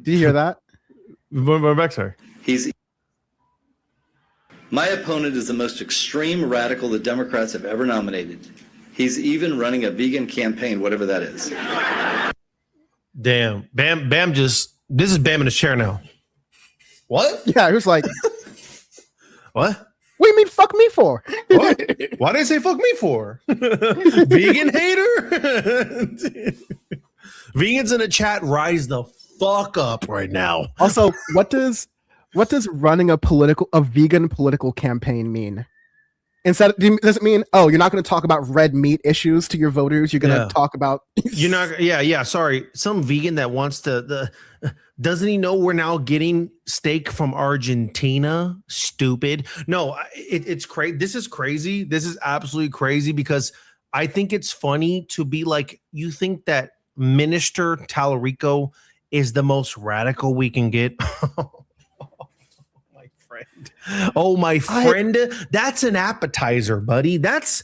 C: Did you hear that?
D: We're back, sorry.
I: My opponent is the most extreme radical the Democrats have ever nominated. He's even running a vegan campaign, whatever that is.
D: Damn. Bam this is Bam in his chair now. What?
C: Yeah, he was like,
D: what?
C: What do you mean fuck me for?
D: What? Why did I say fuck me for? Vegan hater? Vegans in the chat, rise the fuck up right now.
C: Also, what does running a vegan political campaign mean? Does it mean, oh, you're not going to talk about red meat issues to your voters? You're going to talk about
D: you're not. Yeah. Sorry, some vegan that wants to. Doesn't he know we're now getting steak from Argentina? Stupid. No, it's crazy. This is crazy. This is absolutely crazy because I think it's funny to be like, you think that Minister Talarico is the most radical we can get. Oh, my friend, that's an appetizer, buddy. That's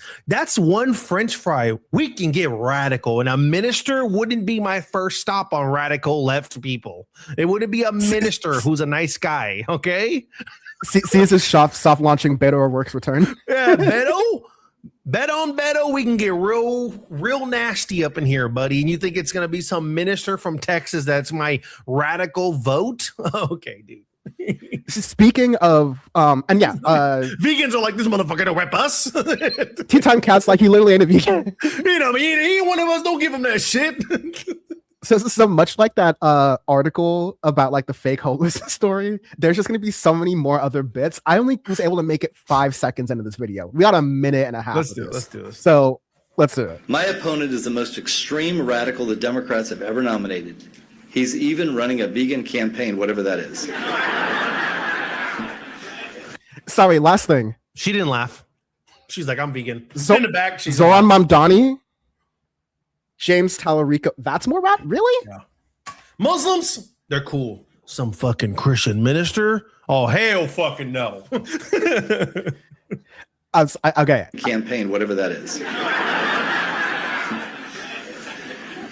D: one French fry. We can get radical, and a minister wouldn't be my first stop on radical left people. It wouldn't be a minister who's a nice guy. Okay.
C: Caesar's soft launching Beto or Works return.
D: Yeah, Beto. Bet on Beto, we can get real nasty up in here, buddy. And you think it's gonna be some minister from Texas that's my radical vote? Okay, dude.
C: Speaking of
D: vegans are like, this motherfucker to rep us.
C: Tea Time Cat's like, he literally ain't a vegan.
D: You know, he ain't one of us. Don't give him that shit.
C: So much like that article about like the fake homeless story, there's just going to be so many more other bits. I only was able to make it 5 seconds into this video. We got a minute and a half.
D: Let's do it.
C: So let's do it.
I: My opponent is the most extreme radical the Democrats have ever nominated. He's even running a vegan campaign, whatever that is.
C: Sorry, last thing.
D: She didn't laugh. She's like, I'm vegan. In the back, she's
C: Zoran Mamdani, James Talarico. That's more rad? Really?
D: Yeah. Muslims, they're cool. Some fucking Christian minister? Oh, hell fucking no.
C: Okay.
I: Campaign, whatever that is.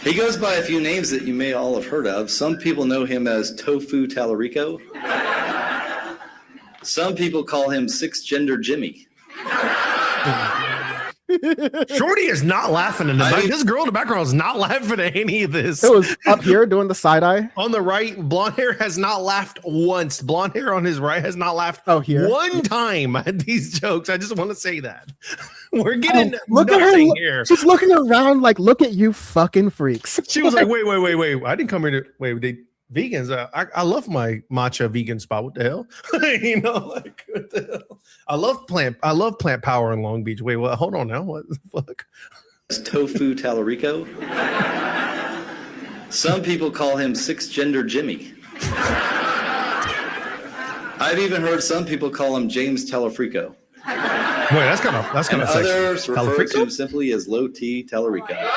I: He goes by a few names that you may all have heard of. Some people know him as Tofu Talarico. Some people call him Six Gender Jimmy.
D: Shorty is not laughing in the back. This girl in the background is not laughing at any of this.
C: It was up here doing the side eye.
D: On the right, blonde hair has not laughed once. Blonde hair on his right has not laughed one time at these jokes. I just want to say that. We're getting
C: look at her
D: here.
C: She's looking around like, look at you fucking freaks.
D: She was like, wait. I didn't come here to wait. Vegans, I love my matcha vegan spot. What the hell? You know, like what the hell? I love plant power in Long Beach. Wait, well, hold on now. What the fuck?
I: Tofu Talarico. Some people call him Six Gender Jimmy. I've even heard some people call him James Talarico.
D: Wait, that's kind of sexy.
I: Others refer to him simply as Low T Talarico.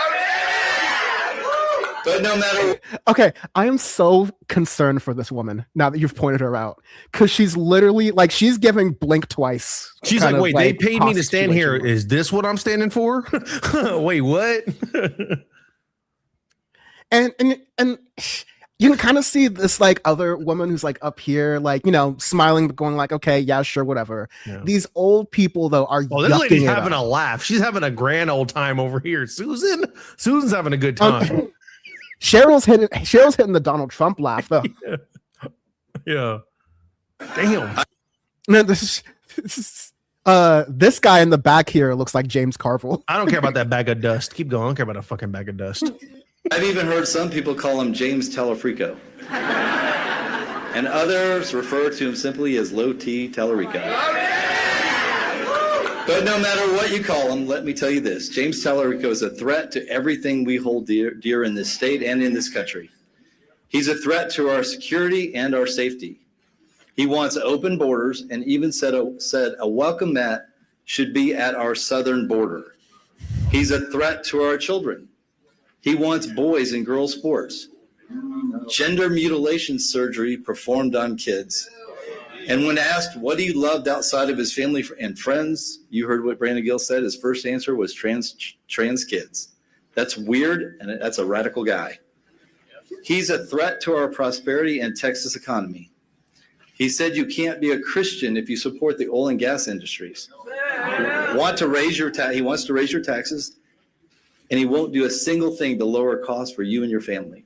I: But no matter.
C: Okay, I am so concerned for this woman now that you've pointed her out, because she's literally like, she's giving blink twice.
D: She's like, wait, they paid me to stand here. Is this what I'm standing for? Wait, what?
C: and you can kind of see this like other woman who's like up here, like, you know, smiling, but going like, okay, yeah, sure, whatever. Yeah. These old people though are.
D: Oh, this lady's having a laugh. She's having a grand old time over here. Susan's having a good time.
C: Cheryl's hitting the Donald Trump laugh though.
D: Yeah. Damn.
C: No, this guy in the back here looks like James Carville.
D: I don't care about that bag of dust. Keep going. I don't care about a fucking bag of dust.
I: I've even heard some people call him James Talarico. And others refer to him simply as Low T Talarico. But no matter what you call him, let me tell you this. James Talarico is a threat to everything we hold dear in this state and in this country. He's a threat to our security and our safety. He wants open borders and even said a welcome mat should be at our southern border. He's a threat to our children. He wants boys and girls sports, gender mutilation surgery performed on kids. And when asked what he loved outside of his family and friends, you heard what Brandon Gill said. His first answer was trans kids. That's weird, and that's a radical guy. He's a threat to our prosperity and Texas economy. He said you can't be a Christian if you support the oil and gas industries. He wants to raise your taxes, and he won't do a single thing to lower costs for you and your family.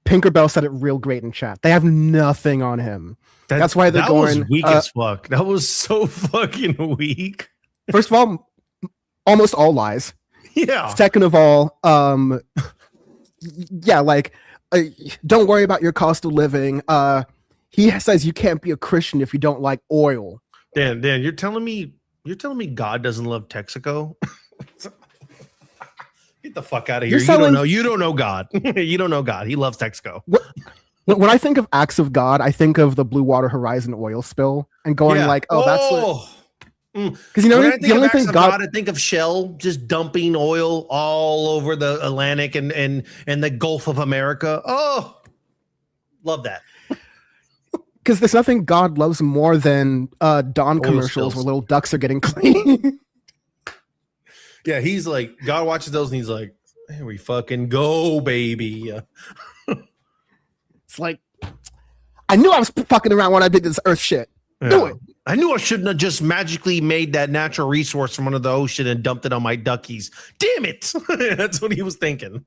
C: Pinkerbell said it real great in chat. They have nothing on him. That's why they're going.
D: That was weak as fuck. That was so fucking weak.
C: First of all, almost all lies.
D: Yeah.
C: Second of all, yeah, like, don't worry about your cost of living. He says you can't be a Christian if you don't like oil.
D: Dan, you're telling me God doesn't love Texaco? Get the fuck out of here. You don't know God. You don't know God. He loves Texaco.
C: When I think of acts of God, I think of the Blue Water Horizon oil spill and going like, that's because
D: the only thing God, I think of Shell just dumping oil all over the Atlantic and the Gulf of America. Oh, love that.
C: Because there's nothing God loves more than Dawn commercials where little ducks are getting clean.
D: Yeah, he's like, God watches those and he's like, here we fucking go, baby.
C: It's like, I knew I was fucking around when I did this Earth shit.
D: Yeah.
C: Do it.
D: I knew I shouldn't have just magically made that natural resource from under the ocean and dumped it on my duckies. Damn it. That's what he was thinking.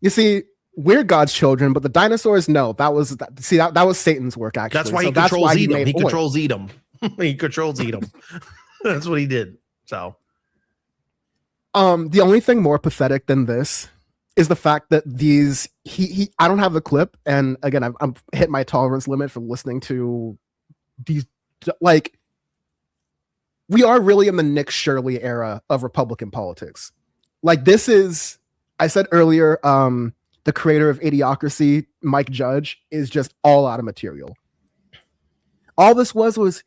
C: You see, we're God's children, but the dinosaurs, no. That was Satan's work, actually.
D: That's why he controls Edom. He controls Edom. He controls Edom. That's what he did. So
C: the only thing more pathetic than this is the fact that I don't have the clip, and again, I'm hit my tolerance limit for listening to these. Like, we are really in the Nick Shirley era of Republican politics. Like, this is, I said earlier, the creator of Idiocracy, Mike Judge, is just all out of material. All this was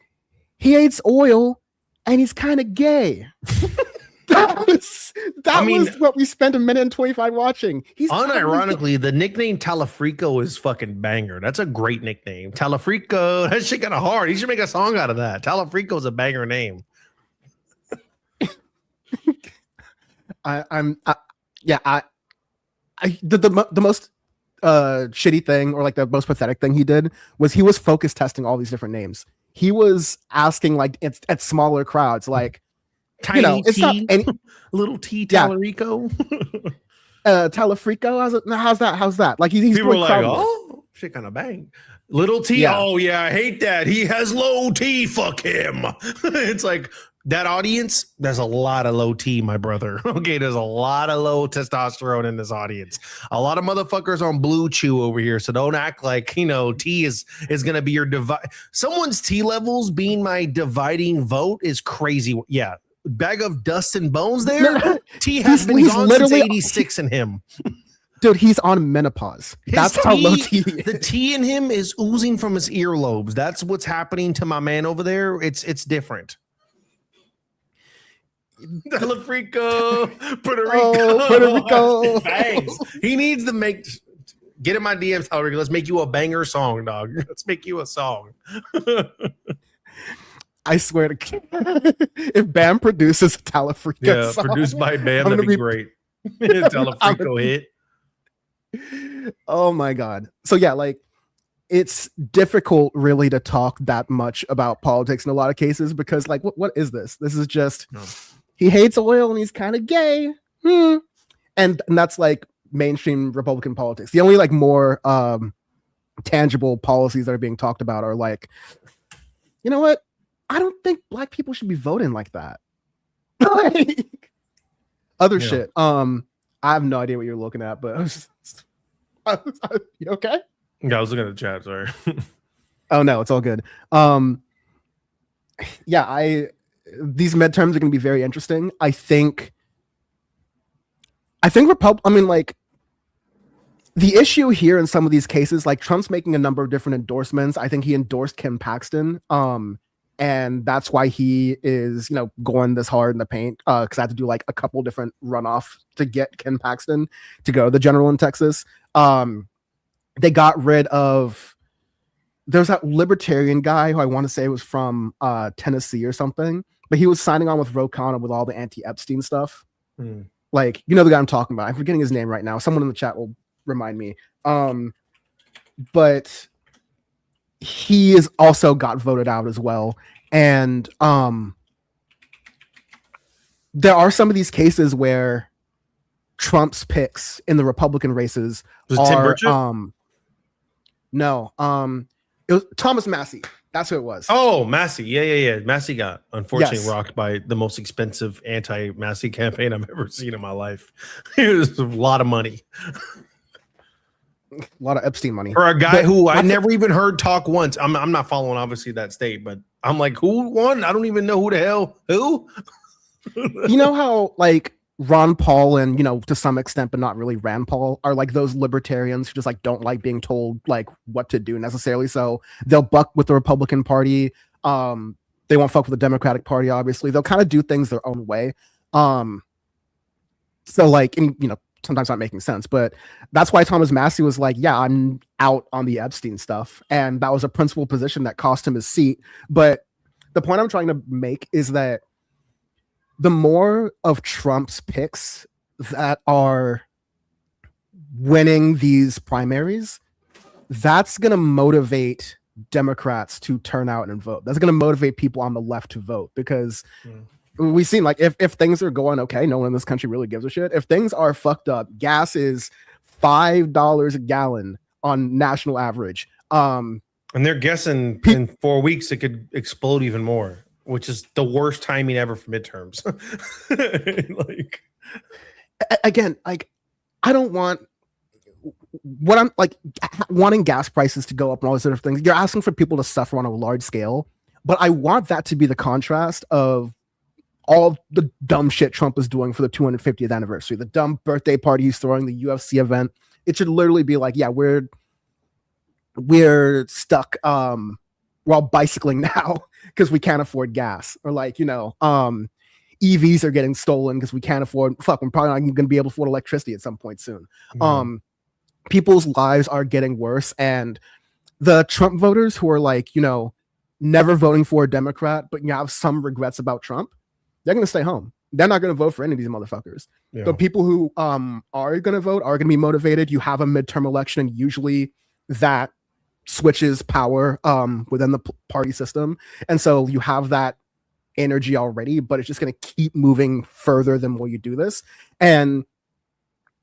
C: he hates oil and he's kind of gay. That was what we spent 1:25 watching.
D: Unironically, the nickname Talarico is fucking banger. That's a great nickname. Talarico. That shit kind of hard. He should make a song out of that. Talarico is a banger name.
C: The most shitty thing, or like the most pathetic thing he did, was he was focus testing all these different names. He was asking like at smaller crowds, like,
D: Tiny
C: it's not any
D: little T Talarico.
C: Talarico. How's that? Like he's
D: people are like, oh, shit kind of bang. Little T. Yeah. Oh yeah, I hate that. He has low T. Fuck him. It's like that audience. There's a lot of low T, my brother. Okay, there's a lot of low testosterone in this audience. A lot of motherfuckers on Blue Chew over here. So don't act like T is gonna be your divide. Someone's T levels being my dividing vote is crazy. Yeah. Bag of dust and bones there. T has been gone since 86 in him.
C: Dude, he's on menopause. That's how low T is.
D: The T in him is oozing from his earlobes. That's what's happening to my man over there. It's different. Talarico, Puerto Rico. Bangs. He needs to get in my DMs, Talarico. Let's make you a banger song, dog. Let's make you a song.
C: I swear to God, if Bam produces a Talarico song,
D: produced by Bam, that'd be great. Talarico hit.
C: Oh my God. So yeah, like, it's difficult really to talk that much about politics in a lot of cases because, like, what is this? This is just he hates oil and he's kind of gay. And that's like mainstream Republican politics. The only like more tangible policies that are being talked about are like, you know what? I don't think black people should be voting like that. Like, other shit. I have no idea what you're looking at, but you okay?
D: Yeah, I was looking at the chat. Sorry.
C: Oh no, it's all good. These midterms are going to be very interesting. I think like, the issue here in some of these cases, like Trump's making a number of different endorsements. I think he endorsed Kim Paxton. And that's why he is, going this hard in the paint. Because I had to do like a couple different runoff to get Ken Paxton to go to the general in Texas. They got rid of. There's that libertarian guy who I want to say was from Tennessee or something, but he was signing on with Ro Khanna with all the anti-Epstein stuff. Like, the guy I'm talking about. I'm forgetting his name right now. Someone in the chat will remind me. but he is also got voted out as well. And there are some of these cases where Trump's picks in the Republican races are no, it was Thomas Massey. That's who it was.
D: Oh, Massey. Yeah. Massey got unfortunately
C: Yes.
D: rocked by the most expensive anti-Massey campaign I've ever seen in my life. It was a lot of money.
C: A lot of Epstein money.
D: For a guy who I never even heard talk once. I'm not following obviously that state, but I'm like, who won? I don't even know who the hell who.
C: You know how like Ron Paul and, you know, to some extent, but not really Rand Paul, are like those libertarians who just like don't like being told like what to do necessarily. So they'll buck with the Republican Party. They won't fuck with the Democratic Party, obviously. They'll kind of do things their own way. So like, and, you know, sometimes not making sense, but that's why Thomas Massey was like, yeah, I'm out on the Epstein stuff. And that was a principal position that cost him his seat. But the point I'm trying to make is that the more of Trump's picks that are winning these primaries, that's going to motivate Democrats to turn out and vote. That's going to motivate people on the left to vote, because we've seen like if things are going okay, no one in this country really gives a shit. If things are fucked up, gas is $5 a gallon on national average.
D: And they're guessing in 4 weeks it could explode even more, which is the worst timing ever for midterms. Like,
C: again, like I don't want what I'm like wanting gas prices to go up and all these other things. You're asking for people to suffer on a large scale, but I want that to be the contrast of all the dumb shit Trump is doing for the 250th anniversary, the dumb birthday party he's throwing, the UFC event. It should literally be like, yeah, we're stuck. We're all bicycling now because we can't afford gas, or like, you know, EVs are getting stolen because we can't afford. We're probably not going to be able to afford electricity at some point soon. People's lives are getting worse, and the Trump voters who are like, you know, never voting for a Democrat, but you have some regrets about Trump, they're going to stay home. They're not going to vote for any of these motherfuckers.
D: Yeah.
C: The people who are going to vote are going to be motivated. You have a midterm election, and usually that switches power within the party system, and so you have that energy already, but it's just going to keep moving further the more you do this. And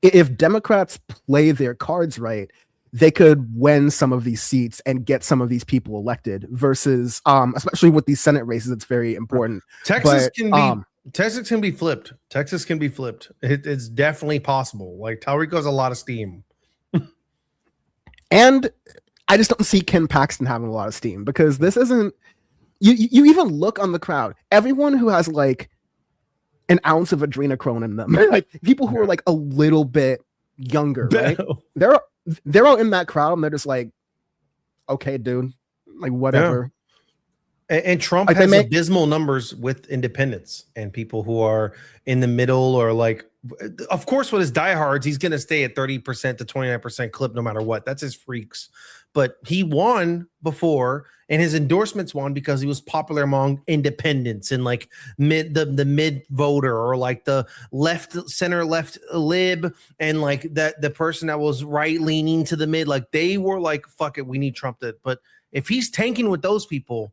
C: if Democrats play their cards right, they could win some of these seats and get some of these people elected, versus especially with these Senate races, it's very important.
D: Texas can be flipped. Texas can be flipped. It's definitely possible. Like Talarico has a lot of steam.
C: And I just don't see Ken Paxton having a lot of steam, because this isn't, you even look on the crowd, everyone who has like an ounce of adrenochrome in them, like people who are like a little bit younger, right? They're all in that crowd, and they're just like, okay, dude, like whatever.
D: Yeah. And Trump
C: like
D: has abysmal numbers with independents and people who are in the middle, or like, of course, with his diehards, he's going to stay at 30% to 29% clip no matter what. That's his freaks. But he won before, and his endorsements won because he was popular among independents and like the mid voter, or like the center left lib, and like that the person that was right leaning to the mid, like they were like, fuck it, we need Trump. But if he's tanking with those people,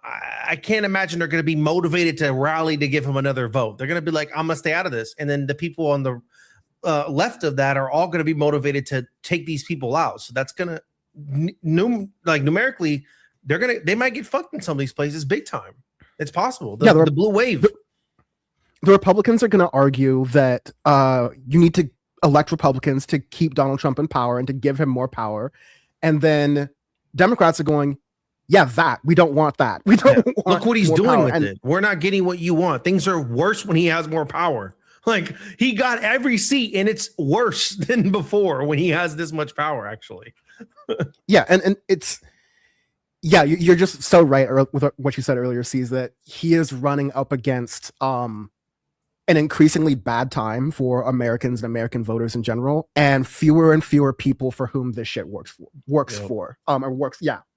D: I can't imagine they're going to be motivated to rally to give him another vote. They're going to be like, I'm going to stay out of this. And then the people on the left of that are all going to be motivated to take these people out. So that's going to numerically, they might get fucked in some of these places big time. It's possible. The blue wave.
C: The Republicans are going to argue that you need to elect Republicans to keep Donald Trump in power and to give him more power. And then Democrats are going, yeah, we don't want that. We don't want.
D: Look what he's doing
C: power.
D: with it. We're not getting what you want. Things are worse when he has more power. Like he got every seat, and it's worse than before when he has this much power, actually.
C: Yeah, and it's you're just so right with what you said earlier, C's, that he is running up against an increasingly bad time for Americans and American voters in general, and fewer people for whom this shit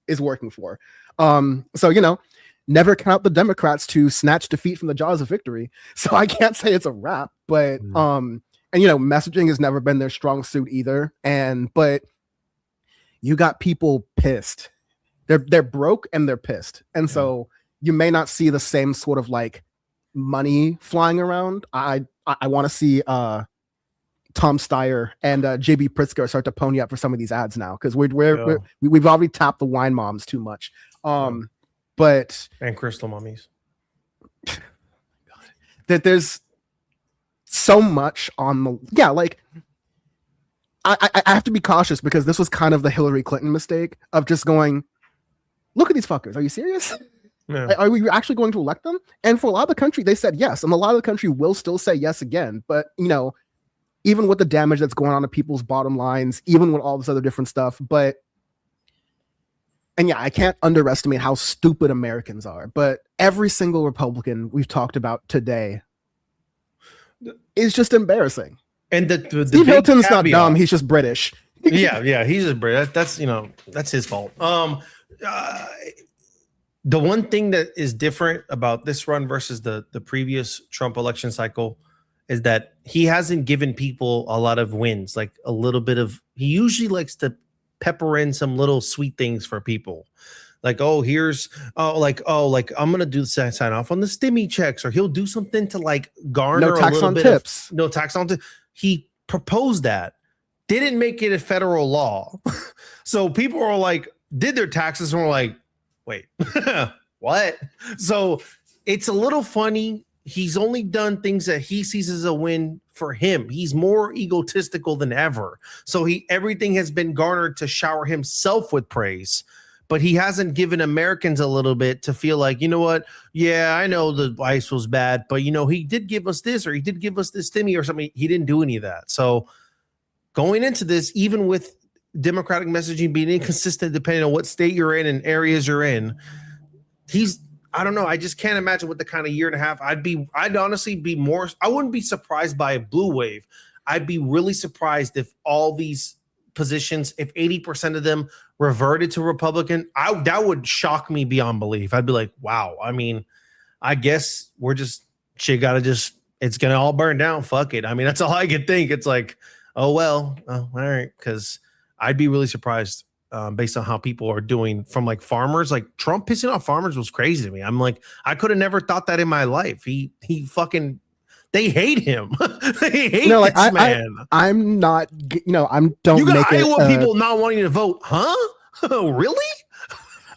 C: is working for. So, you know, never count the Democrats to snatch defeat from the jaws of victory. So I can't say it's a wrap, but and you know, messaging has never been their strong suit either. But you got people pissed. They're broke and they're pissed. And so you may not see the same sort of like money flying around. I want to see Tom Steyer and JB Pritzker start to pony up for some of these ads now, because we've already tapped the wine moms too much. But
D: and crystal mummies.
C: That there's so much on the like I have to be cautious, because this was kind of the Hillary Clinton mistake of just going, look at these fuckers. Are you serious? Yeah. Are we actually going to elect them? And for a lot of the country, they said yes. And a lot of the country will still say yes again. But, you know, even with the damage that's going on to people's bottom lines, even with all this other different stuff. And yeah, I can't underestimate how stupid Americans are. But every single Republican we've talked about today is just embarrassing.
D: And the
C: Steve Hilton's not dumb. He's just British.
D: yeah, he's just British. That's that's his fault. The one thing that is different about this run versus the previous Trump election cycle is that he hasn't given people a lot of wins, like a little bit of. He usually likes to pepper in some little sweet things for people. Like, I'm gonna do sign off on the stimmy checks, or he'll do something to like garner
C: no tax
D: a little
C: on
D: bit
C: tips.
D: No tax on tips. He proposed that, didn't make it a federal law. So people are like, did their taxes and were like, wait, what? So it's a little funny. He's only done things that he sees as a win for him. He's more egotistical than ever. So everything has been garnered to shower himself with praise. But he hasn't given Americans a little bit to feel like, you know what? Yeah, I know the ice was bad, but, you know, he did give us this, or he did give us this stimmy or something. He didn't do any of that. So going into this, even with Democratic messaging being inconsistent depending on what state you're in and areas you're in, I don't know. I just can't imagine what the kind of year and a half I'd honestly be more. I wouldn't be surprised by a blue wave. I'd be really surprised if all these positions, if 80% of them reverted to Republican, that would shock me beyond belief. I'd be like, wow. I mean, I guess it's gonna all burn down. Fuck it. I mean, that's all I could think. It's like, all right, because I'd be really surprised based on how people are doing from like farmers. Like Trump pissing off farmers was crazy to me. I'm like, I could have never thought that in my life. He fucking. They hate him. They hate this man.
C: I'm not, you got
D: Iowa people not wanting to vote, huh? Really?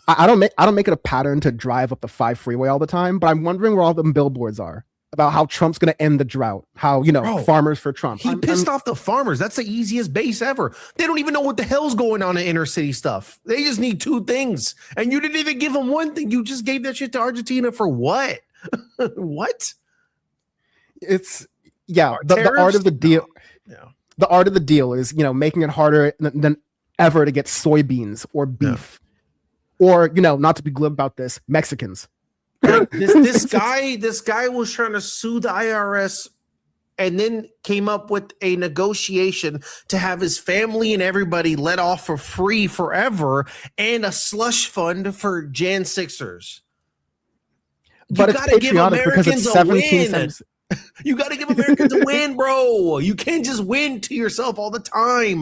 C: I don't make it a pattern to drive up the 5 freeway all the time, but I'm wondering where all the billboards are about how Trump's going to end the drought. How, farmers for Trump.
D: He pissed off the farmers. That's the easiest base ever. They don't even know what the hell's going on in inner city stuff. They just need 2 things. And you didn't even give them one thing. You just gave that shit to Argentina for what? What?
C: It's the art of the deal. The art of the deal is making it harder than ever to get soybeans or beef, or not to be glib about this, Mexicans.
D: Like this guy was trying to sue the IRS and then came up with a negotiation to have his family and everybody let off for free forever, and a slush fund for Jan Sixers.
C: But it's patriotic because it's 17 cents.
D: You got to give Americans a win, bro. You can't just win to yourself all the time.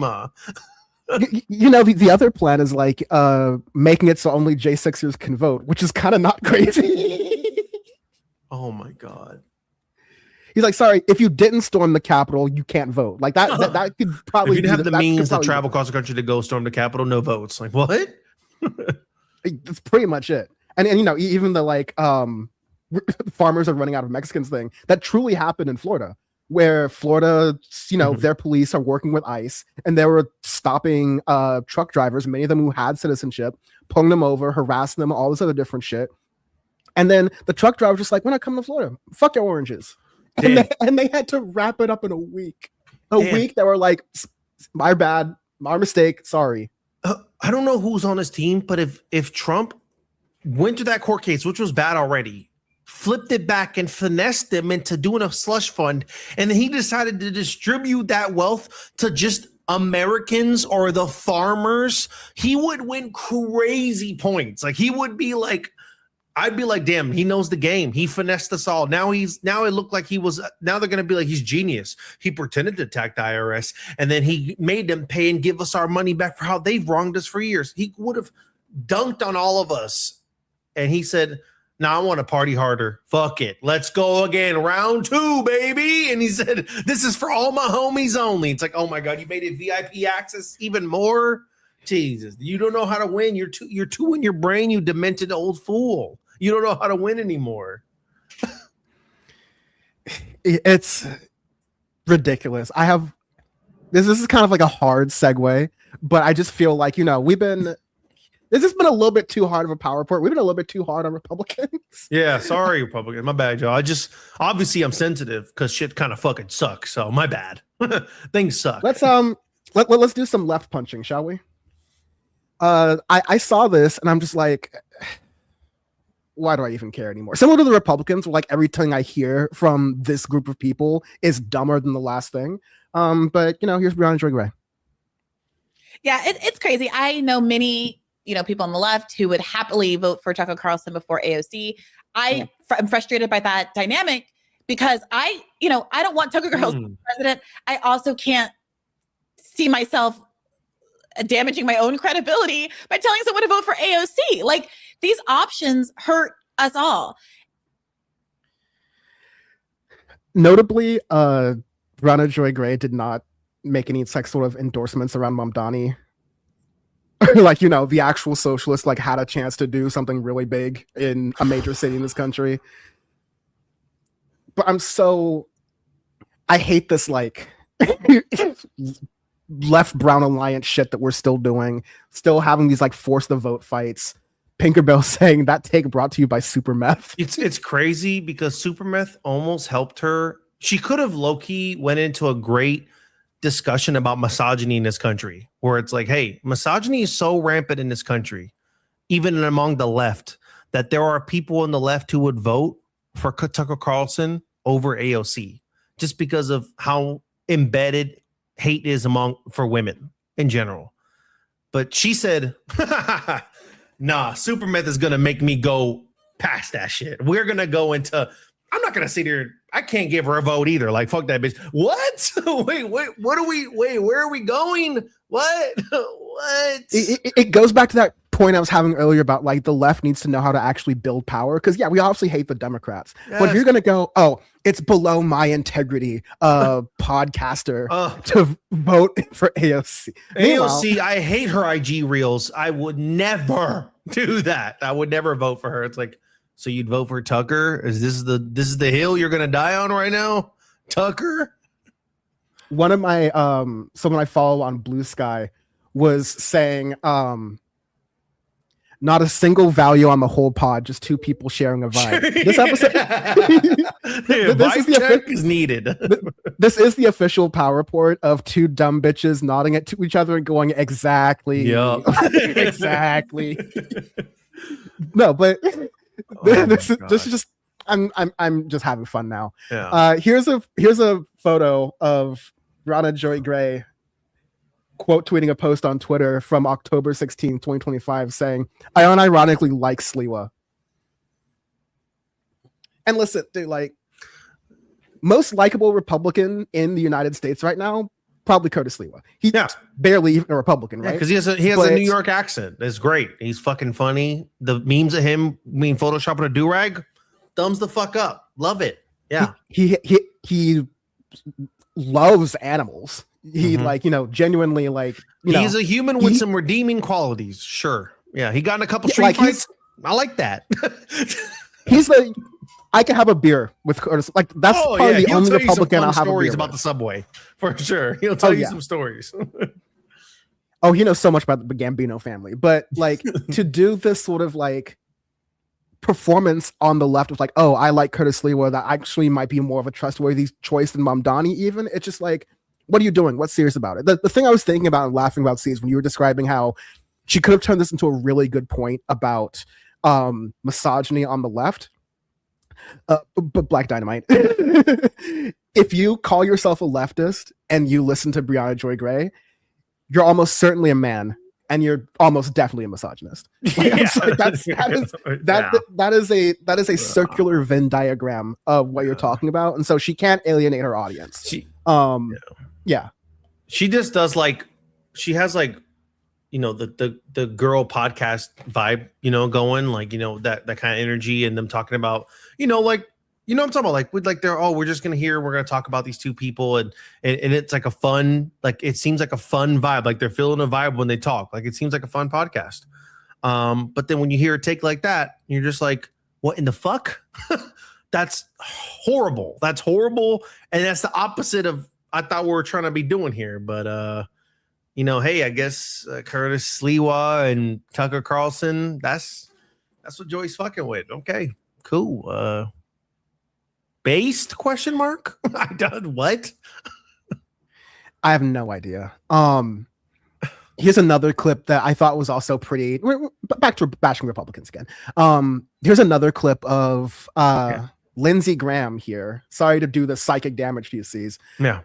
C: The other plan is like making it so only J6ers can vote, which is kind of not crazy.
D: Oh my God.
C: He's like, sorry, if you didn't storm the Capitol, you can't vote. Like that could probably.
D: If you'd have the means to travel across the country to go storm the Capitol, no votes. Like what?
C: That's pretty much it. And even the farmers are running out of Mexicans thing that truly happened in Florida, where Florida, their police are working with ICE and they were stopping truck drivers, many of them who had citizenship, pulling them over, harassing them, all this other different shit. And then the truck driver just like, when I come to Florida, fuck your oranges. And they had to wrap it up in a week. Week they were like, my bad, my mistake, sorry.
D: I don't know who's on his team, but if Trump went to that court case, which was bad already, flipped it back and finessed them into doing a slush fund, and then he decided to distribute that wealth to just Americans or the farmers, he would win crazy points. Like he would be like I'd be like, damn, he knows the game. He finessed us all. Now it looked like now they're going to be like, he's genius. He pretended to attack the IRS and then he made them pay and give us our money back for how they've wronged us for years. He would have dunked on all of us. And he said, no, I want to party harder. Fuck it. Let's go again. Round 2, baby. And he said, this is for all my homies only. It's like, oh my God, you made it VIP access even more. Jesus, you don't know how to win. You're too in your brain, you demented old fool. You don't know how to win anymore.
C: It's ridiculous. This is kind of like a hard segue, but I just feel like, this has been a little bit too hard of a power report. We've been a little bit too hard on Republicans.
D: Yeah, sorry, Republicans. My bad, y'all. Obviously I'm sensitive because shit kind of fucking sucks. So my bad. Things suck.
C: Let's do some left punching, shall we? I saw this and I'm just like, why do I even care anymore? Similar to the Republicans, where like everything I hear from this group of people is dumber than the last thing. But here's Brianna Joy Gray.
J: Yeah, it's crazy. I know many, people on the left who would happily vote for Tucker Carlson before AOC. I'm frustrated by that dynamic because I don't want Tucker Carlson president. I also can't see myself damaging my own credibility by telling someone to vote for AOC. Like, these options hurt us all.
C: Notably, Brianna Joy Gray did not make any sort of endorsements around Mamdani. Like, the actual socialists had a chance to do something really big in a major city in this country. But I hate this left brown alliance shit that we're still doing, still having these force the vote fights. Pinkerbell saying that take brought to you by super meth.
D: It's crazy because super meth almost helped her. She could have low-key went into a great discussion about misogyny in this country, where it's like, hey, misogyny is so rampant in this country, even among the left, that there are people on the left who would vote for Tucker Carlson over AOC just because of how embedded hate is for women in general. But she said, nah, super meth is gonna make me go past that shit. We're gonna go into, I'm not gonna sit here, I can't give her a vote either. Like, fuck that bitch. What? wait, where are we going? What?
C: It goes back to that point I was having earlier about the left needs to know how to actually build power. Because we obviously hate the Democrats. Yes. But if you're gonna go, it's below my integrity, podcaster, to vote for AOC.
D: AOC, I hate her IG reels. I would never do that. I would never vote for her. It's like, so you'd vote for Tucker? Is this the hill you're gonna die on right now, Tucker?
C: One of my someone I follow on Blue Sky was saying, not a single value on the whole pod, just two people sharing a vibe. This episode,
D: is needed.
C: This is the official power report of two dumb bitches nodding at each other and going, exactly.
D: Yep.
C: Exactly. No, but this is just I'm just having fun now.
D: Yeah.
C: Here's a photo of Brianna Joy Gray quote tweeting a post on Twitter from October 16, 2025 saying, I unironically like Sliwa. And listen, dude, most likable Republican in the United States right now, probably Curtis Sliwa. He's barely even a Republican, right?
D: Because he has a New York accent. It's great. He's fucking funny. The memes of him being photoshopping a do-rag, thumbs the fuck up. Love it. Yeah.
C: He loves animals. He genuinely
D: he's a human with some redeeming qualities. Sure. Yeah. He got in a couple street fights. I like that.
C: I can have a beer with Curtis. That's probably the only Republican I'll have a beer
D: about
C: with.
D: the subway for sure. He'll tell you some stories.
C: He knows so much about the Gambino family, but to do this sort of performance on the left of I like Curtis Sliwa, that actually might be more of a trustworthy choice than Mamdani even. It's just what are you doing? What's serious about it? The thing I was thinking about and laughing about, is when you were describing how she could have turned this into a really good point about misogyny on the left. But Black Dynamite. If you call yourself a leftist and you listen to Brianna Joy Gray, you're almost certainly a man. and you're almost definitely a misogynist. Like, I'm sorry, that is a circular Venn diagram of what you're talking about, and so she can't alienate her audience. Yeah.
D: She just does she has the girl podcast vibe, going that kind of energy, and them talking about I'm talking about we're just gonna we're gonna talk about these two people, and it's like a fun, it seems like a fun vibe, like they're feeling a vibe when they talk, it seems like a fun podcast. But then when you hear a take like that, you're just like, what in the fuck? That's horrible. That's horrible, and that's the opposite of I thought we were trying to be doing here. But hey, I guess Curtis Sliwa and Tucker Carlson, that's what Joey's fucking with. Okay, cool. Based question mark? I done what?
C: I have no idea. Here's another clip that I thought was also pretty. Back to bashing Republicans again. Here's another clip of Lindsey Graham here. Sorry to do the psychic damage to you, C's.
D: Yeah.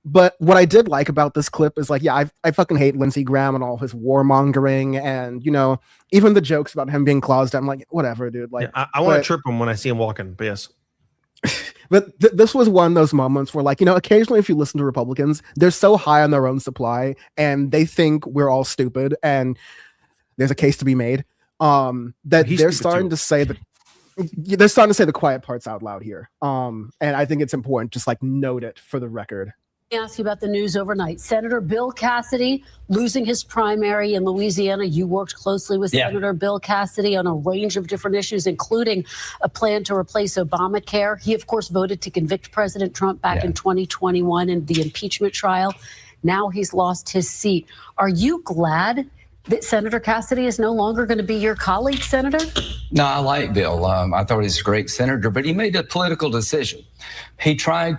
C: But what I did like about this clip is I fucking hate Lindsey Graham and all his warmongering, and even the jokes about him being closeted. I'm like, whatever, dude.
D: I want to trip him when I see him walking. But yes.
C: But this was one of those moments where, occasionally if you listen to Republicans, they're so high on their own supply and they think we're all stupid, and there's a case to be made that they're starting to say the quiet parts out loud here. And I think it's important just note it for the record.
K: Ask you about the news overnight. Senator Bill Cassidy losing his primary in Louisiana. You worked closely with Senator Bill Cassidy on a range of different issues, including a plan to replace Obamacare. He, of course, voted to convict President Trump back in 2021 in the impeachment trial. Now he's lost his seat. Are you glad that Senator Cassidy is no longer going to be your colleague, Senator?
L: No, I like Bill. I thought he's a great senator, but he made a political decision. He voted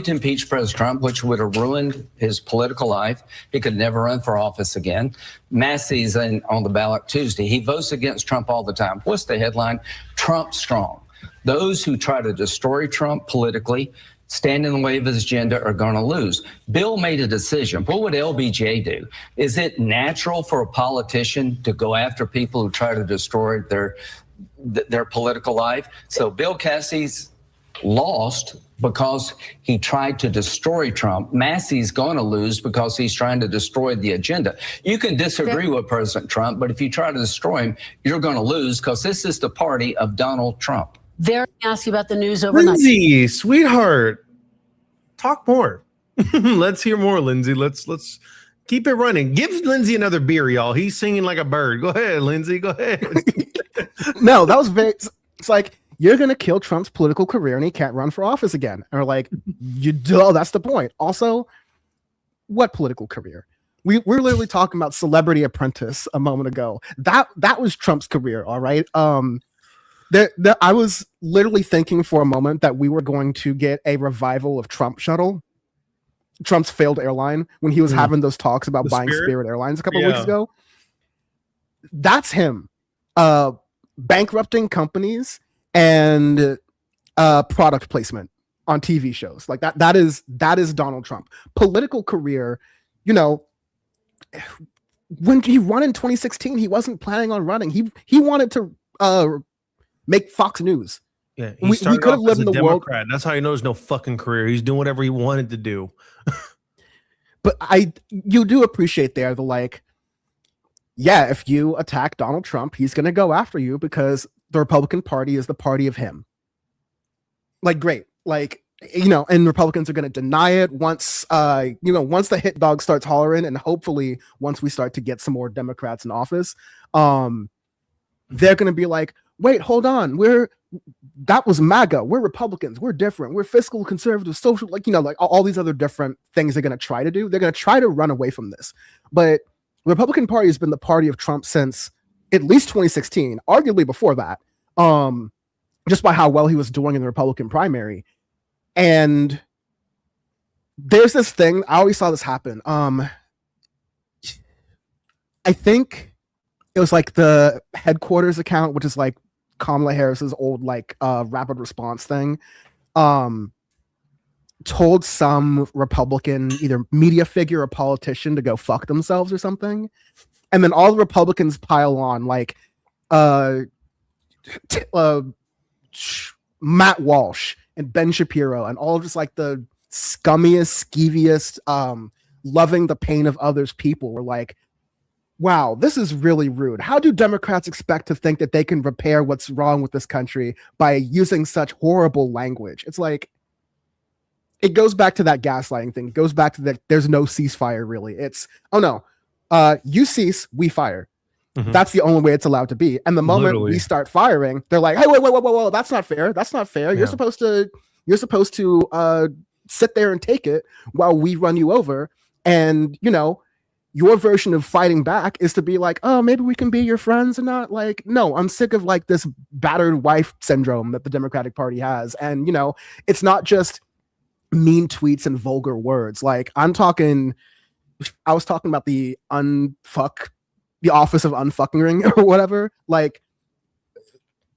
L: to impeach President Trump, which would have ruined his political life. He could never run for office again. Massey's on the ballot Tuesday. He votes against Trump all the time. What's the headline? Trump strong. Those who try to destroy Trump politically, stand in the way of his agenda, are going to lose. Bill made a decision. What would LBJ do? Is it natural for a politician to go after people who try to destroy their political life? So Bill Cassidy's lost because he tried to destroy Trump. Massey's going to lose because he's trying to destroy the agenda. You can disagree with President Trump, but if you try to destroy him, you're going to lose, because this is the party of Donald Trump.
K: There, ask you about the news overnight.
D: Lindsey, sweetheart, talk more. Let's hear more, Lindsey. Let's keep it running. Give Lindsey another beer, y'all. He's singing like a bird. Go ahead, Lindsey. Go ahead.
C: No, that was very. It's like, you're gonna kill Trump's political career and he can't run for office again. And we're like, that's the point. Also, what political career? We're literally talking about Celebrity Apprentice a moment ago. That was Trump's career. All right. I was literally thinking for a moment that we were going to get a revival of Trump Shuttle, Trump's failed airline, when he was having those talks about buying Spirit Airlines a couple of weeks ago. That's him, bankrupting companies and product placement on TV shows like that. That is Donald Trump. Political career, when he won in 2016, he wasn't planning on running. He wanted to make Fox News.
D: Yeah,
C: we could have lived in the
D: Democrat.
C: world.
D: That's how he knows no fucking career. He's doing whatever he wanted to do.
C: But you do appreciate there the if you attack Donald Trump, he's going to go after you because the Republican Party is the party of him. Great. And Republicans are going to deny it once the hit dog starts hollering, and hopefully once we start to get some more Democrats in office, they're going to be like, wait, hold on. That was MAGA. We're Republicans. We're different. We're fiscal conservative, social, all these other different things they're going to try to do. They're going to try to run away from this. But the Republican Party has been the party of Trump since at least 2016, arguably before that, just by how well he was doing in the Republican primary. And there's this thing, I always saw this happen. I think it was the headquarters account, which is Kamala Harris's old rapid response thing. told some Republican, either media figure or politician, to go fuck themselves or something. And then all the Republicans pile on, like Matt Walsh and Ben Shapiro, and all just like the scummiest, skeeviest, loving the pain of others people were like, wow, this is really rude. How do Democrats expect to think that they can repair what's wrong with this country by using such horrible language? It's like, it goes back to that gaslighting thing. It goes back to that there's no ceasefire really. It's, oh no, you cease, we fire. Mm-hmm. That's the only way it's allowed to be. And the moment we start firing, they're like, hey, whoa, that's not fair. That's not fair. Yeah. You're supposed to sit there and take it while we run you over. And, you know, your version of fighting back is to be like, oh, maybe we can be your friends and not like, no, I'm sick of like this battered wife syndrome that the Democratic Party has. And, you know, it's not just mean tweets and vulgar words. Like I was talking about the office of unfucking or whatever. Like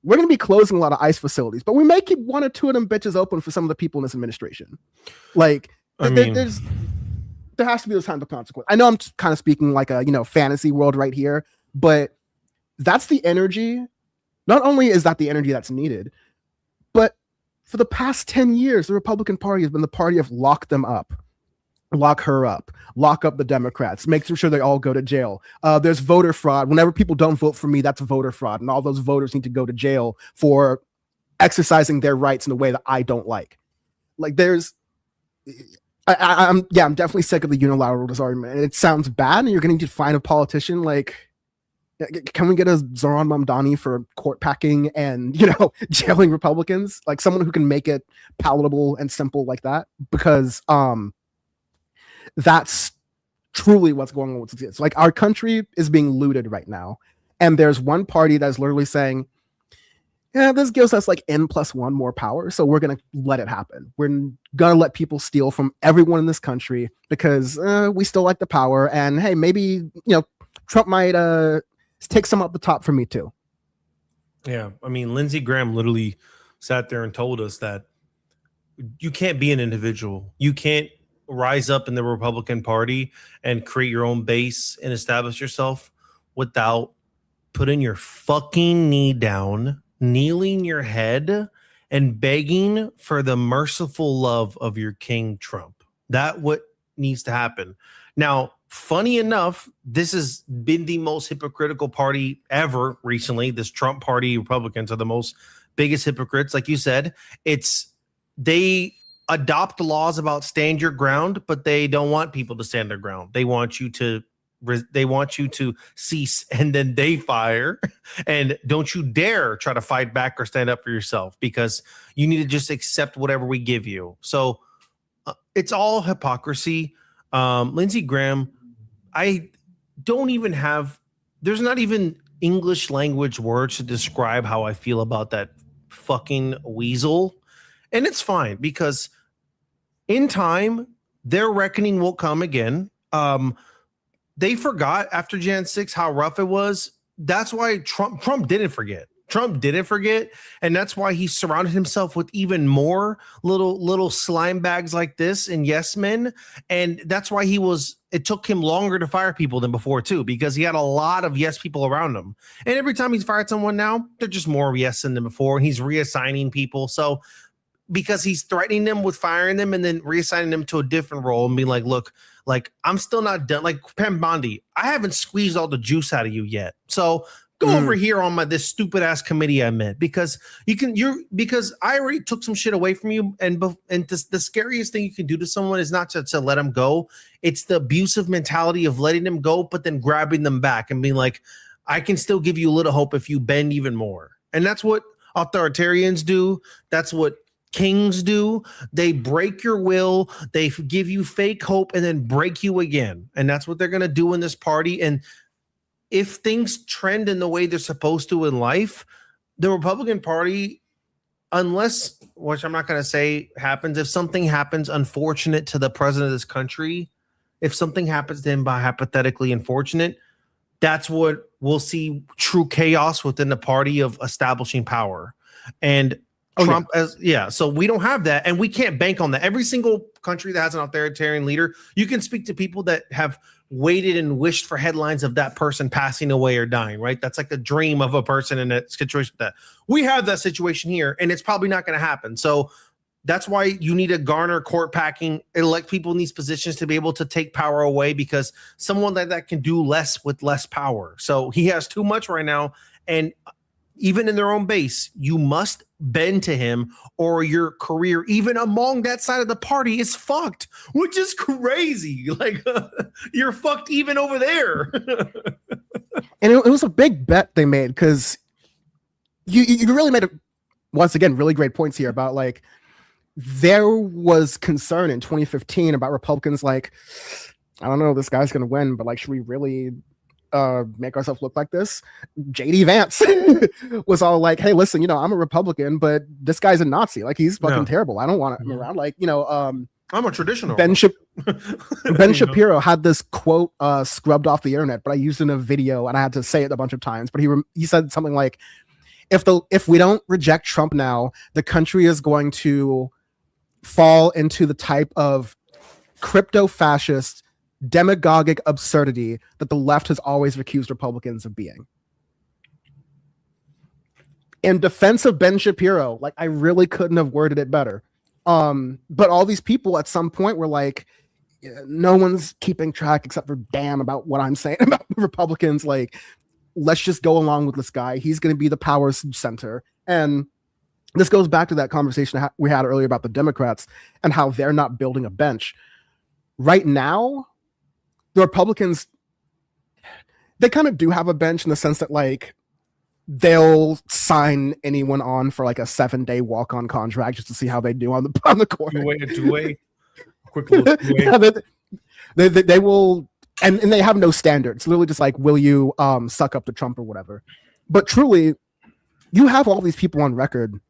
C: we're going to be closing a lot of ICE facilities, but we may keep 1 or 2 of them bitches open for some of the people in this administration. Like there has to be those kinds of consequences. I know I'm kind of speaking like a, you know, fantasy world right here, but that's the energy. Not only is that the energy that's needed, but for the past 10 years, the Republican Party has been the party of lock them up, lock her up, lock up the Democrats, make sure they all go to jail. There's voter fraud. Whenever people don't vote for me, that's voter fraud. And all those voters need to go to jail for exercising their rights in a way that I don't like. Like there's, I'm definitely sick of the unilateral disarmament. It sounds bad, and you're going to need to find a politician. Like, can we get a Zoran Mamdani for court packing and, you know, jailing Republicans? Like someone who can make it palatable and simple like that, because that's truly what's going on with this. Like our country is being looted right now, and there's one party that's literally saying, yeah, this gives us like N+1 more power, so we're going to let it happen. We're going to let people steal from everyone in this country because we still like the power. And hey, maybe, you know, Trump might take some up the top for me too.
D: Yeah. I mean, Lindsey Graham literally sat there and told us that you can't be an individual. You can't rise up in the Republican Party and create your own base and establish yourself without putting your fucking knee down, kneeling your head, and begging for the merciful love of your King Trump. That what needs to happen. Now, funny enough, this has been the most hypocritical party ever recently. This Trump party, Republicans are the most biggest hypocrites. Like you said, they adopt laws about stand your ground, but they don't want people to stand their ground. They want you to cease, and then they fire. And don't you dare try to fight back or stand up for yourself, because you need to just accept whatever we give you. So it's all hypocrisy. Lindsey Graham, I don't even there's not even English language words to describe how I feel about that fucking weasel. And it's fine, because in time, their reckoning will come again. They forgot after Jan 6 how rough it was. That's why Trump didn't forget. Trump didn't forget, and that's why he surrounded himself with even more little slime bags like this and yes men. And that's why it took him longer to fire people than before too, because he had a lot of yes people around him. And every time he's fired someone now, they're just more yes than before, and he's reassigning people. So because he's threatening them with firing them and then reassigning them to a different role and being like, look, like I'm still not done. Like Pam Bondi, I haven't squeezed all the juice out of you yet. So go over here on this stupid ass committee I met, because because I already took some shit away from you. And the scariest thing you can do to someone is not to let them go. It's the abusive mentality of letting them go, but then grabbing them back and being like, I can still give you a little hope if you bend even more. And that's what authoritarians do. That's what kings do. They break your will, they give you fake hope, and then break you again. And that's what they're going to do in this party. And if things trend in the way they're supposed to in life, the Republican Party, unless, which I'm not going to say happens, if something happens unfortunate to the president of this country, if something happens to him by hypothetically unfortunate, that's what we'll see, true chaos within the party of establishing power. And Trump as so we don't have that, and we can't bank on that. Every single country that has an authoritarian leader, you can speak to people that have waited and wished for headlines of that person passing away or dying, right? That's like a dream of a person in a situation that we have that situation here, and it's probably not going to happen. So that's why you need to garner court packing, elect people in these positions to be able to take power away, because someone like that can do less with less power. So he has too much right now, and even in their own base, you must bend to him, or your career, even among that side of the party, is fucked, which is crazy. Like, you're fucked even over there.
C: And it was a big bet they made, because you really made, once again, really great points here about, like, there was concern in 2015 about Republicans, like, I don't know, this guy's going to win, but, like, should we really make ourselves look like this? JD Vance was all like, hey, listen, I'm a Republican, but this guy's a Nazi. Like, he's fucking terrible. I don't want him around. Like, I'm
D: a traditional.
C: Ben Shapiro had this quote scrubbed off the internet, but I used it in a video and I had to say it a bunch of times. But he said something like, if we don't reject Trump now, the country is going to fall into the type of crypto fascist demagogic absurdity that the left has always accused Republicans of being. In defense of Ben Shapiro, like, I really couldn't have worded it better. But all these people at some point were like, no one's keeping track except for Dan about what I'm saying about Republicans. Like, let's just go along with this guy. He's going to be the power center. And this goes back to that conversation we had earlier about the Democrats and how they're not building a bench. Right now, the Republicans, they kind of do have a bench in the sense that, like, they'll sign anyone on for like a 7-day walk-on contract just to see how they do on the court.
D: Two-way. Quick little two-way.
C: Yeah, they will, and they have no standards. It's literally just like, will you suck up to Trump or whatever? But truly, you have all these people on record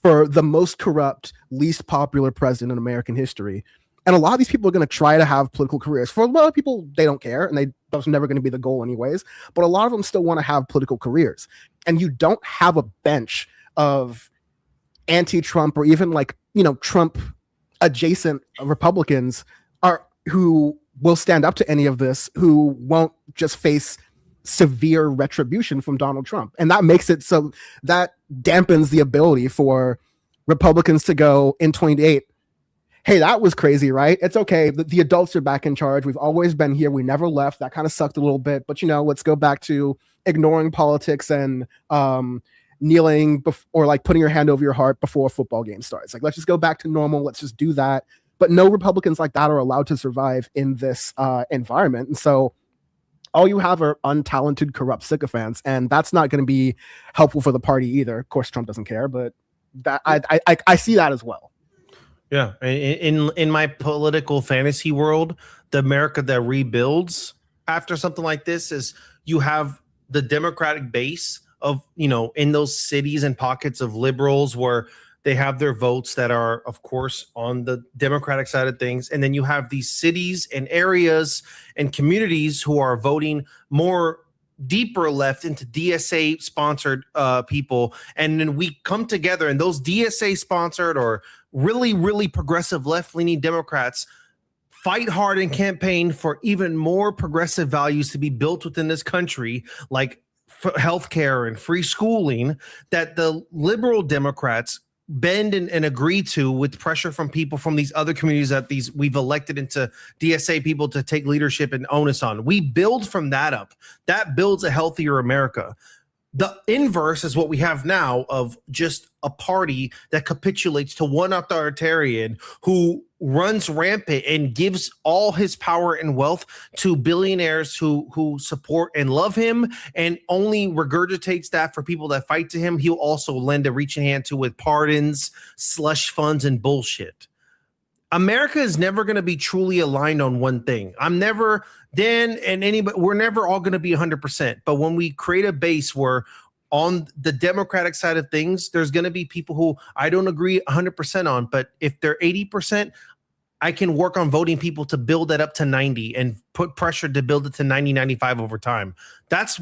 C: for the most corrupt, least popular president in American history. And a lot of these people are going to try to have political careers. For a lot of people, they don't care, and that's never going to be the goal anyways. But a lot of them still want to have political careers. And you don't have a bench of anti-Trump or even, like, Trump-adjacent Republicans who will stand up to any of this, who won't just face severe retribution from Donald Trump. And that makes it so that dampens the ability for Republicans to go in 2028, hey, that was crazy, right? It's okay. The adults are back in charge. We've always been here. We never left. That kind of sucked a little bit. But, let's go back to ignoring politics and kneeling or like putting your hand over your heart before a football game starts. Like, let's just go back to normal. Let's just do that. But no Republicans like that are allowed to survive in this environment. And so all you have are untalented, corrupt sycophants. And that's not going to be helpful for the party either. Of course, Trump doesn't care, but that I see that as well.
D: Yeah, in my political fantasy world, the America that rebuilds after something like this is you have the Democratic base of, in those cities and pockets of liberals where they have their votes that are, of course, on the Democratic side of things. And then you have these cities and areas and communities who are voting more deeper left into DSA sponsored people. And then we come together, and those DSA sponsored or really, really progressive left-leaning Democrats fight hard and campaign for even more progressive values to be built within this country, like healthcare and free schooling, that the liberal Democrats bend and agree to with pressure from people from these other communities that we've elected into DSA people to take leadership and onus on. We build from that up. That builds a healthier America. The inverse is what we have now of just a party that capitulates to one authoritarian who runs rampant and gives all his power and wealth to billionaires who support and love him, and only regurgitates that for people that fight to him. He'll also lend a reaching hand to with pardons, slush funds, and bullshit. America is never going to be truly aligned on one thing. Dan and anybody, we're never all going to be 100%. But when we create a base where on the Democratic side of things, there's going to be people who I don't agree 100% on, but if they're 80%, I can work on voting people to build that up to 90 and put pressure to build it to 90, 95 over time. That's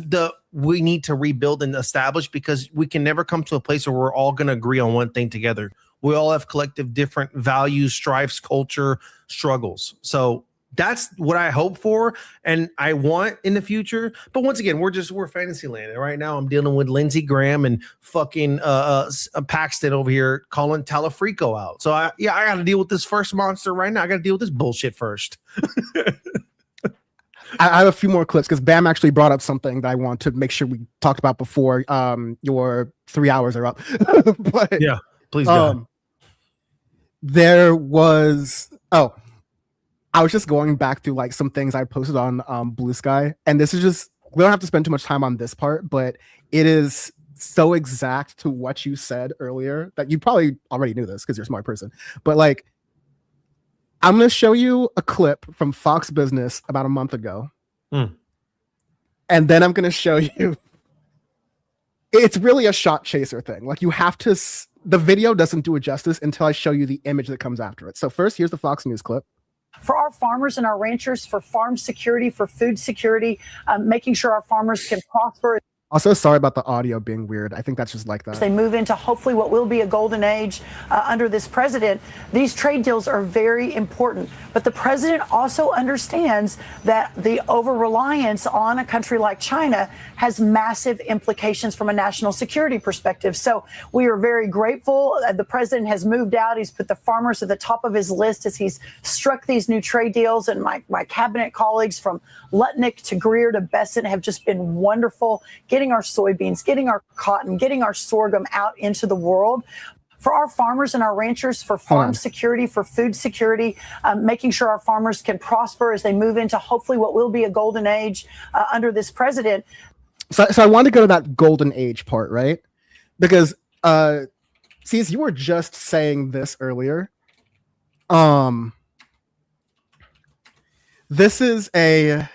D: we need to rebuild and establish, because we can never come to a place where we're all going to agree on one thing together. We all have collective different values, strifes, culture, struggles. So that's what I hope for and I want in the future. But once again, we're fantasy land. And right now I'm dealing with Lindsey Graham and fucking Paxton over here calling Talarico out. So I got to deal with this first monster right now. I got to deal with this bullshit first.
C: I have a few more clips because Bam actually brought up something that I want to make sure we talked about before your 3 hours are up. But
D: yeah, please go.
C: There was I was just going back through like some things I posted on Blue Sky, and this is just, we don't have to spend too much time on this part, but it is so exact to what you said earlier that you probably already knew this because you're a smart person. But like, I'm going to show you a clip from Fox Business about a month ago. And then I'm going to show you, it's really a shot chaser thing. Like you have to, the video doesn't do it justice until I show you the image that comes after it. So first, here's the Fox News clip.
M: For our farmers and our ranchers, for farm security, for food security, making sure our farmers can prosper.
C: Also, sorry about the audio being weird. I think that's just like that.
M: As they move into hopefully what will be a golden age under this president, these trade deals are very important. But the president also understands that the over-reliance on a country like China has massive implications from a national security perspective. So we are very grateful. The president has moved out. He's put the farmers at the top of his list as he's struck these new trade deals. And my cabinet colleagues from Lutnick to Greer to Besant have just been wonderful, getting our soybeans, getting our cotton, getting our sorghum out into the world. For our farmers and our ranchers, for farm security, for food security, making sure our farmers can prosper as they move into hopefully what will be a golden age under this president.
C: So I want to go to that golden age part, right? Because, see, you were just saying this earlier. This is a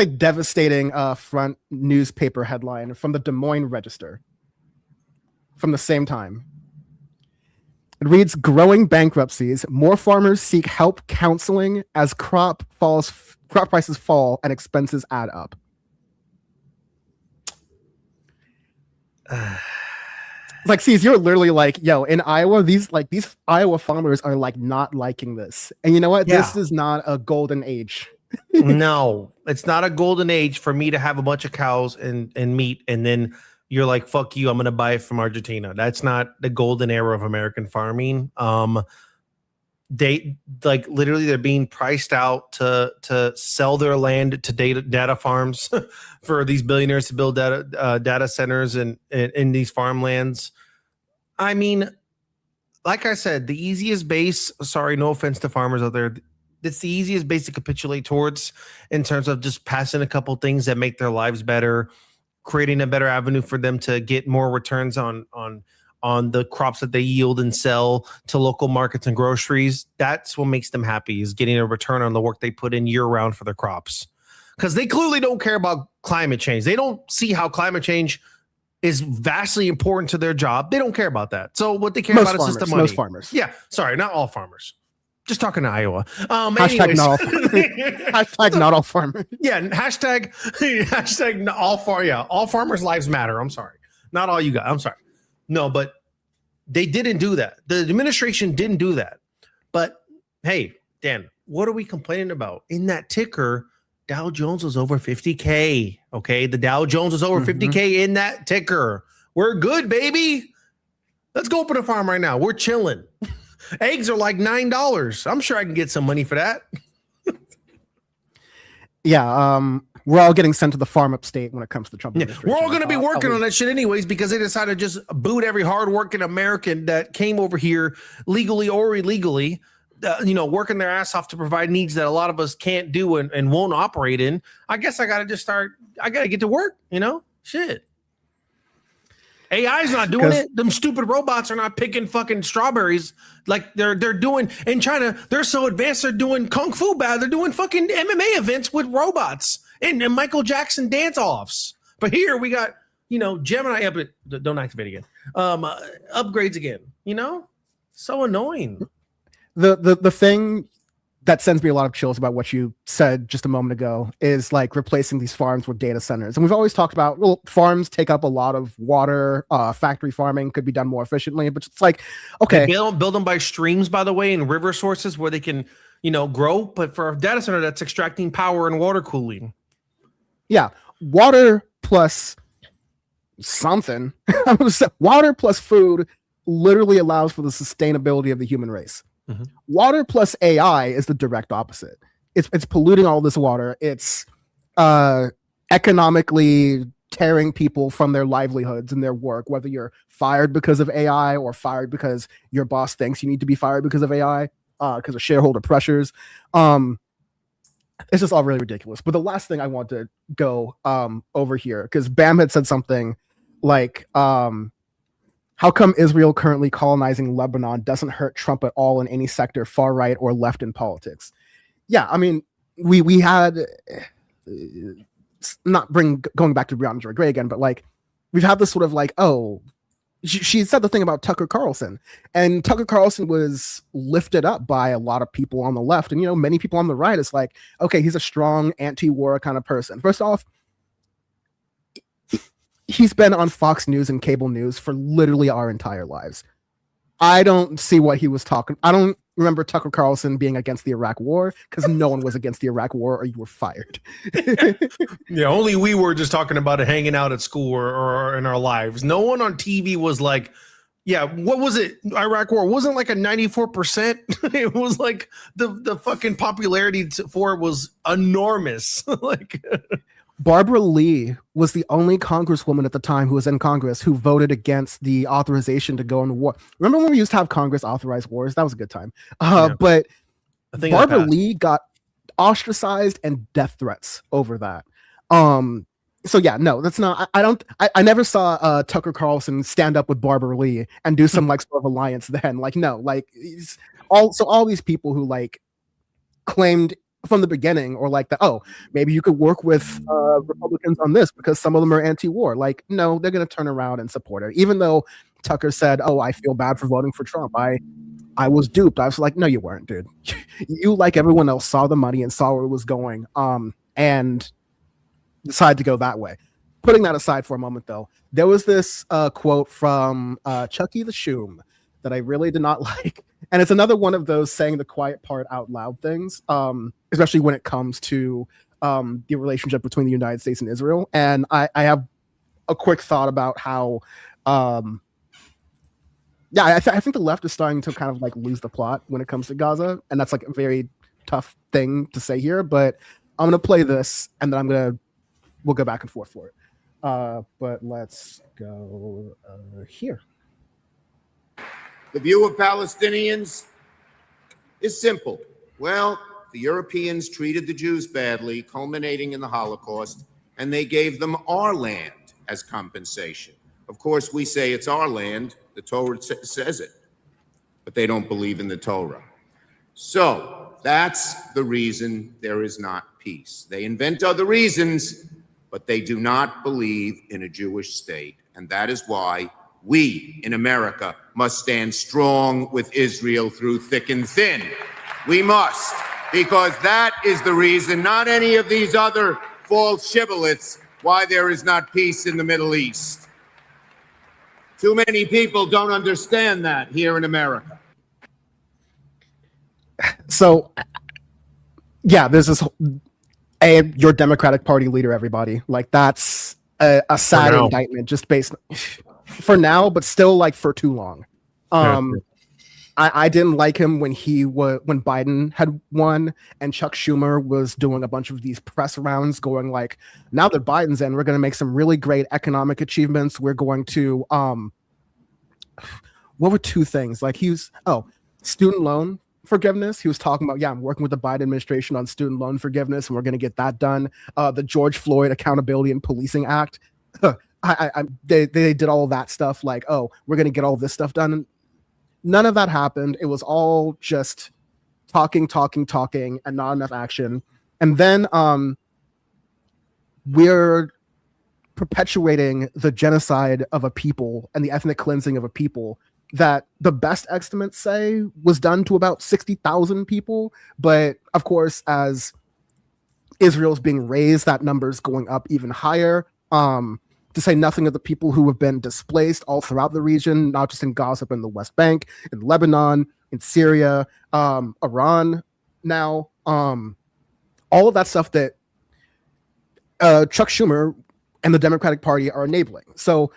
C: devastating front newspaper headline from the Des Moines Register from the same time. It reads, "Growing bankruptcies. More farmers seek help counseling as crop prices fall and expenses add up." Like, see, you're literally like, yo, in Iowa, these Iowa farmers are like not liking this. And you know what?
D: Yeah.
C: This is not a golden age.
D: No, it's not a golden age for me to have a bunch of cows and meat, and then you're like, fuck you, I'm gonna buy it from Argentina. That's not the golden era of American farming. They like literally they're being priced out to sell their land to data farms for these billionaires to build data centers and in these farmlands. I mean, like I said, the easiest base, sorry, no offense to farmers out there, it's the easiest base to capitulate towards in terms of just passing a couple things that make their lives better, creating a better avenue for them to get more returns on the crops that they yield and sell to local markets and groceries. That's what makes them happy, is getting a return on the work they put in year round for their crops. Because they clearly don't care about climate change. They don't see how climate change is vastly important to their job. They don't care about that. So what they care about is just the money.
C: Most farmers.
D: Yeah, sorry, not all farmers. Just talking to Iowa.
C: Hashtag not all farmers. Hashtag not all farmers.
D: Yeah, hashtag all farmers. Yeah, all farmers' lives matter. I'm sorry. Not all you guys. I'm sorry. No, but they didn't do that. The administration didn't do that. But hey, Dan, what are we complaining about? In that ticker, Dow Jones was over 50K. Okay, the Dow Jones was over 50K in that ticker. We're good, baby. Let's go open a farm right now. We're chilling. Eggs are like $9. I'm sure I can get some money for that.
C: Yeah, we're all getting sent to the farm upstate when it comes to the Trump administration.
D: We're all going to be working on that shit anyways, because they decided to just boot every hardworking American that came over here legally or illegally, working their ass off to provide needs that a lot of us can't do and won't operate in. I guess I got to get to work, shit. AI's not doing it. Them stupid robots are not picking fucking strawberries like they're doing in China. They're so advanced. They're doing kung fu battle. They're doing fucking MMA events with robots and Michael Jackson dance offs. But here we got, Gemini. Don't activate again. Upgrades again. So annoying.
C: The thing that sends me a lot of chills about what you said just a moment ago is like replacing these farms with data centers. And we've always talked about, well, farms take up a lot of water. Factory farming could be done more efficiently, but it's like, okay.
D: They build them by streams, by the way, and river sources where they can, grow. But for a data center, that's extracting power and water cooling.
C: Yeah. Water plus something. Water plus food literally allows for the sustainability of the human race. Mm-hmm. Water plus AI is the direct opposite. It's polluting all this water. It's economically tearing people from their livelihoods and their work, whether you're fired because of AI or fired because your boss thinks you need to be fired because of AI, because of shareholder pressures. It's just all really ridiculous. But the last thing I want to go over here, because Bam had said something like, how come Israel currently colonizing Lebanon doesn't hurt Trump at all in any sector, far right or left in politics? Yeah, I mean, we had going back to Breonna Joy Gray again, but like we've had this sort of like, oh, she said the thing about Tucker Carlson, and Tucker Carlson was lifted up by a lot of people on the left, and many people on the right is like, okay, he's a strong anti-war kind of person. First off, he's been on Fox News and cable news for literally our entire lives. I don't see what he was talking. I don't remember Tucker Carlson being against the Iraq War, because no one was against the Iraq War or you were fired.
D: Yeah, only we were just talking about it hanging out at school or in our lives. No one on TV was like, yeah, what was it? Iraq War wasn't like a 94%. It was like the fucking popularity for it was enormous. Like
C: Barbara Lee was the only congresswoman at the time who was in Congress who voted against the authorization to go into war. Remember when we used to have Congress authorize wars? That was a good time. But Barbara Lee got ostracized and death threats over that. So yeah, no, that's not. I never saw Tucker Carlson stand up with Barbara Lee and do some like sort of alliance. Then like no, like all these people who like claimed from the beginning, or like maybe you could work with Republicans on this because some of them are anti-war. Like, no, they're going to turn around and support it. Even though Tucker said, "Oh, I feel bad for voting for Trump. I was duped." I was like, "No, you weren't, dude. You, like everyone else, saw the money and saw where it was going, and decided to go that way." Putting that aside for a moment, though, there was this quote from Chucky the Shoom that I really did not like. And it's another one of those saying the quiet part out loud things, especially when it comes to the relationship between the United States and Israel. And I have a quick thought about how, I think the left is starting to kind of like lose the plot when it comes to Gaza. And that's like a very tough thing to say here, but I'm going to play this and then we'll go back and forth for it. But let's go here.
N: The view of Palestinians is simple. Well, the Europeans treated the Jews badly, culminating in the Holocaust, and they gave them our land as compensation. Of course, we say it's our land. The Torah says it, but they don't believe in the Torah. So that's the reason there is not peace. They invent other reasons, but they do not believe in a Jewish state, and that is why we in America must stand strong with Israel through thick and thin. We must, because that is the reason, not any of these other false shibboleths, why there is not peace in the Middle East. Too many people don't understand that here in America.
C: So, yeah, there's this your Democratic Party leader, everybody. Like, that's a sad indictment just based for now, but still like for too long. I didn't like him when when Biden had won and Chuck Schumer was doing a bunch of these press rounds going like, now that Biden's in, we're going to make some really great economic achievements. We're going to, what were two things? Like student loan forgiveness. He was talking about, I'm working with the Biden administration on student loan forgiveness and we're going to get that done. The George Floyd Accountability and Policing Act. They did all of that stuff like, we're going to get all this stuff done. None of that happened. It was all just talking, and not enough action. And then we're perpetuating the genocide of a people and the ethnic cleansing of a people that the best estimates say was done to about 60,000 people. But of course, as Israel's being raised, that number's going up even higher. To say nothing of the people who have been displaced all throughout the region, not just in Gaza, but in the West Bank, in Lebanon, in Syria, Iran now. All of that stuff that Chuck Schumer and the Democratic Party are enabling. So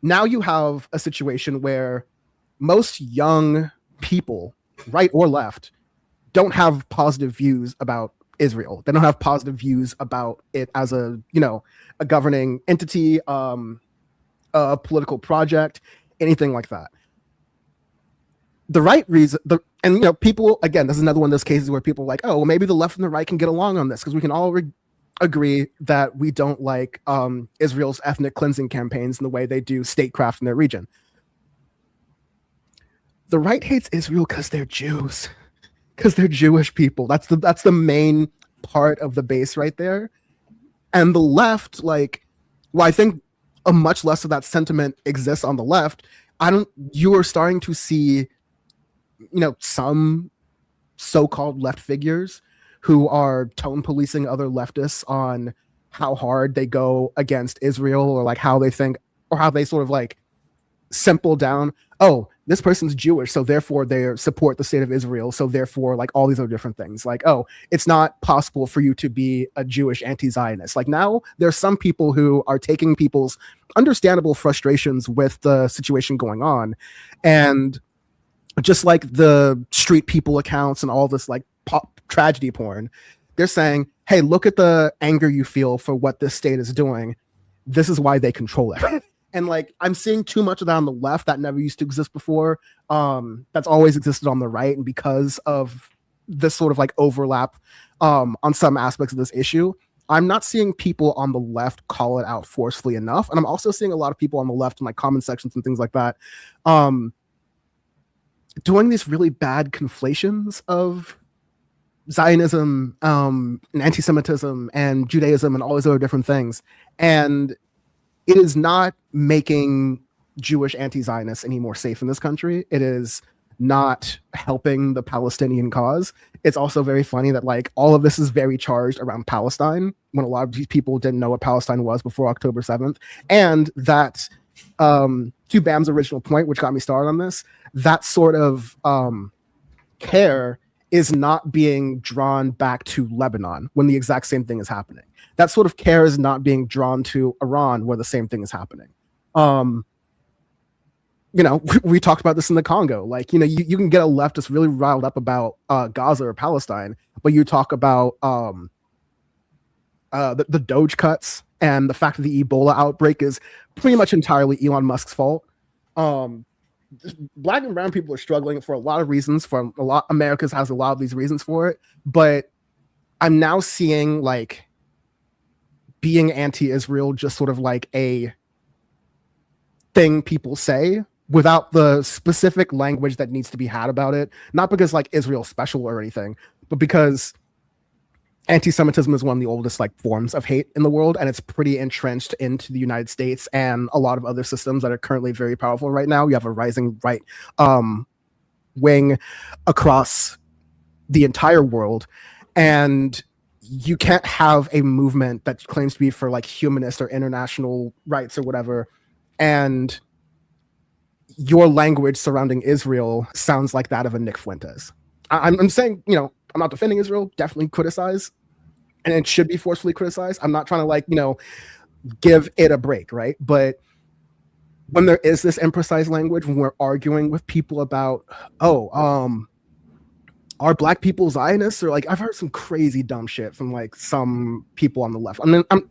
C: now you have a situation where most young people, right or left, don't have positive views about Israel. They don't have positive views about it as a governing entity, a political project, anything like that. The right reason, people, again, this is another one of those cases where people are like, oh, well, maybe the left and the right can get along on this because we can all agree that we don't like Israel's ethnic cleansing campaigns and the way they do statecraft in their region. The right hates Israel because they're Jews, because they're Jewish people. That's the main part of the base right there. And the left, I think a much less of that sentiment exists on the left. You are starting to see, some so-called left figures who are tone policing other leftists on how hard they go against Israel, or how they think, or how they sort of simple down, oh, this person's Jewish, so therefore they support the state of Israel, so therefore all these other different things. Oh, it's not possible for you to be a Jewish anti-Zionist. Now there's some people who are taking people's understandable frustrations with the situation going on, and just like the street people accounts and all this pop tragedy porn, they're saying, hey, look at the anger you feel for what this state is doing. This is why they control it. And I'm seeing too much of that on the left that never used to exist before. That's always existed on the right. And because of this sort of overlap on some aspects of this issue, I'm not seeing people on the left call it out forcefully enough. And I'm also seeing a lot of people on the left in comment sections and things like that doing these really bad conflations of Zionism and anti-Semitism and Judaism and all these other different things. And it is not making Jewish anti-Zionists any more safe in this country. It is not helping the Palestinian cause. It's also very funny that all of this is very charged around Palestine, when a lot of these people didn't know what Palestine was before October 7th. And that, to Bam's original point, which got me started on this, that sort of care is not being drawn back to Lebanon when the exact same thing is happening. That sort of care is not being drawn to Iran where the same thing is happening. We talked about this in the Congo. You can get a leftist really riled up about Gaza or Palestine, but you talk about the Doge cuts and the fact that the Ebola outbreak is pretty much entirely Elon Musk's fault. Black and brown people are struggling for a lot of reasons. America has a lot of these reasons for it, but I'm now seeing being anti-Israel just sort of a thing people say without the specific language that needs to be had about it. Not because Israel's special or anything, but because anti-Semitism is one of the oldest forms of hate in the world, and it's pretty entrenched into the United States and a lot of other systems that are currently very powerful right now. You have a rising right wing across the entire world, and you can't have a movement that claims to be for humanist or international rights or whatever, and your language surrounding Israel sounds like that of a Nick Fuentes. I'm saying, I'm not defending Israel, definitely criticize, and it should be forcefully criticized. I'm not trying to give it a break, right? But when there is this imprecise language, when we're arguing with people about, are black people Zionists? Or I've heard some crazy dumb shit from some people on the left. I mean, I'm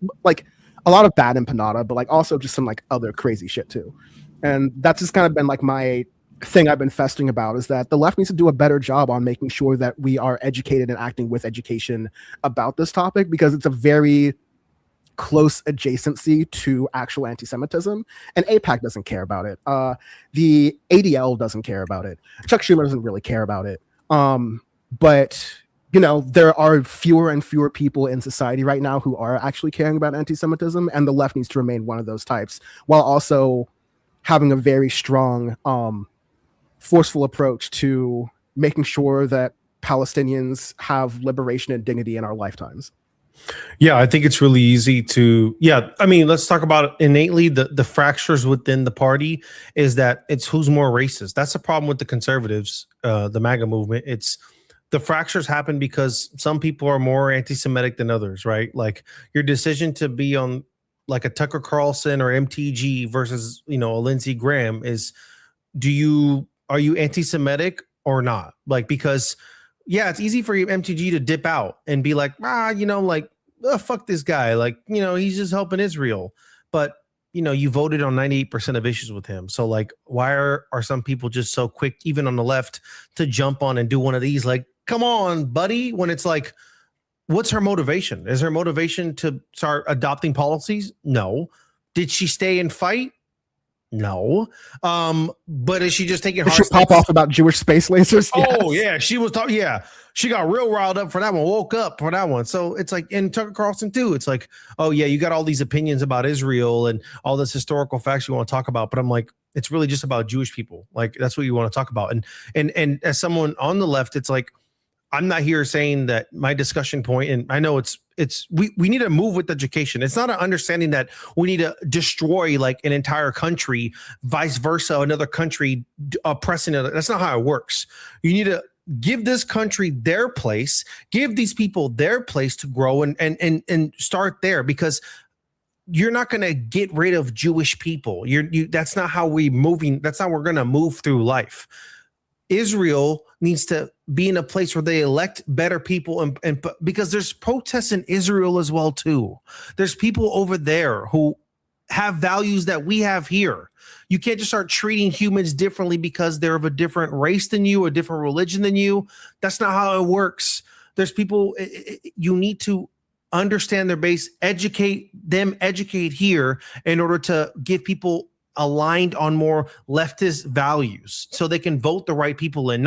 C: a lot of bad empanada, but also just some other crazy shit too. And that's just kind of been my thing I've been festering about, is that the left needs to do a better job on making sure that we are educated and acting with education about this topic, because it's a very close adjacency to actual anti-Semitism, and AIPAC doesn't care about it. The ADL doesn't care about it. Chuck Schumer doesn't really care about it. But there are fewer and fewer people in society right now who are actually caring about anti-Semitism, and the left needs to remain one of those types, while also having a very strong forceful approach to making sure that Palestinians have liberation and dignity in our lifetimes.
D: Yeah, I think it's really easy to, I mean, let's talk about it innately. The fractures within the party is that it's who's more racist. That's the problem with the conservatives, the MAGA movement. It's the fractures happen because some people are more anti-Semitic than others, right? Like your decision to be on like a Tucker Carlson or MTG versus, a Lindsey Graham is, are you anti-Semitic or not? Like, because it's easy for MTG to dip out and be like, fuck this guy. Like, he's just helping Israel. But, you voted on 98% of issues with him. So like, why are some people just so quick, even on the left, to jump on and do one of these? Like, come on, buddy. When it's like, what's her motivation? Is her motivation to start adopting policies? No. Did she stay and fight? No. But is she just taking
C: Did she pop off about Jewish space lasers?
D: Oh, yeah. She was talking. Yeah. She got real riled up for that one. Woke up for that one. So it's like, and Tucker Carlson too. It's like, oh yeah, you got all these opinions about Israel and all this historical facts you want to talk about. But I'm like, it's really just about Jewish people. Like that's what you want to talk about. And as someone on the left, it's like, I'm not here saying that my discussion point, and I know we need to move with education. It's not an understanding that we need to destroy like an entire country, vice versa, another country oppressing it. That's not how it works. You need to give this country their place, give these people their place to grow and start there, because you're not going to get rid of Jewish people. That's not how that's how we're going to move through life. Israel needs to be in a place where they elect better people, and because there's protests in Israel as well too. There's people over there who have values that we have here. You can't just start treating humans differently because they're of a different race than you, a different religion than you. That's not how it works. There's people, you need to understand their base, educate here in order to give people aligned on more leftist values so they can vote the right people in,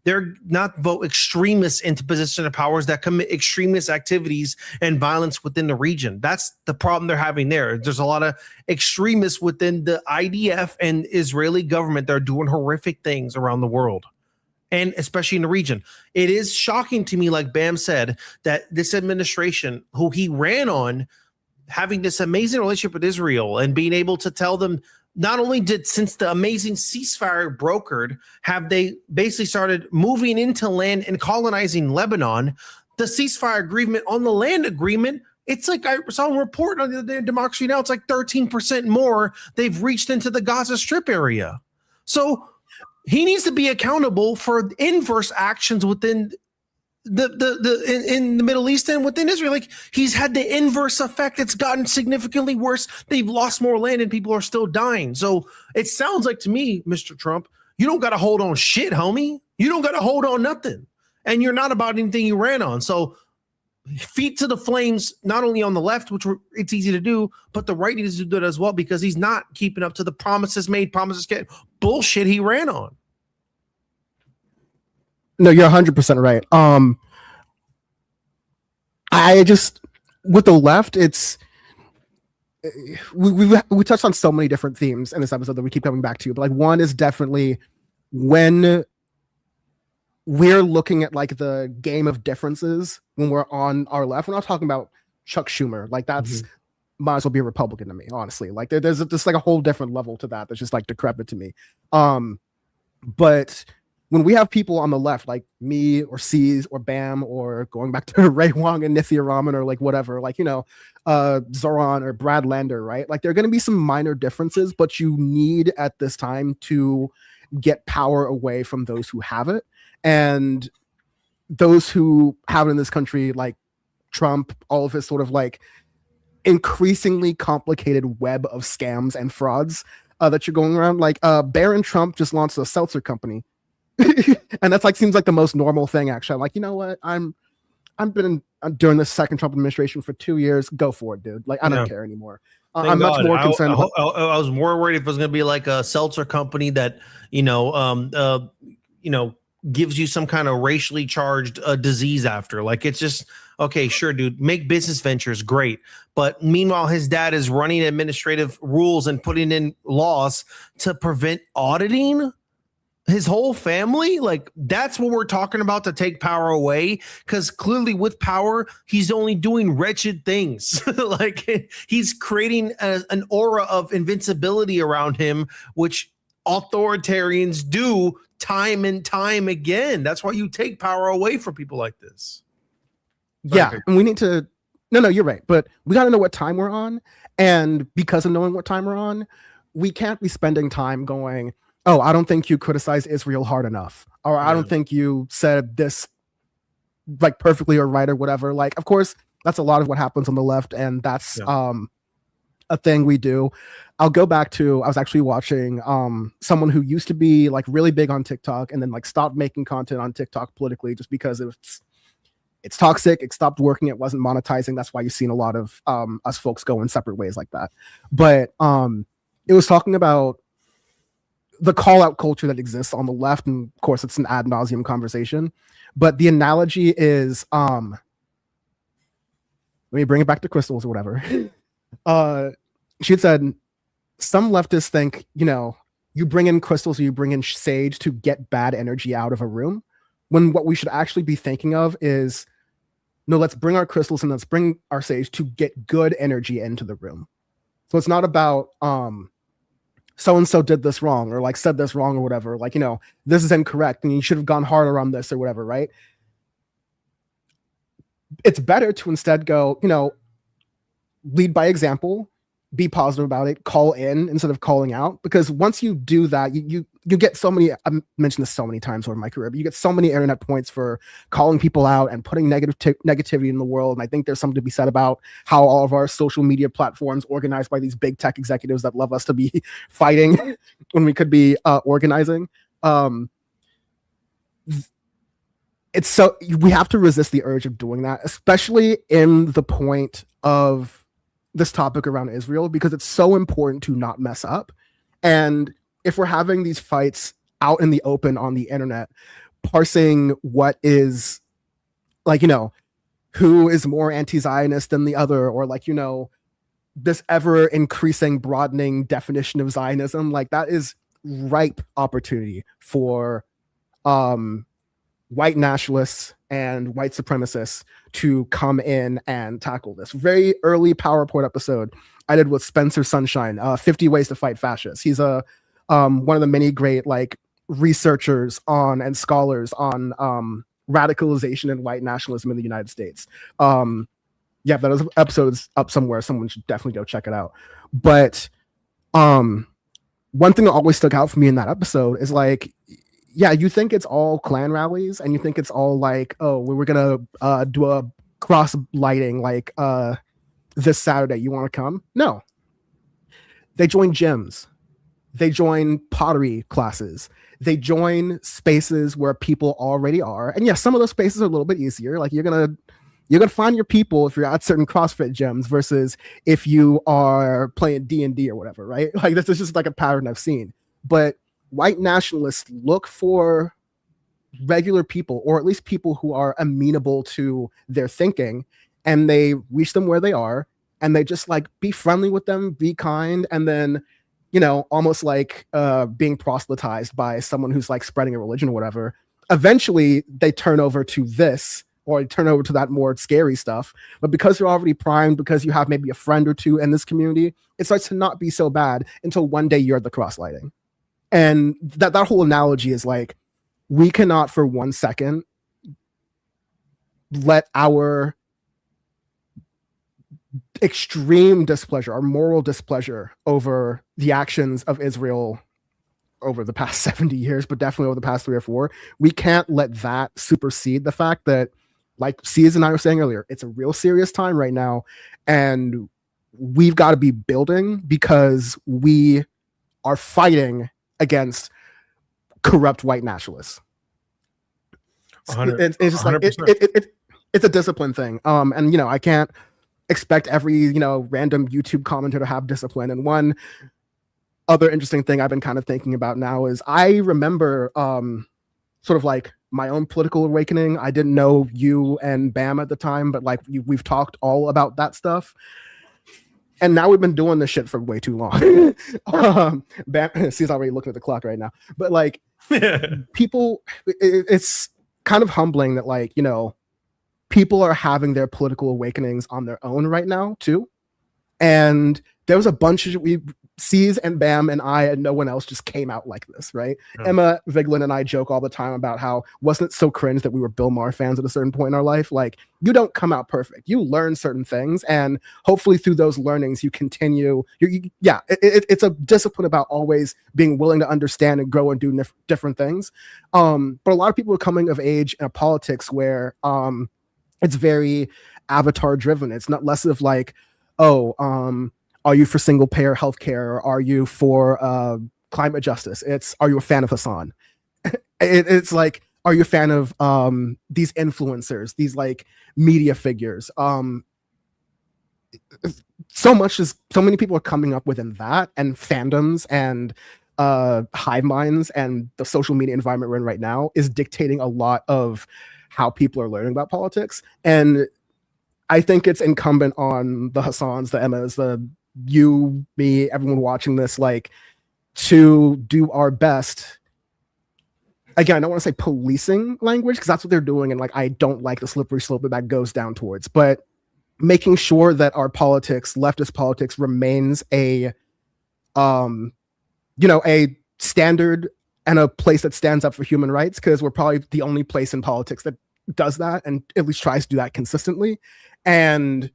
D: they're not vote extremists into position of powers that commit extremist activities and violence within the region. That's the problem they're having there. There's a lot of extremists within the IDF and Israeli government that are doing horrific things around the world, and especially in the region. It is shocking to me, like Bam said, that this administration, who he ran on, having this amazing relationship with Israel and being able to tell them, not only did, since the amazing ceasefire brokered, have they basically started moving into land and colonizing Lebanon, the ceasefire agreement on the land agreement, it's like I saw a report on the Democracy Now! It's like 13% more they've reached into the Gaza Strip area. So he needs to be accountable for inverse actions within in the Middle East and within Israel. Like, he's had the inverse effect. It's gotten significantly worse. They've lost more land and people are still dying. So it sounds like to me, Mr. Trump, you don't got to hold on shit, homie. You don't got to hold on nothing. And you're not about anything you ran on. So feet to the flames, not only on the left, which it's easy to do, but the right needs to do it as well, because he's not keeping up to the promises made, promises kept, bullshit he ran on.
C: No, you're 100% right. I just, with the left, it's we touched on so many different themes in this episode that we keep coming back to. But like, one is definitely when we're looking at like the game of differences when we're on our left. We're not talking about Chuck Schumer. Like, that's might as well be a Republican to me, honestly. Like, there's just like a whole different level to that that's just like decrepit to me. But when we have people on the left, me or C's or Bam, or going back to Ray Huang and Nithya Raman, or like whatever, like, Zoran or Brad Lander, right? Like, there are going to be some minor differences, but you need at this time to get power away from those who have it. And those who have it in this country, like Trump, all of his sort of like increasingly complicated web of scams and frauds that you're going around. Like, Barron Trump just launched a seltzer company. And that's like, seems like the most normal thing, actually. I'm like, you know what? I'm during the second Trump administration for 2 years. Go for it, dude. Like, I don't care anymore. I'm much more concerned.
D: I was more worried if it was going to be like a seltzer company that, gives you some kind of racially charged disease after. Like, it's just, okay, sure, dude, make business ventures, great. But meanwhile, his dad is running administrative rules and putting in laws to prevent auditing. his whole family, like that's what we're talking about to take power away, because clearly with power he's only doing wretched things. Like he's creating an aura of invincibility around him, which authoritarians do time and time again. That's why you take power away from people like this.
C: Yeah, and we need to no, you're right, but we got to know what time we're on, and because of knowing what time we're on, we can't be spending time going, oh, I don't think you criticized Israel hard enough, or I don't think you said this like perfectly or right or whatever. Like, of course, that's a lot of what happens on the left, and that's a thing we do. I'll go back to, I was actually watching someone who used to be like really big on TikTok and then like stopped making content on TikTok politically just because it's toxic. It stopped working. It wasn't monetizing. That's why you've seen a lot of us folks go in separate ways like that. But it was talking about the call out culture that exists on the left. And of course, it's an ad nauseum conversation. But the analogy is, let me bring it back to crystals or whatever. She had said, some leftists think, you know, you bring in crystals or you bring in sage to get bad energy out of a room, when what we should actually be thinking of is, no, let's bring our crystals and let's bring our sage to get good energy into the room. So it's not about so-and-so did this wrong or like said this wrong or whatever, like, you know, this is incorrect and you should have gone harder on this or whatever, right? It's better to instead go, you know, lead by example, be positive about it, call in instead of calling out, because once you do that, you get so many, I've mentioned this so many times over my career, but you get so many internet points for calling people out and putting negativity in the world. And I think there's something to be said about how all of our social media platforms organized by these big tech executives that love us to be fighting when we could be organizing. It's so, we have to resist the urge of doing that, especially in the point of this topic around Israel, because it's so important to not mess up. And if we're having these fights out in the open on the internet, parsing what is like, you know, who is more anti-Zionist than the other, or like, you know, this ever increasing broadening definition of Zionism, like that is ripe opportunity for white nationalists and white supremacists to come in and tackle this. Very early PowerPoint episode I did with Spencer Sunshine, 50 Ways to Fight Fascists. He's one of the many great like researchers on and scholars on radicalization and white nationalism in the United States. Yeah, that episode's up somewhere. Someone should definitely go check it out. But one thing that always stuck out for me in that episode is like, yeah, you think it's all Klan rallies and you think it's all like, oh, we were going to do a cross lighting like this Saturday. You want to come? No. They join gyms. They join pottery classes. They join spaces where people already are. And yeah, some of those spaces are a little bit easier. Like you're going to find your people if you're at certain CrossFit gyms versus if you are playing D&D or whatever, right? Like this is just like a pattern I've seen. But white nationalists look for regular people, or at least people who are amenable to their thinking, and they reach them where they are, and they just like be friendly with them, be kind, and then, you know, almost like being proselytized by someone who's like spreading a religion or whatever. Eventually, they turn over to this, or turn over to that more scary stuff. But because you're already primed, because you have maybe a friend or two in this community, it starts to not be so bad until one day you're the cross lighting. And that whole analogy is like, we cannot for 1 second let our extreme displeasure, our moral displeasure over the actions of Israel over the past 70 years, but definitely over the past 3 or 4, we can't let that supersede the fact that, like C's and I were saying earlier, it's a real serious time right now. And we've got to be building because we are fighting against corrupt white nationalists. It's just like it's a discipline thing. And you know, I can't expect every, you know, random YouTube commenter to have discipline. And one other interesting thing I've been kind of thinking about now is I remember sort of like my own political awakening. I didn't know you and Bam at the time, but like we've talked all about that stuff. And now we've been doing this shit for way too long. Bam, she's already looking at the clock right now. But like, people, it's kind of humbling that, like, you know, people are having their political awakenings on their own right now too. And there was a bunch of C's and Bam and I and no one else just came out like this, right? Yeah. Emma Vigeland and I joke all the time about how wasn't it so cringe that we were Bill Maher fans at a certain point in our life? Like, you don't come out perfect. You learn certain things, and hopefully through those learnings you continue. It's a discipline about always being willing to understand and grow and do different things. But a lot of people are coming of age in a politics where it's very avatar driven. It's not less of like, are you for single payer healthcare? Or are you for climate justice? It's, are you a fan of Hassan? It's like, are you a fan of these influencers, these like media figures? So many people are coming up within that, and fandoms and hive minds, and the social media environment we're in right now is dictating a lot of how people are learning about politics. And I think it's incumbent on the Hassans, the Emmas, you, me, everyone watching this, like, to do our best. Again, I don't want to say policing language, because that's what they're doing, and like, I don't like the slippery slope that goes down towards, but making sure that our politics, leftist politics, remains a standard and a place that stands up for human rights, because we're probably the only place in politics that does that, and at least tries to do that consistently. And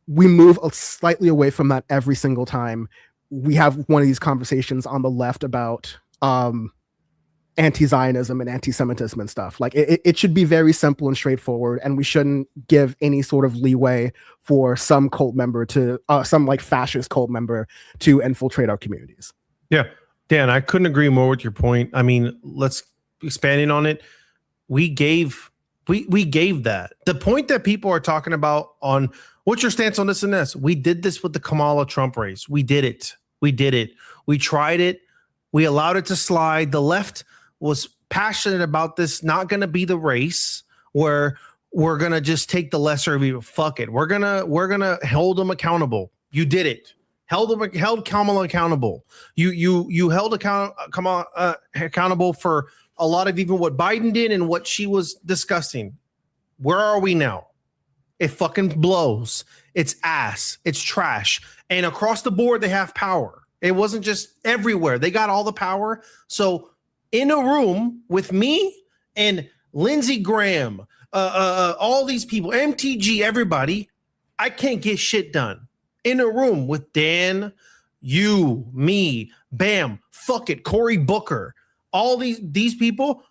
C: we move slightly away from that every single time we have one of these conversations on the left about anti-Zionism and antisemitism and stuff. Like, it should be very simple and straightforward, and we shouldn't give any sort of leeway for some cult member to some like fascist cult member to infiltrate our communities.
D: Yeah, Dan, I couldn't agree more with your point. I mean, let's expand on it. We gave that. The point that people are talking about on what's your stance on this and this, we did this with the Kamala Trump race. We did it. We tried it. We allowed it to slide. The left was passionate about this, not going to be the race where we're going to just take the lesser of evil. Fuck it. We're going to hold them accountable. You did it. Held Kamala accountable. You held Kamala accountable for a lot of even what Biden did and what she was discussing. Where are we now? It fucking blows. It's ass. It's trash. And across the board, they have power. It wasn't just everywhere. They got all the power. So in a room with me and Lindsey Graham, all these people, MTG, everybody, I can't get shit done. In a room with Dan, you, me, Bam, fuck it, Cory Booker, all these people,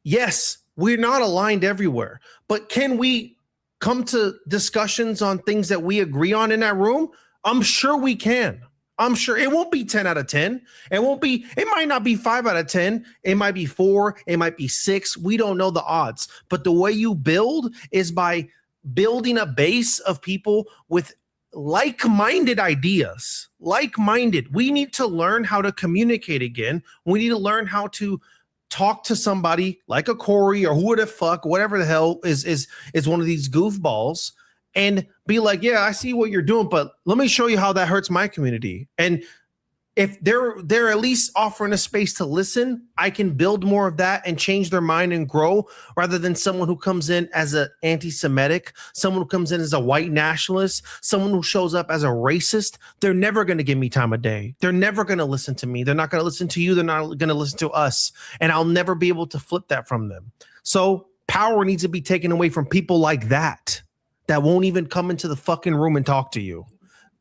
D: yes, we're not aligned everywhere, but can we come to discussions on things that we agree on in that room? I'm sure we can. I'm sure it won't be 10 out of 10. It might not be 5 out of 10. It might be 4. It might be 6. We don't know the odds. But the way you build is by building a base of people with like-minded ideas. Like-minded. We need to learn how to communicate again. We need to learn how to talk to somebody like a Cory or who the fuck, whatever the hell is one of these goofballs, and be like, yeah, I see what you're doing, but let me show you how that hurts my community. And if they're at least offering a space to listen, I can build more of that and change their mind and grow, rather than someone who comes in as an anti-Semitic, someone who comes in as a white nationalist, someone who shows up as a racist. They're never going to give me time of day. They're never going to listen to me. They're not going to listen to you. They're not going to listen to us. And I'll never be able to flip that from them. So power needs to be taken away from people like that won't even come into the fucking room and talk to you.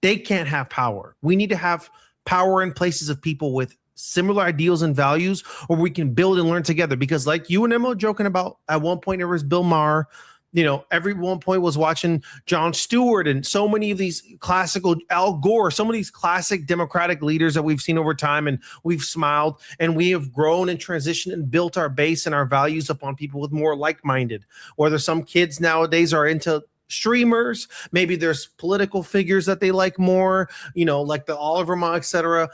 D: They can't have power. We need to have power in places of people with similar ideals and values, where we can build and learn together. Because like you and Emma were joking about, at one point it was Bill Maher, every one point was watching Jon Stewart and so many of these classical Al Gore, some of these classic Democratic leaders that we've seen over time, and we've smiled and we have grown and transitioned and built our base and our values upon people with more like-minded. Whether some kids nowadays are into streamers, maybe there's political figures that they like more, like the Oliver Ma, etc.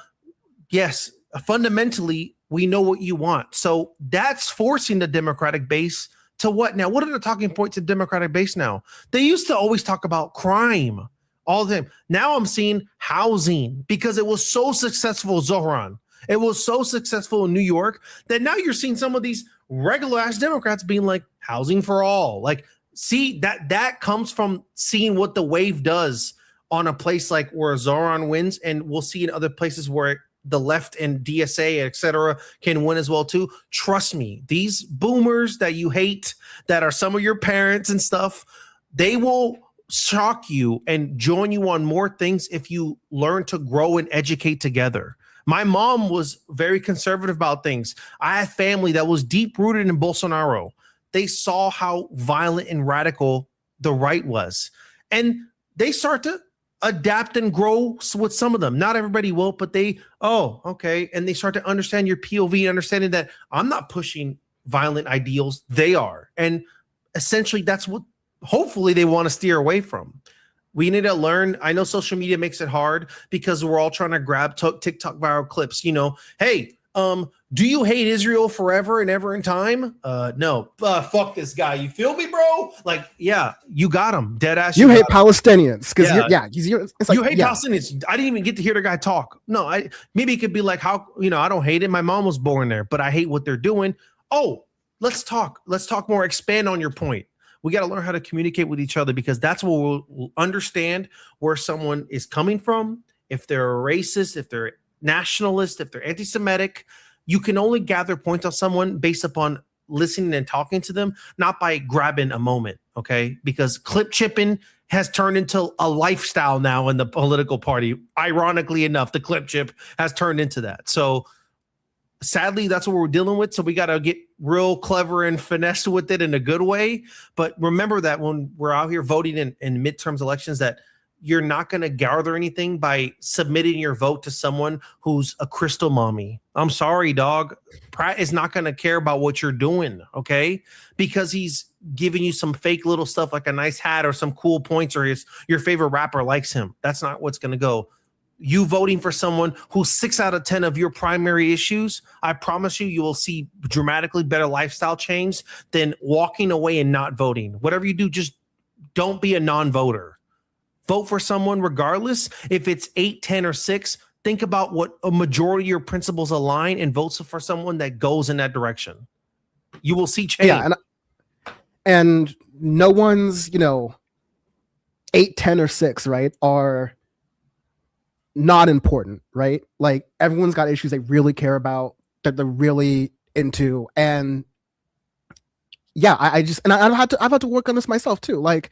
D: Yes, fundamentally, we know what you want. So that's forcing the Democratic base to what now? What are the talking points of Democratic base now? They used to always talk about crime all the time. Now I'm seeing housing, because it was so successful, Zohran. It was so successful in New York that now you're seeing some of these regular ass Democrats being like housing for all. Like, see, that comes from seeing what the wave does on a place like where Zoran wins, and we'll see in other places where the left and DSA, et cetera, can win as well too. Trust me, these boomers that you hate, that are some of your parents and stuff, they will shock you and join you on more things if you learn to grow and educate together. My mom was very conservative about things. I had family that was deep rooted in Bolsonaro. They saw how violent and radical the right was, and they start to adapt and grow with some of them. Not everybody will, but okay. And they start to understand your POV, understanding that I'm not pushing violent ideals. They are. And essentially that's what hopefully they want to steer away from. We need to learn. I know social media makes it hard because we're all trying to grab TikTok viral clips. Hey, do you hate Israel forever and ever in time? No. Fuck this guy. You feel me, bro? Like, yeah, you got him. Dead ass.
C: You hate Palestinians because it's like,
D: you hate Palestinians. I didn't even get to hear the guy talk. No, maybe it could be like how I don't hate it. My mom was born there, but I hate what they're doing. Oh, let's talk. Let's talk more. Expand on your point. We got to learn how to communicate with each other because that's what we'll understand where someone is coming from. If they're a racist, if they're nationalist, if they're anti-Semitic, you can only gather points on someone based upon listening and talking to them, not by grabbing a moment, okay? Because clip chipping has turned into a lifestyle now in the political party. Ironically enough, the clip chip has turned into that. So sadly, that's what we're dealing with. So we got to get real clever and finesse with it in a good way. But remember that when we're out here voting in midterms elections, that you're not going to gather anything by submitting your vote to someone who's a crystal mommy. I'm sorry, dog. Pratt is not going to care about what you're doing, okay? Because he's giving you some fake little stuff like a nice hat or some cool points, or your favorite rapper likes him. That's not what's going to go. You voting for someone who's 6 out of 10 of your primary issues, I promise you will see dramatically better lifestyle change than walking away and not voting. Whatever you do, just don't be a non-voter. Vote for someone regardless. If it's 8, 10, or 6, think about what a majority of your principles align and vote for someone that goes in that direction. You will see change.
C: Yeah, and no one's, 8, 10, or 6, right, are not important, right? Like everyone's got issues they really care about, that they're really into. And yeah, I've had to work on this myself too. Like,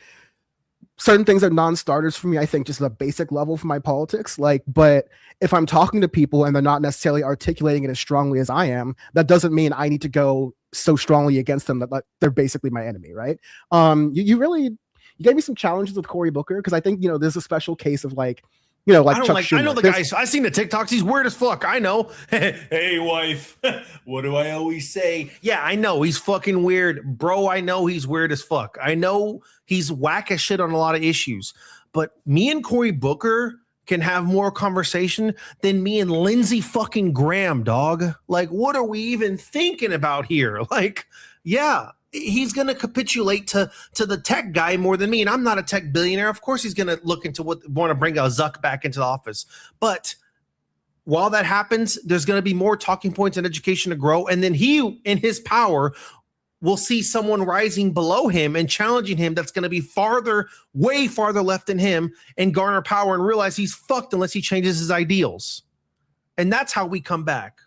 C: certain things are non-starters for me, I think, just at a basic level for my politics. Like, but if I'm talking to people and they're not necessarily articulating it as strongly as I am, that doesn't mean I need to go so strongly against them that they're basically my enemy, right? You gave me some challenges with Cory Booker because I think, there's a special case of like Chuck Schumer.
D: I know the guy. I seen the TikToks. He's weird as fuck. I know. Hey, wife. What do I always say? Yeah, I know. He's fucking weird. Bro, I know he's weird as fuck. I know he's whack as shit on a lot of issues. But me and Cory Booker can have more conversation than me and Lindsey fucking Graham, dog. Like, what are we even thinking about here? Like, yeah. He's going to capitulate to the tech guy more than me. And I'm not a tech billionaire. Of course, he's going to look into want to bring a Zuck back into the office. But while that happens, there's going to be more talking points and education to grow. And then he, in his power, will see someone rising below him and challenging him that's going to be way farther left than him and garner power and realize he's fucked unless he changes his ideals. And that's how we come back.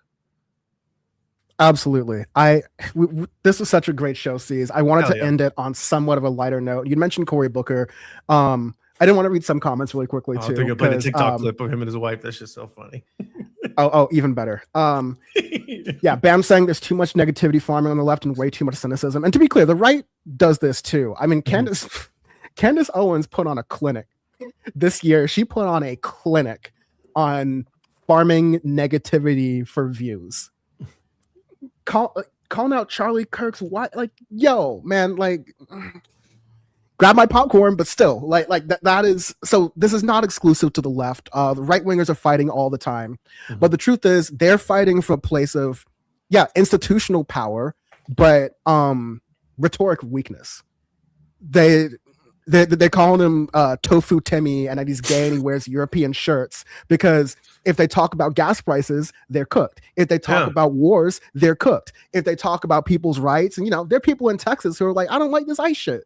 C: Absolutely. This was such a great show, C's. I wanted to end it on somewhat of a lighter note. You mentioned Cory Booker. I didn't want to read some comments really quickly too.
D: I think I played a TikTok clip of him and his wife. That's just so funny.
C: oh, even better. Yeah, Bam saying there's too much negativity farming on the left and way too much cynicism. And to be clear, the right does this too. I mean, Candace Owens put on a clinic this year. She put on a clinic on farming negativity for views. Calling out Charlie Kirk's wife, like, yo, man, like, grab my popcorn, but still, like that is, so this is not exclusive to the left. The right wingers are fighting all the time, but the truth is they're fighting from a place of, institutional power, but rhetoric weakness. They're calling him Tofu Timmy, and that he's gay and he wears European shirts because If they talk about gas prices, they're cooked. If they talk about wars, they're cooked. If they talk about people's rights, and there are people in Texas who are like, I don't like this ICE shit.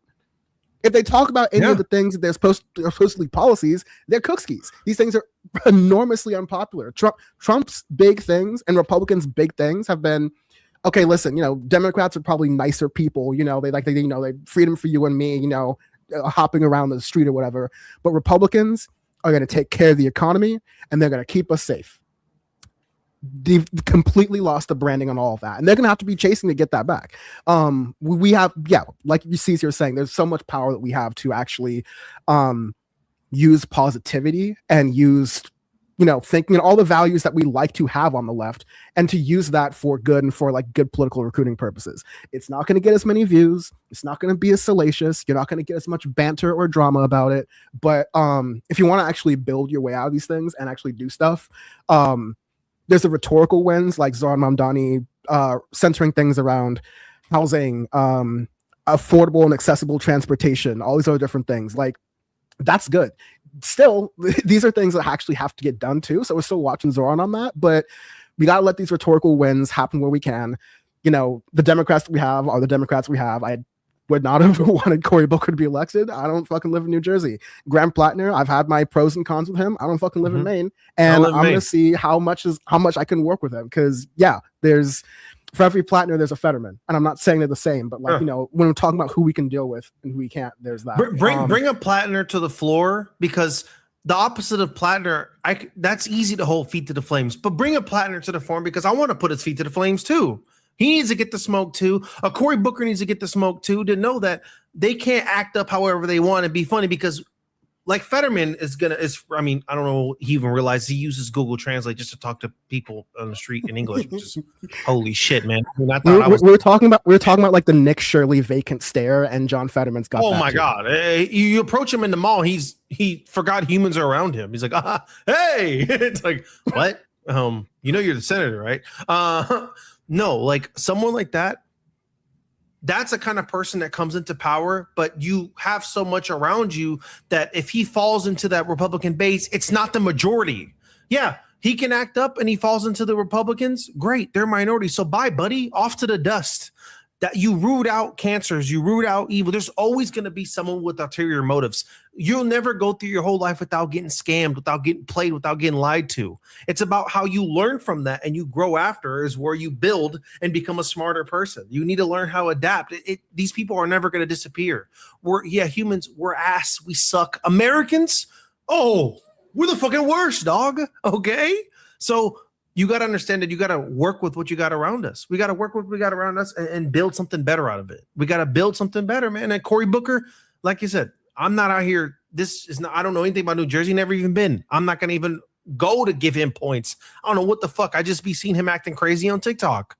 C: If they talk about any of the things that they're supposed to be policies, they're cookskis. These things are enormously unpopular. Trump's big things and Republicans' big things have been, okay, listen, Democrats are probably nicer people. They freedom for you and me, hopping around the street or whatever. But Republicans are going to take care of the economy and they're going to keep us safe. They've completely lost the branding on all of that, and they're going to have to be chasing to get that back. We have, like you see, you're saying, there's so much power that we have to actually use positivity and use, thinking, and all the values that we like to have on the left, and to use that for good and for like good political recruiting purposes. It's not going to get as many views. It's not going to be as salacious. You're not going to get as much banter or drama about it. But if you want to actually build your way out of these things and actually do stuff, there's the rhetorical wins like Zohran Mamdani centering things around housing, affordable and accessible transportation, all these other different things. Like, that's good. Still, these are things that actually have to get done too. So we're still watching Zohran on that, but we got to let these rhetorical wins happen where we can. The Democrats that we have are the Democrats we have. I would not have wanted Cory Booker to be elected. I don't fucking live in New Jersey. Graham Plattner, I've had my pros and cons with him. I don't fucking live in Maine. And I'm going to see how much I can work with him. Because there's, for every Plattner, there's a Fetterman. And I'm not saying they're the same, but when we're talking about who we can deal with and who we can't, there's that.
D: Bring a Plattner to the floor, because the opposite of Plattner, that's easy to hold feet to the flames. But bring a Plattner to the floor, because I want to put his feet to the flames too. He needs to get the smoke too. Cory Booker needs to get the smoke too, to know that they can't act up however they want and be funny, because like Fetterman I don't know, he even realized he uses Google Translate just to talk to people on the street in English, which is holy shit, man. We
C: were talking about like the Nick Shirley vacant stare, and John Fetterman's got that
D: my
C: too.
D: God. You approach him in the mall, he forgot humans are around him. He's like, hey. It's like, what? You're the senator, right? No, like someone like that, that's a kind of person that comes into power, but you have so much around you that if he falls into that Republican base, it's not the majority. Yeah, he can act up and he falls into the Republicans. Great, they're minority. So bye, buddy, off to the dust. That you root out cancers, you root out evil. There's always going to be someone with ulterior motives. You'll never go through your whole life without getting scammed, without getting played, without getting lied to. It's about how you learn from that and you grow after is where you build and become a smarter person. You need to learn how to adapt. These people are never going to disappear. Humans, we're ass. We suck. Americans, we're the fucking worst, dog. Okay? So you got to understand that you got to work with what you got around us. We got to work with what we got around us and build something better out of it. We got to build something better, man. And Cory Booker, like you said, I'm not out here. I don't know anything about New Jersey, never even been. I'm not going to even go to give him points. I don't know what the fuck. I just be seeing him acting crazy on TikTok.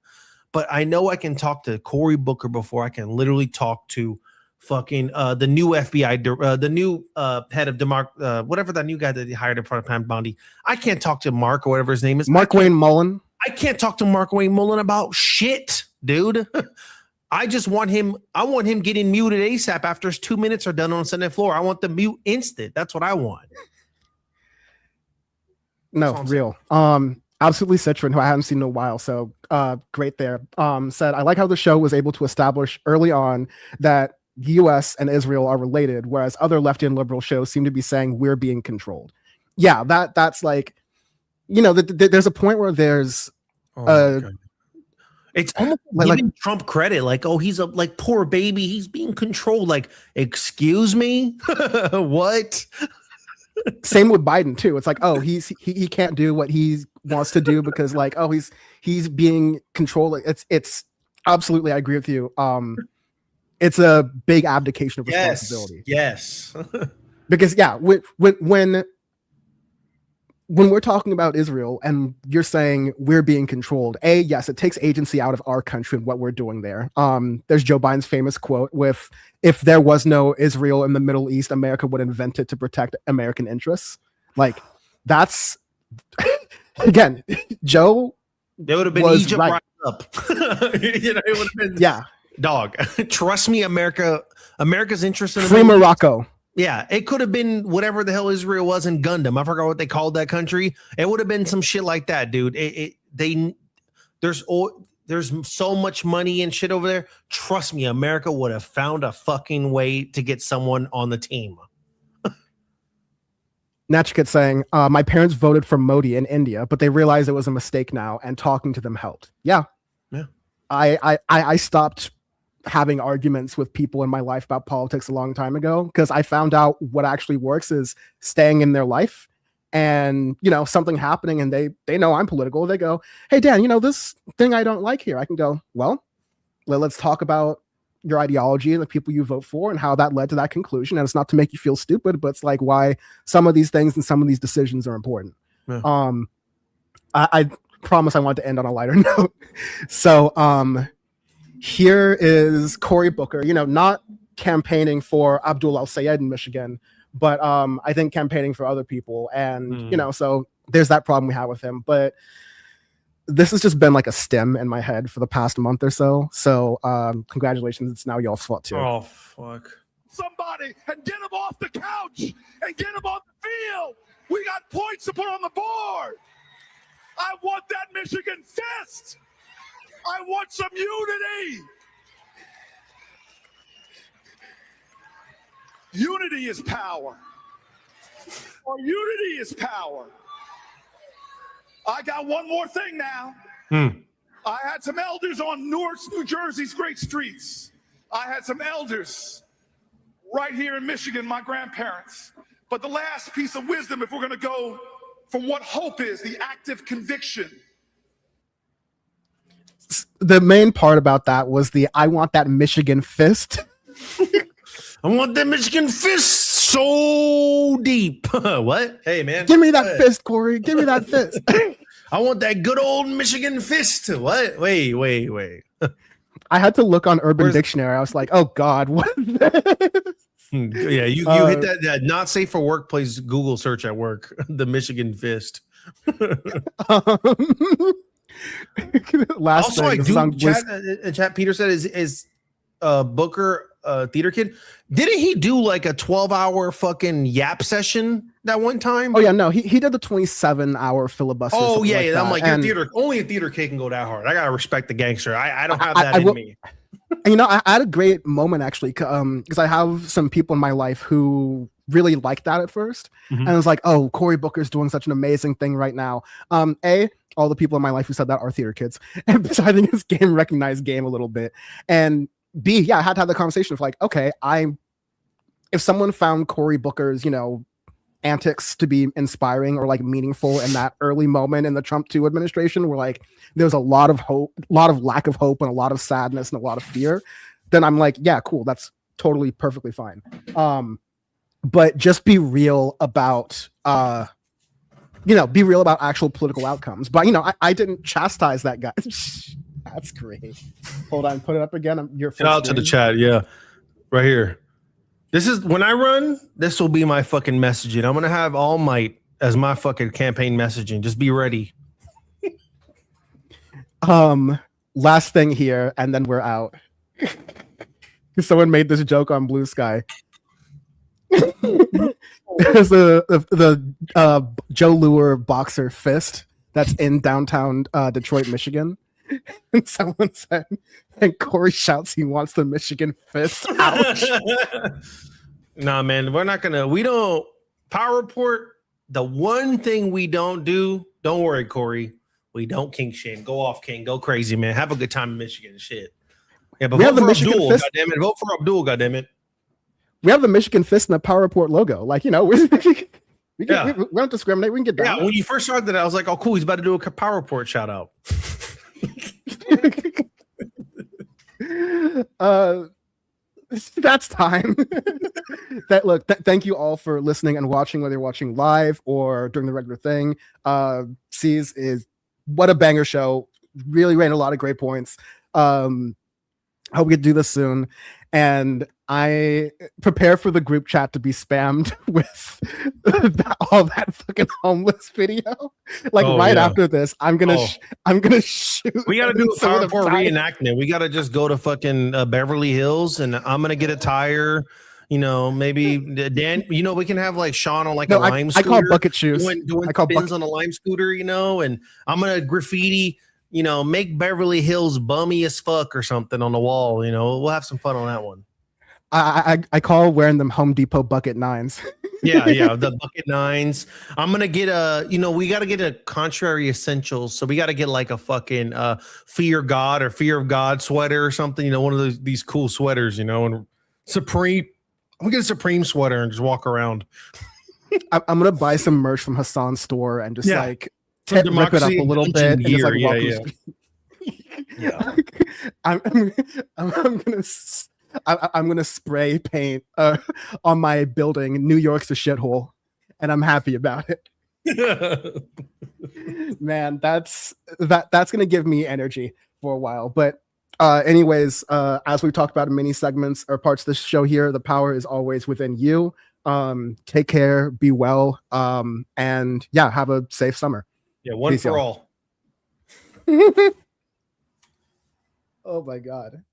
D: But I know I can talk to Cory Booker before I can literally talk to fucking the new FBI, the new head of whatever that new guy that he hired in front of Pam Bondi. I can't talk to Mark or whatever his name is.
C: Mark Wayne Mullen.
D: I can't talk to Mark Wayne Mullen about shit, dude. I just want him. I want him getting muted ASAP after his 2 minutes are done on the Senate floor. I want the mute instant. That's what I want.
C: No, real. Absolutely Citron, who I haven't seen in a while. So great there. Said, I like how the show was able to establish early on that the US and Israel are related, whereas other lefty and liberal shows seem to be saying we're being controlled. Yeah, that's like, there's a point where there's
D: it's almost like giving Trump credit, like, he's a poor baby, he's being controlled. Like, excuse me, what?
C: Same with Biden too. It's like, he can't do what he wants to do because he's being controlled. It's absolutely, I agree with you. It's a big abdication of responsibility.
D: Yes.
C: Because when we're talking about Israel and you're saying we're being controlled, yes, it takes agency out of our country and what we're doing there. There's Joe Biden's famous quote with, if there was no Israel in the Middle East, America would invent it to protect American interests. Like, that's again, Joe.
D: There would have been Egypt right up. It would have been dog. Trust me, America's interest in
C: free Morocco.
D: Yeah, it could have been whatever the hell Israel was in Gundam. I forgot what they called that country. It would have been some shit like that, dude. There's so much money and shit over there. Trust me, America would have found a fucking way to get someone on the team.
C: Nachikit saying, my parents voted for Modi in India, but they realized it was a mistake now, and talking to them helped. Yeah. I stopped having arguments with people in my life about politics a long time ago because I found out what actually works is staying in their life and, something happening and they know I'm political. They go, hey, Dan, this thing I don't like here. I can go, well, let's talk about your ideology and the people you vote for and how that led to that conclusion. And it's not to make you feel stupid, but it's like why some of these things and some of these decisions are important. Yeah. I promise I want to end on a lighter note. So, here is Cory Booker, not campaigning for Abdul Al-Sayed in Michigan, but I think campaigning for other people. And, so there's that problem we have with him. But this has just been like a stem in my head for the past month or so. So congratulations. It's now y'all's fault too.
D: Oh, fuck.
O: Somebody and get him off the couch and get him on the field. We got points to put on the board. I want that Michigan fist. I want some unity. Unity is power. Or unity is power. I got one more thing now. I had some elders on Newark, New Jersey's great streets. I had some elders right here in Michigan, my grandparents. But the last piece of wisdom, if we're going to go from what hope is, the active conviction.
C: The main part about that was I want that Michigan fist.
D: I want that Michigan fist so deep. What? Hey, man.
C: Give me that fist, Cory. Give me that fist.
D: I want that good old Michigan fist. What? Wait.
C: I had to look on Urban Dictionary. I was like, oh, God. What?
D: Yeah, you hit that not safe for workplace Google search at work. The Michigan fist.
C: Last
D: also,
C: thing,
D: chat Peter said is Booker theater kid. Didn't he do like a 12-hour fucking yap session that one time?
C: Oh yeah, no, he did the 27-hour filibuster.
D: Oh yeah,
C: like
D: I'm like, only a theater kid can go that hard. I gotta respect the gangster. I don't have that in me.
C: I had a great moment actually, because I have some people in my life who really liked that at first, and I was like, oh, Cory Booker's doing such an amazing thing right now. All the people in my life who said that are theater kids, and so I think it's recognized game a little bit, and B, yeah, I had to have the conversation of like, okay, if someone found Cory Booker's, antics to be inspiring or like meaningful in that early moment in the Trump 2 administration where like there's a lot of hope, a lot of lack of hope and a lot of sadness and a lot of fear, then I'm like, yeah, cool. That's totally perfectly fine. But just be real about, be real about actual political outcomes. But, I didn't chastise that guy. That's great. Hold on, put it up again.
D: Shout out to the chat. Yeah, right here. This is when I run. This will be my fucking messaging. I'm gonna have All Might as my fucking campaign messaging. Just be ready.
C: Last thing here, and then we're out. Someone made this joke on Blue Sky. There's the Joe Lure boxer fist that's in downtown Detroit, Michigan. And someone said, and Cory shouts he wants the Michigan fist. Ouch.
D: Nah, man, we don't Power Report. The one thing we don't do, don't worry, Cory, we don't kink shame. Go off, King. Go crazy, man. Have a good time in Michigan. Shit. Yeah, but vote for Abdul, goddammit. Vote for Abdul, goddammit.
C: We have the Michigan fist and the Power Report logo. Like, we don't discriminate. We can get down.
D: Yeah, when you first started that, I was like, oh, cool. He's about to do a Power Report shout out.
C: That's time. Thank you all for listening and watching, whether you're watching live or during the regular thing. C's is what a banger show. Really ran a lot of great points. Hope we get to do this soon. And I prepare for the group chat to be spammed with all that fucking homeless video. Like after this, I'm gonna shoot.
D: We gotta do a Power Report reenactment. We gotta just go to fucking Beverly Hills, and I'm gonna get a tire. You know, maybe Dan. You know, we can have like Sean on like
C: No,
D: a lime
C: I
D: scooter.
C: call bucket shoes.
D: Doing
C: I call
D: spins on a lime scooter. You know, and I'm gonna graffiti. You know, make Beverly Hills bummy as fuck or something on the wall. You know, we'll have some fun on that one.
C: I call wearing them Home Depot bucket 9s.
D: Yeah, the bucket 9s. I'm gonna get we gotta get a contrary essentials. So we gotta get like a fucking fear God or fear of God sweater or something, you know, one of these cool sweaters, you know, and Supreme. I'm gonna get a Supreme sweater and just walk around.
C: I'm gonna buy some merch from Hassan's store and just like rip it up a little bit and just like walk I'm gonna spray paint on my building. New York's a shithole, and I'm happy about it. Man, that's gonna give me energy for a while. But anyways, as we talked about in many segments or parts of the show here, the power is always within you. Take care, be well, and yeah, have a safe summer.
D: Yeah, one
C: Peace,
D: for
C: y'all.
D: all.
C: Oh my God.